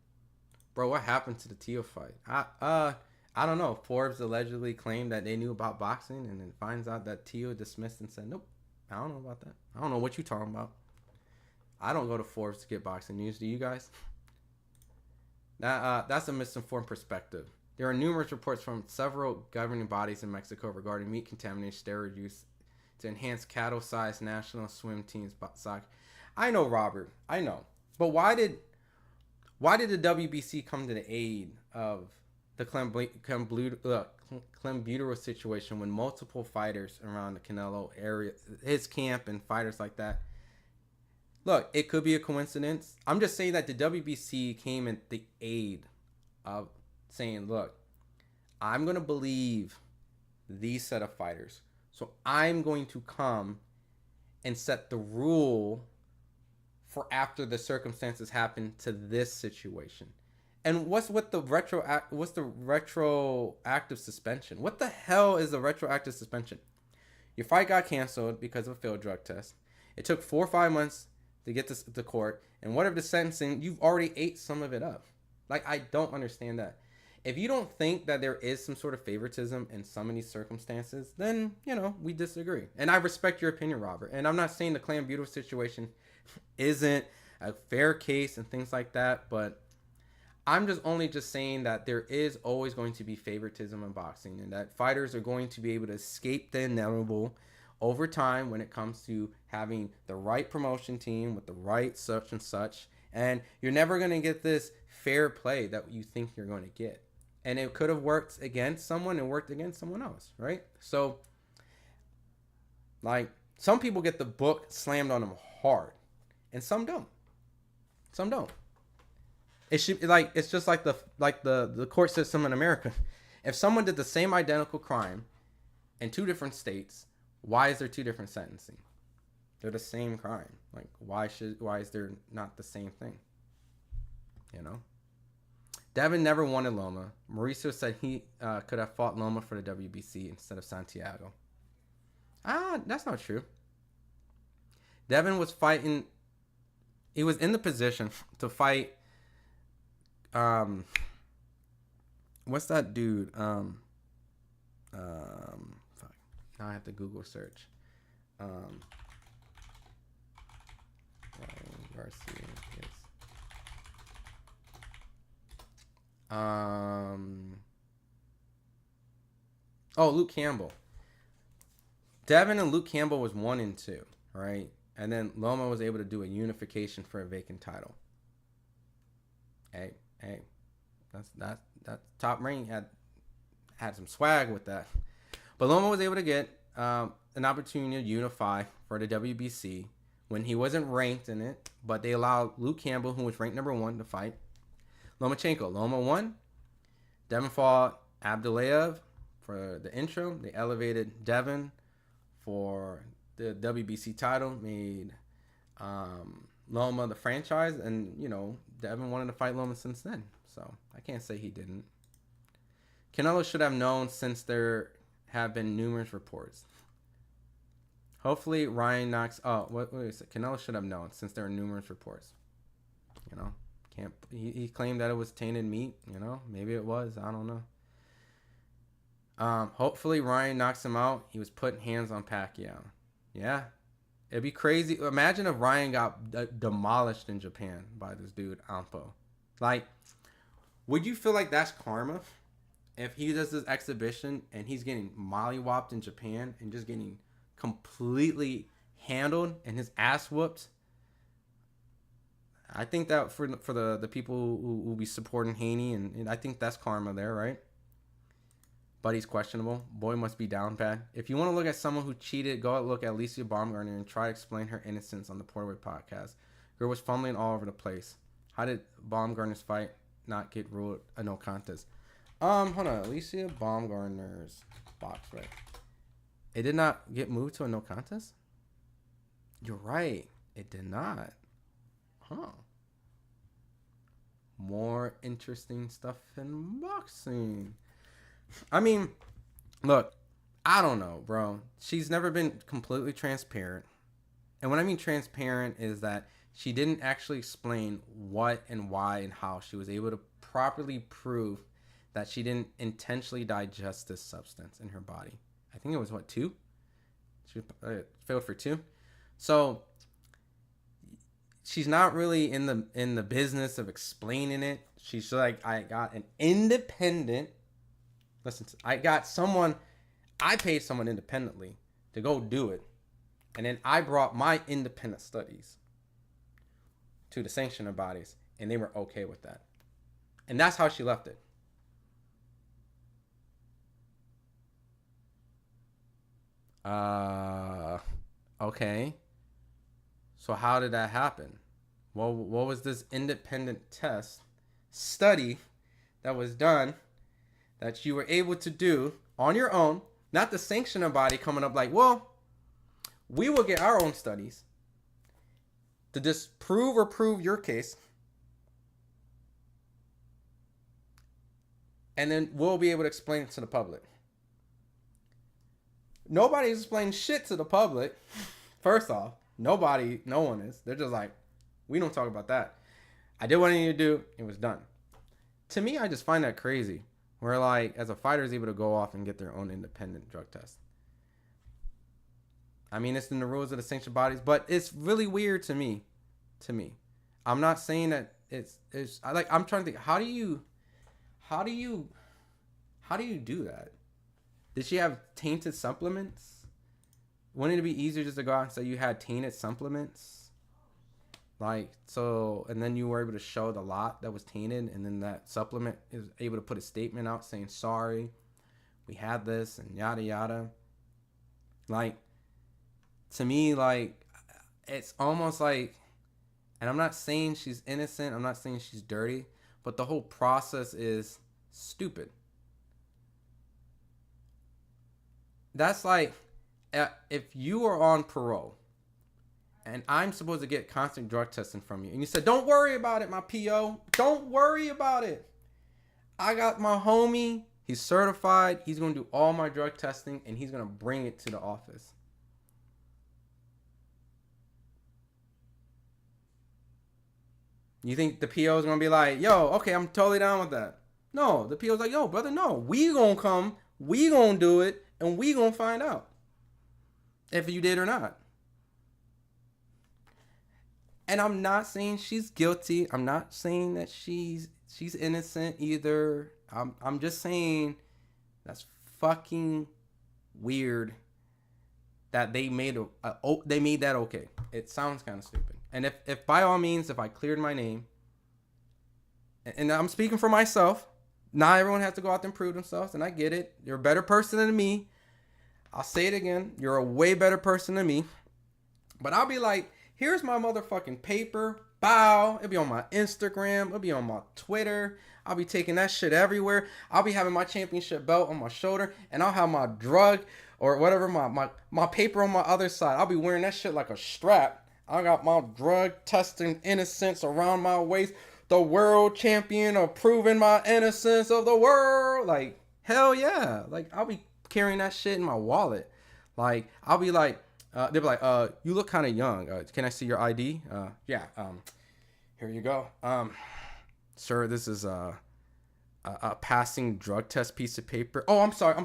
Bro, what happened to the Teal fight? I don't know. Forbes allegedly claimed that they knew about boxing and then finds out that Teal dismissed and said, nope, I don't know about that. I don't know what you're talking about. I don't go to Forbes to get boxing news. Do you guys? That's a misinformed perspective. There are numerous reports from several governing bodies in Mexico regarding meat contamination, steroid use to enhance cattle-sized national swim teams. Soccer. I know, Robert. I know. But why did the WBC come to the aid of the Clembuterol situation when multiple fighters around the Canelo area, his camp and fighters like that? Look, it could be a coincidence. I'm just saying that the WBC came in the aid of saying, look, I'm going to believe these set of fighters. So I'm going to come and set the rule for after the circumstances happen to this situation. And what's with the retroactive suspension? What the hell is a retroactive suspension? Your fight got canceled because of a failed drug test. It took 4 or 5 months to get this to court, and whatever the sentencing, you've already ate some of it up. I don't understand that. If you don't think that there is some sort of favoritism in some of these circumstances, then, we disagree. And I respect your opinion, Robert. And I'm not saying the Clembuterol situation isn't a fair case and things like that, but I'm just saying that there is always going to be favoritism in boxing, and that fighters are going to be able to escape the inevitable over time when it comes to having the right promotion team with the right such and such. And you're never going to get this fair play that you think you're going to get. And it could have worked against someone and worked against someone else, right? So, some people get the book slammed on them hard, and some don't. Some don't. It should it's just like the court system in America. If someone did the same identical crime in 2 different states. Why is there 2 different sentencing? They're the same crime. Like, why is there not the same thing? You know? Devin never wanted Loma. Mauricio said he could have fought Loma for the WBC instead of Santiago. That's not true. Devin was fighting. He was in the position to fight. What's that dude? Fuck. Now I have to Google search. Garcia. Yes. Luke Campbell. Devin and Luke Campbell was 1 and 2, right? And then Loma was able to do a unification for a vacant title. Hey, that's Top Rank had some swag with that. But Loma was able to get an opportunity to unify for the WBC when he wasn't ranked in it, but they allowed Luke Campbell, who was ranked number 1, to fight Lomachenko. Loma won. Devin fought Abdulayev for the interim. They elevated Devin for the WBC title, made Loma the franchise, and, you know, Devin wanted to fight Loma since then. So I can't say he didn't. Canelo should have known since there have been numerous reports. Hopefully Ryan knocks. Wait a second. Canelo should have known since there are numerous reports. You know, he claimed that it was tainted meat. You know, maybe it was. I don't know. Hopefully Ryan knocks him out. He was putting hands on Pacquiao. Yeah, it'd be crazy. Imagine if Ryan got demolished in Japan by this dude Ampo. Like, would you feel like that's karma? If he does this exhibition and he's getting mollywopped in Japan and just getting completely handled and his ass whooped, I think that for the people who will be supporting Haney, and I think that's karma there, right? But he's questionable. Boy must be down bad. If you want to look at someone who cheated, go out look at Alicia Baumgartner and try to explain her innocence on the Porterway podcast. Girl was fumbling all over the place. How did Baumgartner's fight not get ruled a no contest? Hold on. Alicia Baumgartner's box, right? It did not get moved to a no contest? You're right. It did not. Huh. More interesting stuff in boxing. I mean, look, I don't know, bro. She's never been completely transparent. And what I mean transparent is that she didn't actually explain what and why and how she was able to properly prove that she didn't intentionally digest this substance in her body. I think it was, 2? She failed for 2. So she's not really in the business of explaining it. She's like, I got an independent... Listen, I paid someone independently to go do it. And then I brought my independent studies to the sanctioner bodies, and they were okay with that. And that's how she left it. Okay. So how did that happen? Well, what was this independent study that was done that you were able to do on your own? Not the sanctioner body coming up like, well, we will get our own studies to disprove or prove your case, and then we'll be able to explain it to the public. Nobody's explaining shit to the public. First off, no one is. They're just like, we don't talk about that. I did what I needed to do. It was done. To me, I just find that crazy. Where, like, as a fighter is able to go off and get their own independent drug test. I mean, it's in the rules of the sanctioned bodies, but it's really weird to me. I'm not saying that I'm trying to think, how do you do that? Did she have tainted supplements? Wouldn't it be easier just to go out and say you had tainted supplements? Like, so, and then you were able to show the lot that was tainted, and then that supplement is able to put a statement out saying, sorry, we had this, and yada, yada. Like, to me, like, it's almost like, and I'm not saying she's innocent, I'm not saying she's dirty, but the whole process is stupid. That's like if you are on parole and I'm supposed to get constant drug testing from you, and you said, "Don't worry about it, my PO. Don't worry about it. I got my homie. He's certified. He's gonna do all my drug testing, and he's gonna bring it to the office." You think the PO is gonna be like, "Yo, okay, I'm totally down with that"? No, the PO's like, "Yo, brother, no. We gonna come. We gonna do it, and we gonna find out if you did or not." And I'm not saying she's guilty. I'm not saying that she's innocent either. I'm just saying that's fucking weird that they made that okay. It sounds kind of stupid. And if by all means, if I cleared my name, and I'm speaking for myself, not everyone has to go out there and prove themselves, and I get it. You're a better person than me. I'll say it again. You're a way better person than me. But I'll be like, here's my motherfucking paper. Bow. It'll be on my Instagram. It'll be on my Twitter. I'll be taking that shit everywhere. I'll be having my championship belt on my shoulder, and I'll have my drug or whatever, my paper on my other side. I'll be wearing that shit like a strap. I got my drug testing innocence around my waist. The world champion of proving my innocence of the world. Like, hell yeah. Like, I'll be carrying that shit in my wallet. Like, I'll be like, they'll be like, you look kind of young. Can I see your ID? Yeah. Here you go. Sir, this is a passing drug test piece of paper. Oh, I'm sorry.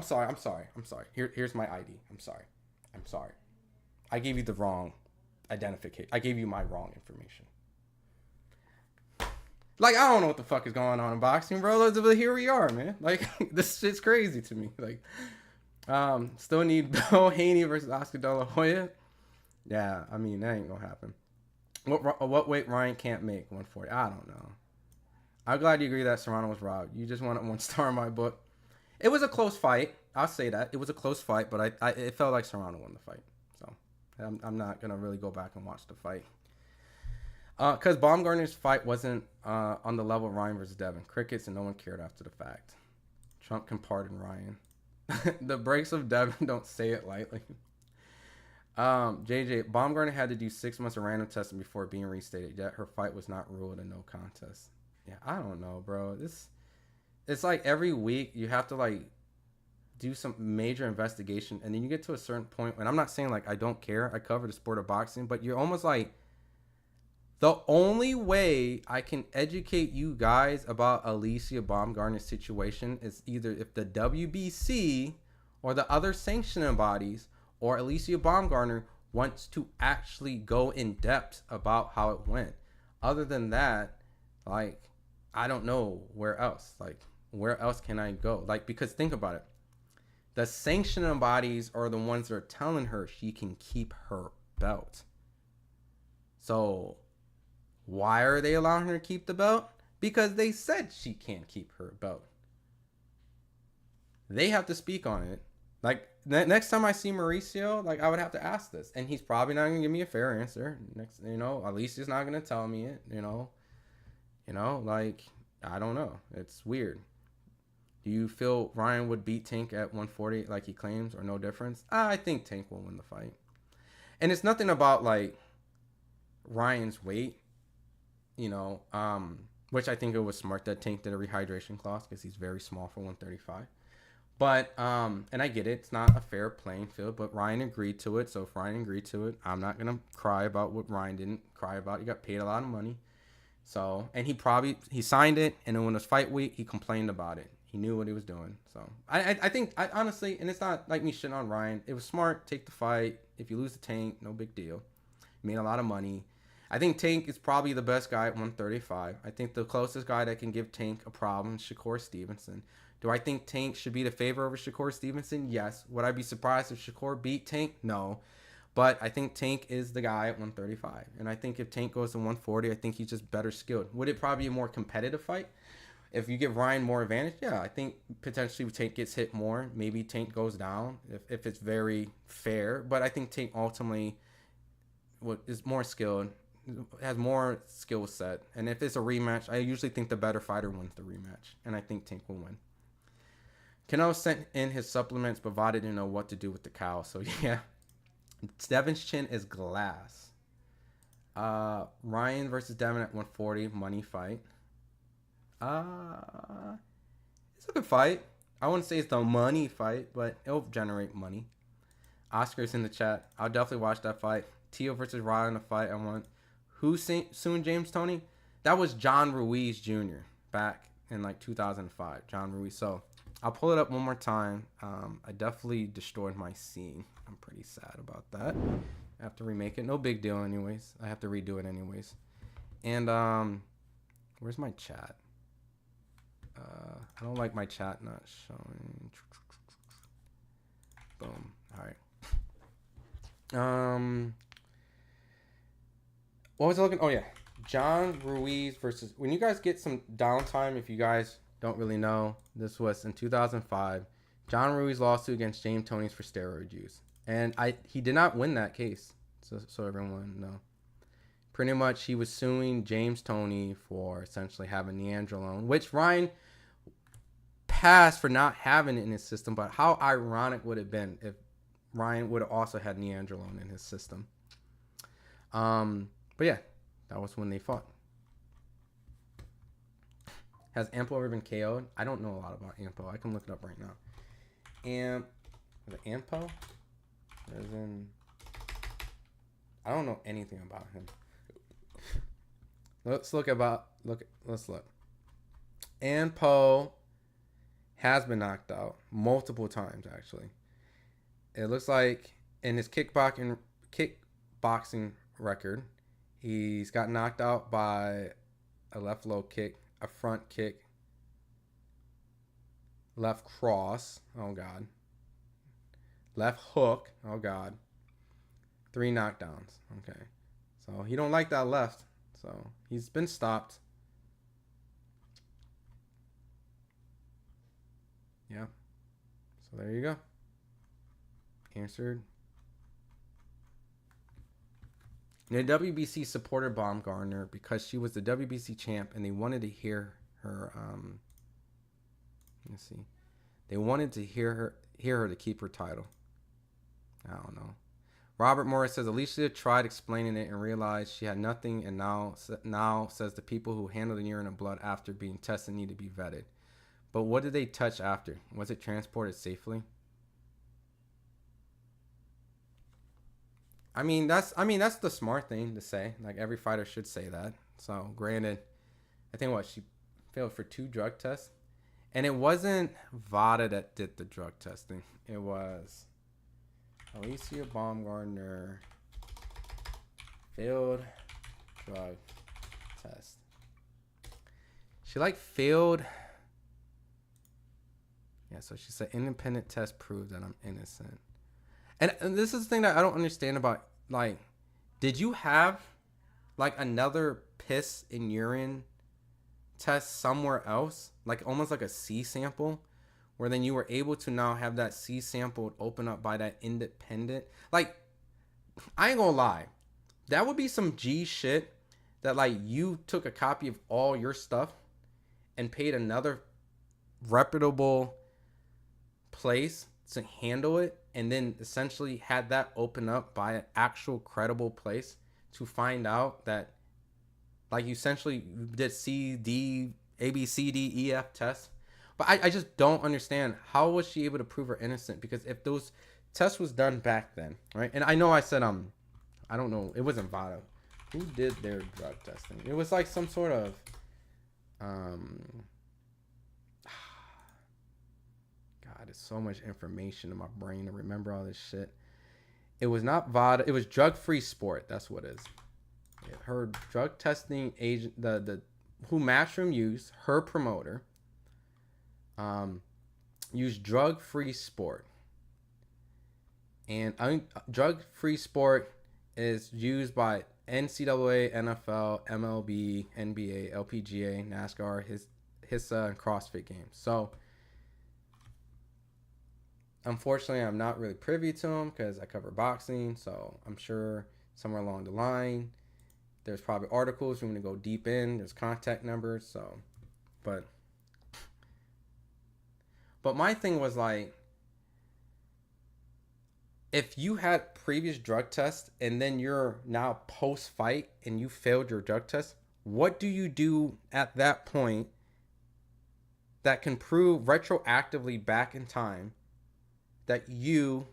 Here's my ID. I'm sorry. I gave you the wrong identification. I gave you my wrong information. Like, I don't know what the fuck is going on in boxing, bro. But here we are, man. Like, this shit's crazy to me. Like, still need Bill Haney versus Oscar De La Hoya. Yeah, I mean, that ain't gonna happen. What weight Ryan can't make? 140. I don't know. I'm glad you agree that Serrano was robbed. You just wanted 1 star in my book. It was a close fight. I'll say that. It was a close fight, but it felt like Serrano won the fight. So I'm not gonna really go back and watch the fight. Because Baumgartner's fight wasn't on the level of Ryan versus Devin. Crickets and no one cared after the fact. Trump can pardon Ryan. The breaks of Devin, don't say it lightly. JJ, Baumgartner had to do 6 months of random testing before being restated, yet her fight was not ruled a no contest. Yeah, I don't know, bro. It's like every week you have to like do some major investigation, and then you get to a certain point, and I'm not saying like I don't care. I cover the sport of boxing, but you're almost like, the only way I can educate you guys about Alicia Baumgartner's situation is either if the WBC or the other sanctioning bodies or Alicia Baumgartner wants to actually go in depth about how it went. Other than that, like, I don't know where else. Like, where else can I go? Like, because think about it. The sanctioning bodies are the ones that are telling her she can keep her belt. So why are they allowing her to keep the belt? Because they said she can't keep her belt. They have to speak on it. Like, next time I see Mauricio, like, I would have to ask this. And he's probably not going to give me a fair answer. Alicia's not going to tell me it, like, I don't know. It's weird. Do you feel Ryan would beat Tank at 140 like he claims, or no difference? I think Tank will win the fight. And it's nothing about, like, Ryan's weight. Which I think it was smart that Tank did a rehydration clause because he's very small for 135. But, and I get it, it's not a fair playing field, but Ryan agreed to it. So if Ryan agreed to it, I'm not going to cry about what Ryan didn't cry about. He got paid a lot of money. So, and he signed it, and then when it was fight week, he complained about it. He knew what he was doing. So, I think, honestly, and it's not like me shitting on Ryan, it was smart, take the fight. If you lose the Tank, no big deal. Made a lot of money. I think Tank is probably the best guy at 135. I think the closest guy that can give Tank a problem is Shakur Stevenson. Do I think Tank should be the favor over Shakur Stevenson? Yes. Would I be surprised if Shakur beat Tank? No. But I think Tank is the guy at 135. And I think if Tank goes to 140, I think he's just better skilled. Would it probably be a more competitive fight? If you give Ryan more advantage, yeah, I think potentially Tank gets hit more. Maybe Tank goes down if it's very fair. But I think Tank ultimately is more skilled, has more skill set. And if it's a rematch, I usually think the better fighter wins the rematch. And I think Tank will win. Cano sent in his supplements, but Vada didn't know what to do with the cow. So yeah, Devin's chin is glass. Ryan versus Devin at 140, money fight. It's a good fight. I wouldn't say it's the money fight, but it'll generate money. Oscar's in the chat. I'll definitely watch that fight. Tio versus Ryan in a fight I want. Who's soon James Toney? That was John Ruiz Jr. back in like 2005. John Ruiz. So I'll pull it up one more time. I definitely destroyed my scene. I'm pretty sad about that. I have to remake it. No big deal anyways. I have to redo it anyways. And where's my chat? I don't like my chat not showing. Boom. All right. What was I looking? Oh yeah, John Ruiz versus. When you guys get some downtime, if you guys don't really know, this was in 2005. John Ruiz lawsuit against James Toney for steroid use, and he did not win that case. So everyone know. Pretty much, he was suing James Toney for essentially having Neandrolone, which Ryan passed for not having it in his system. But how ironic would it have been if Ryan would have also had Neandrolone in his system? But yeah, that was when they fought. Has Ampo ever been KO'd? I don't know a lot about Ampo. I can look it up right now. Was it Ampo? As in, I don't know anything about him. Let's look. Ampo has been knocked out multiple times, actually. It looks like in his kickboxing record, he's got knocked out by a left low kick, a front kick, left cross, oh God, left hook, oh God, 3 knockdowns. Okay, so he don't like that left, so he's been stopped. Yeah, so there you go. Answered. The WBC supported Baumgartner because she was the WBC champ, and they wanted to hear her. Let's see, they wanted to hear her to keep her title. I don't know. Robert Morris says Alicia tried explaining it and realized she had nothing, and now says the people who handle the urine and blood after being tested need to be vetted. But what did they touch after? Was it transported safely? I mean that's the smart thing to say. Like every fighter should say that. So granted, I think she failed for 2 drug tests, and it wasn't Vada that did the drug testing. It was Alicia Baumgartner failed drug test. She failed. Yeah, so she said independent test proved that I'm innocent. And this is the thing that I don't understand about, did you have, another piss and urine test somewhere else? Almost like a C sample? Where then you were able to now have that C sample open up by that independent. I ain't gonna lie. That would be some G shit that, you took a copy of all your stuff and paid another reputable place to handle it, and then essentially had that open up by an actual credible place to find out that you essentially did C, D, A, B, C, D, E, F tests. But I just don't understand, how was she able to prove her innocent? Because if those tests was done back then, right? And I know I said I don't know, it wasn't Vada. Who did their drug testing? It was some sort of there's so much information in my brain to remember all this shit. It was not Vada. It was Drug Free Sport. That's what it is. Yeah, her drug testing agent, the who Matchroom used, her promoter, used Drug Free Sport. And Drug Free Sport is used by NCAA, NFL, MLB, NBA, LPGA, NASCAR, HISA, and CrossFit games. So unfortunately, I'm not really privy to them because I cover boxing. So I'm sure somewhere along the line, there's probably articles. We're going to go deep in. There's contact numbers. So, but But my thing was like, if you had previous drug tests and then you're now post fight and you failed your drug test, what do you do at that point that can prove retroactively back in time that you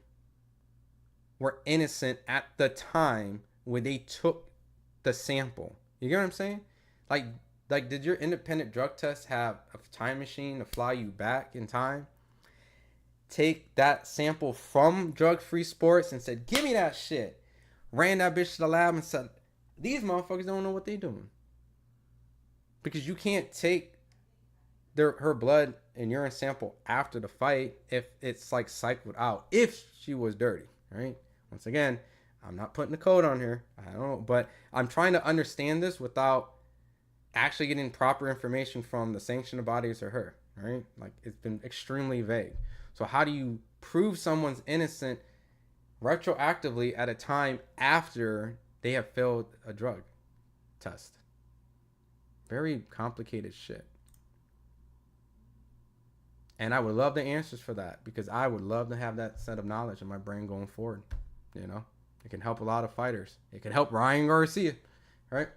were innocent at the time when they took the sample? You get what I'm saying? Like, did your independent drug test have a time machine to fly you back in time? Take that sample from Drug Free Sports and said, give me that shit. Ran that bitch to the lab and said, these motherfuckers don't know what they doing. Because you can't take her blood and urine sample after the fight if it's like cycled out. If she was dirty, right? Once again, I'm not putting the code on here. I don't know. But I'm trying to understand this without actually getting proper information from the sanctioned bodies or her, right? Like, it's been extremely vague. So how do you prove someone's innocent retroactively at a time after they have failed a drug test? Very complicated shit. And I would love the answers for that, because I would love to have that set of knowledge in my brain going forward. You know, it can help a lot of fighters. It could help Ryan Garcia, right?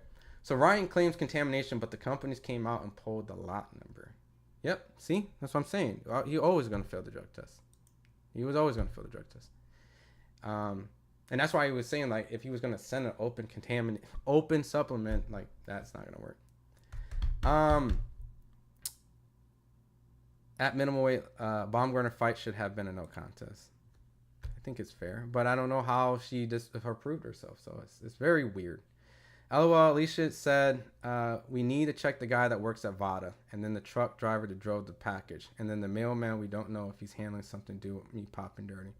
So Ryan claims contamination, but the companies came out and pulled the lot number. Yep, see? That's what I'm saying. He always going to fail the drug test. He was always going to fail the drug test. And that's why he was saying, like, if he was going to send an open supplement, like, that's not going to work. At minimum weight, Baumgartner fight should have been a no contest. I think it's fair, but I don't know how she just proved herself, so it's very weird. LOL, Alicia said, we need to check the guy that works at VADA, and then the truck driver that drove the package, and then the mailman, we don't know if he's handling something to do with me popping dirty.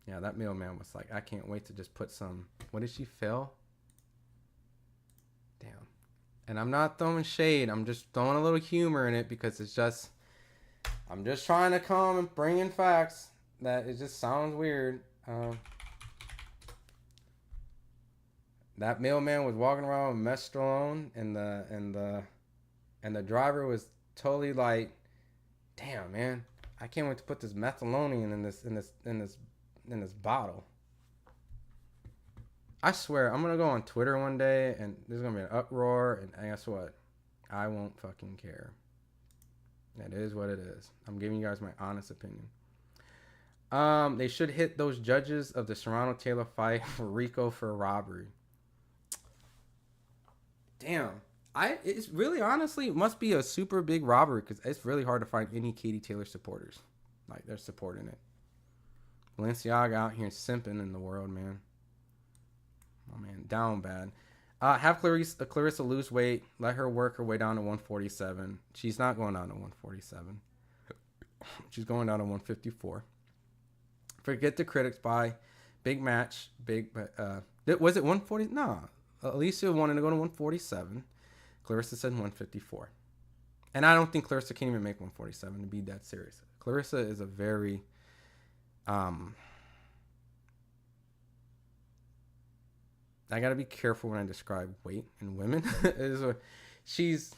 Yeah, that mailman was like, I can't wait to just put some, what did she fail? Damn. And I'm not throwing shade, I'm just throwing a little humor in it, because it's just, I'm just trying to come and bring in facts that it just sounds weird. That mailman was walking around with Mestrolone, and the driver was totally like, "Damn, man, I can't wait to put this methylonium in this bottle." I swear, I'm gonna go on Twitter one day, and there's gonna be an uproar, and guess what? I won't fucking care. That is what it is. I'm giving you guys my honest opinion. They should hit those judges of the Serrano Taylor fight for RICO for robbery. Damn. It's really, honestly, it must be a super big robbery, because it's really hard to find any Katie Taylor supporters. Like, they're supporting it. Balenciaga out here simping in the world, man. Oh, man, down bad. Have Clarissa lose weight. Let her work her way down to 147. She's not going down to 147. She's going down to 154. Forget the critics buy. Big match. Was it 140? No. Alicia wanted to go to 147. Clarissa said 154. And I don't think Clarissa can even make 147, to be that serious. Clarissa is a very... I gotta be careful when I describe weight in women. She's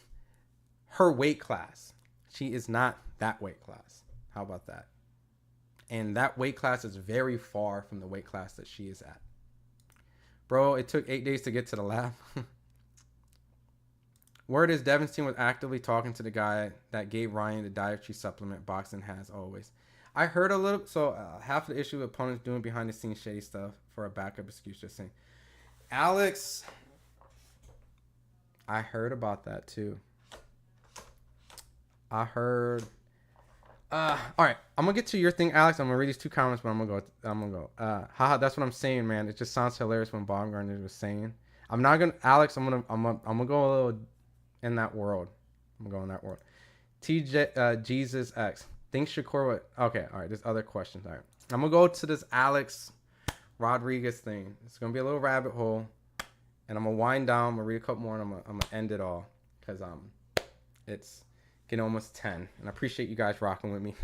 her weight class. She is not that weight class. How about that? And that weight class is very far from the weight class that she is at. Bro, it took 8 days to get to the lab. Word is Devin's team was actively talking to the guy that gave Ryan the dietary supplement boxing has always. I heard a little, so half of the issue with opponents doing behind the scenes shady stuff for a backup excuse, just saying. Alex, I heard about that too. I heard. All right, I'm gonna get to your thing, Alex. I'm gonna read these two comments, but I'm gonna go. Haha, that's what I'm saying, man. It just sounds hilarious when Baumgartner was saying. I'm not gonna, Alex. I'm gonna go a little in that world. I'm gonna go in that world. TJ, Jesus X. Think Shakur would. Okay, all right. There's other questions. All right, I'm gonna go to this Alex Rodriguez thing. It's gonna be a little rabbit hole, and I'm gonna wind down. I'm gonna read a couple more, and I'm gonna end it all, because it's getting almost 10, and I appreciate you guys rocking with me.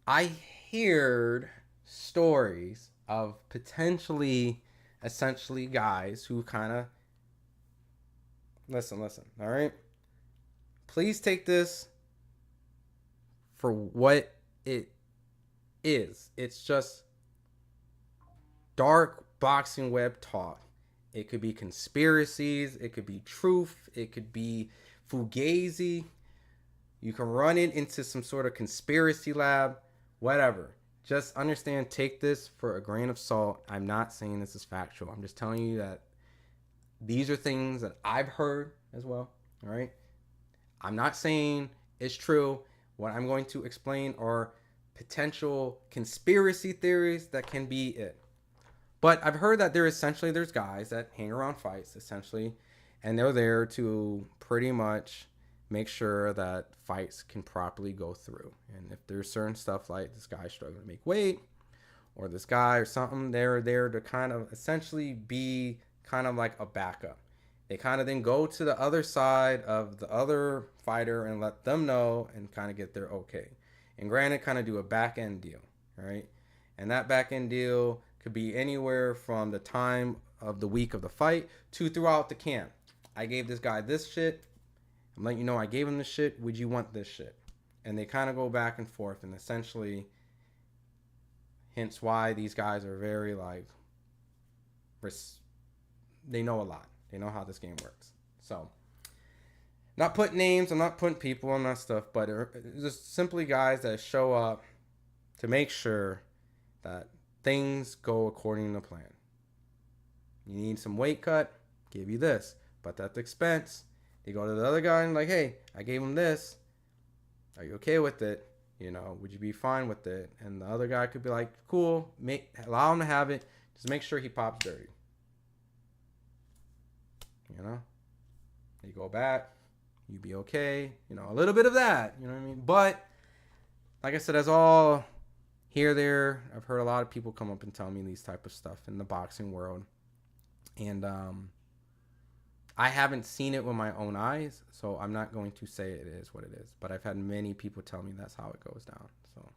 I heard stories of potentially, essentially, guys who kind of listen. All right, please take this for what it is. It's just dark boxing web talk. It could be conspiracies. It could be truth. It could be fugazi. You can run it into some sort of conspiracy lab, whatever. Just understand, take this for a grain of salt. I'm not saying this is factual. I'm just telling you that these are things that I've heard as well. All right. I'm not saying it's true. What I'm going to explain are potential conspiracy theories that can be it. But I've heard that there's guys that hang around fights essentially, and they're there to pretty much make sure that fights can properly go through. And if there's certain stuff like this guy struggling to make weight, or this guy or something, they're there to kind of essentially be kind of like a backup. They kind of then go to the other side of the other fighter and let them know and kind of get their okay. And granted, kind of do a back end deal, right? And that back end deal could be anywhere from the time of the week of the fight to throughout the camp. I gave this guy this shit. I'm letting you know I gave him this shit. Would you want this shit? And they kind of go back and forth, and essentially, hence why these guys are very like, they know a lot. They know how this game works. So, not putting names, I'm not putting people on that stuff, but just simply guys that show up to make sure that things go according to plan. You need some weight cut, give you this. But at the expense, you go to the other guy and like, hey, I gave him this. Are you okay with it? You know, would you be fine with it? And the other guy could be like, cool, allow him to have it. Just make sure he pops dirty. You know? You go back, you be okay. You know, a little bit of that. You know what I mean? But, like I said, that's all here, there. I've heard a lot of people come up and tell me these type of stuff in the boxing world. And I haven't seen it with my own eyes, so I'm not going to say it is what it is. But I've had many people tell me that's how it goes down. So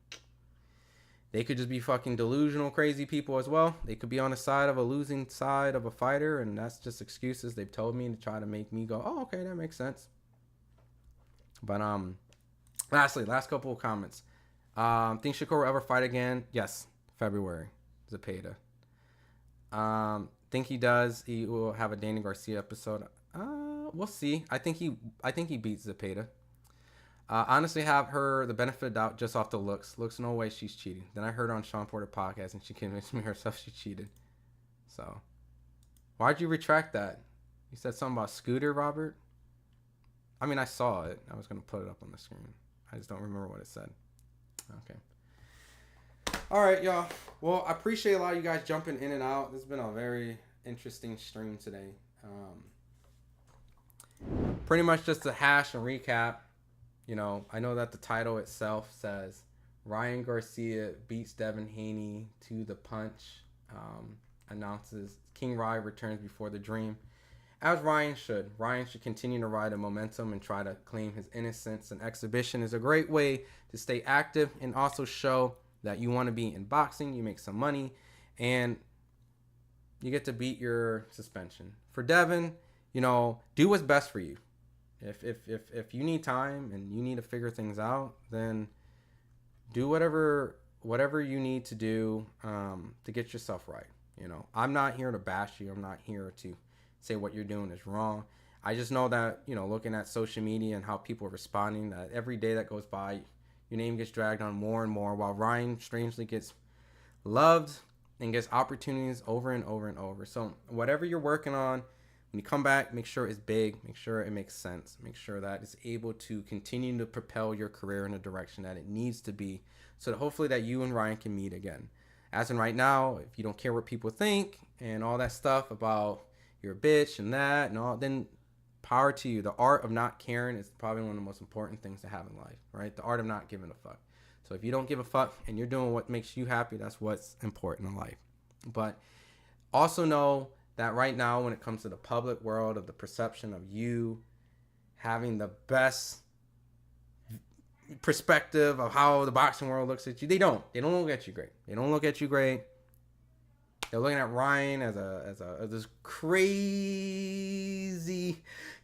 they could just be fucking delusional, crazy people as well. They could be on the side of a losing side of a fighter, and that's just excuses they've told me to try to make me go, oh, okay, that makes sense. But lastly, last couple of comments. Think Shakur will ever fight again? Yes, February. Zepeda. Think he does. He will have a Danny Garcia episode. We'll see. I think he beats Zepeda. Honestly, have her the benefit of doubt just off the looks. Looks no way she's cheating. Then I heard on Sean Porter podcast and she convinced me herself she cheated. So, why'd you retract that? You said something about Scooter, Robert? I mean, I saw it. I was gonna put it up on the screen. I just don't remember what it said. Okay. All right, y'all. Well, I appreciate a lot of you guys jumping in and out. This has been a very interesting stream today. Pretty much just to hash and recap. You know, I know that the title itself says Ryan Garcia beats Devin Haney to the punch. Announces King Rye returns before the dream. As Ryan should. Ryan should continue to ride a momentum and try to claim his innocence. An exhibition is a great way to stay active and also show that you want to be in boxing, you make some money, and you get to beat your suspension. For Devin, you know, do what's best for you. If you need time and you need to figure things out, then do whatever you need to do to get yourself right. You know, I'm not here to bash you. I'm not here to say what you're doing is wrong. I just know that, you know, looking at social media and how people are responding, that every day that goes by, your name gets dragged on more and more, while Ryan strangely gets loved and gets opportunities over and over and over. So whatever you're working on, when you come back, make sure it's big, make sure it makes sense, make sure that it's able to continue to propel your career in the direction that it needs to be, so that hopefully that you and Ryan can meet again. As in right now, if you don't care what people think and all that stuff about you're a bitch and that and all, then power to you. The art of not caring is probably one of the most important things to have in life, right? The art of not giving a fuck. So if you don't give a fuck and you're doing what makes you happy, that's what's important in life. But also know that right now, when it comes to the public world of the perception of you having the best perspective of how the boxing world looks at you, they don't look at you great. They don't look at you great. They're looking at Ryan as this crazy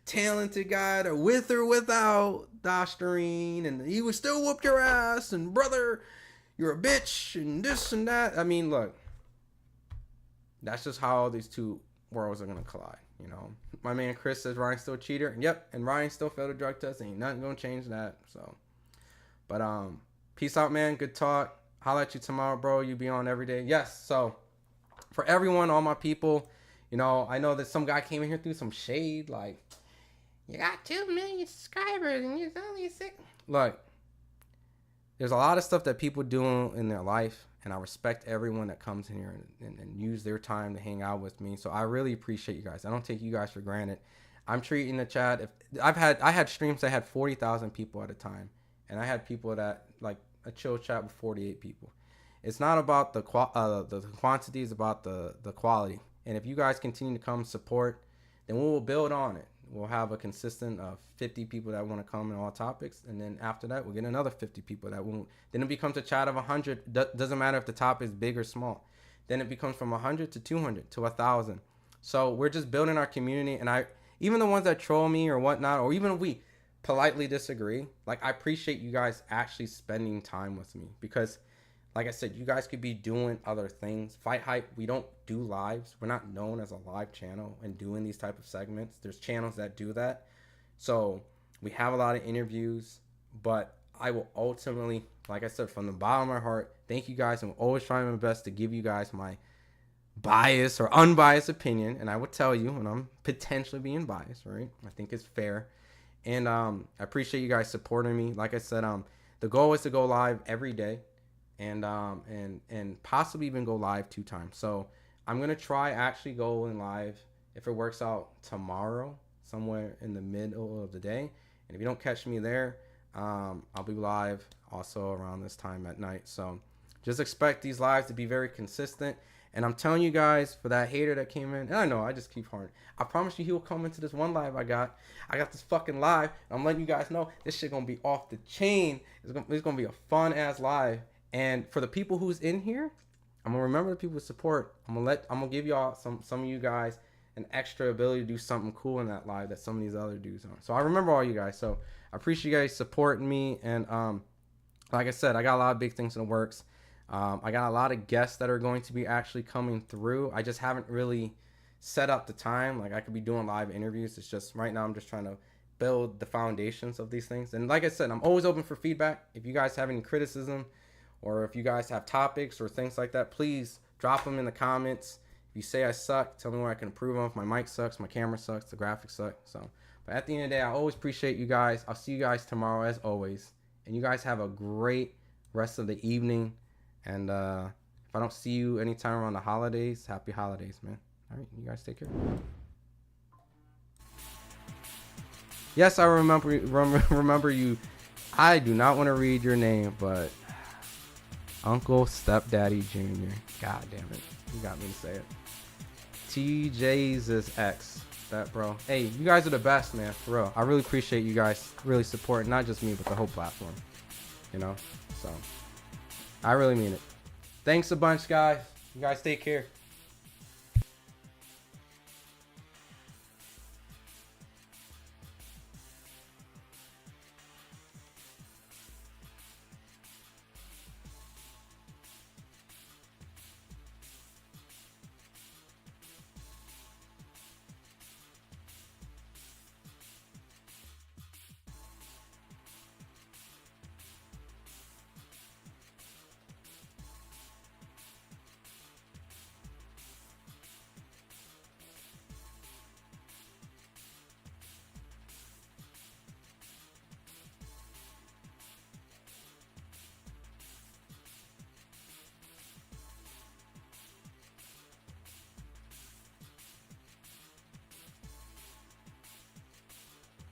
talented guy that with or without Dostarine, and he would still whoop your ass, and brother, you're a bitch, and this and that. I mean, look, that's just how these two worlds are gonna collide. You know, my man Chris says Ryan's still a cheater, and yep, and Ryan still failed a drug test. Ain't nothing gonna change that. So, but peace out, man. Good talk. Holla at you tomorrow, bro. You be on every day. Yes. So, for everyone, all my people, you know, I know that some guy came in here through some shade, like, you got 2 million subscribers and you're only sick. Look, there's a lot of stuff that people do in their life, and I respect everyone that comes in here and use their time to hang out with me. So I really appreciate you guys. I don't take you guys for granted. I'm treating the chat. If I had streams that had 40,000 people at a time, and I had people that, like, a chill chat with 48 people. It's not about the quantity, it's about the quality. And if you guys continue to come support, then we will build on it. We'll have a consistent 50 people that want to come in all topics, and then after that, we'll get another 50 people that won't. Then it becomes a chat of 100. Doesn't matter if the topic is big or small. Then it becomes from 100 to 200 to 1,000. So we're just building our community, and even the ones that troll me or whatnot, or even if we politely disagree, like, I appreciate you guys actually spending time with me, because, like I said, you guys could be doing other things. FightHype, we don't do lives. We're not known as a live channel and doing these type of segments. There's channels that do that. So we have a lot of interviews, but I will ultimately, like I said, from the bottom of my heart, thank you guys. I'm always trying my best to give you guys my biased or unbiased opinion. And I will tell you when I'm potentially being biased, right? I think it's fair. And I appreciate you guys supporting me. Like I said, the goal is to go live every day. And possibly even go live 2 times. So I'm gonna try actually going live, if it works out, tomorrow, somewhere in the middle of the day. And if you don't catch me there, I'll be live also around this time at night. So just expect these lives to be very consistent. And I'm telling you guys, for that hater that came in, and I know I just keep hard. I promise you, he will come into this one live I got this fucking live. I'm letting you guys know this shit gonna be off the chain. It's gonna be a fun ass live. And for the people who's in here, I'm gonna remember the people with support. I'm gonna give y'all some of you guys an extra ability to do something cool in that live that some of these other dudes aren't. So I remember all you guys. So I appreciate you guys supporting me. And like I said, I got a lot of big things in the works. I got a lot of guests that are going to be actually coming through. I just haven't really set up the time. Like, I could be doing live interviews. It's just right now I'm just trying to build the foundations of these things. And like I said, I'm always open for feedback. If you guys have any criticism, or if you guys have topics or things like that, please drop them in the comments. If you say I suck, tell me where I can improve on. If my mic sucks, my camera sucks, the graphics suck. So, but at the end of the day, I always appreciate you guys. I'll see you guys tomorrow as always. And you guys have a great rest of the evening. And if I don't see you anytime around the holidays, happy holidays, man. All right, you guys take care. Yes, I remember you. I do not want to read your name, but Uncle Stepdaddy Jr. God damn it. You got me to say it. TJ's is X. That, bro. Hey, you guys are the best, man. For real. I really appreciate you guys really supporting not just me, but the whole platform. You know? So, I really mean it. Thanks a bunch, guys. You guys take care.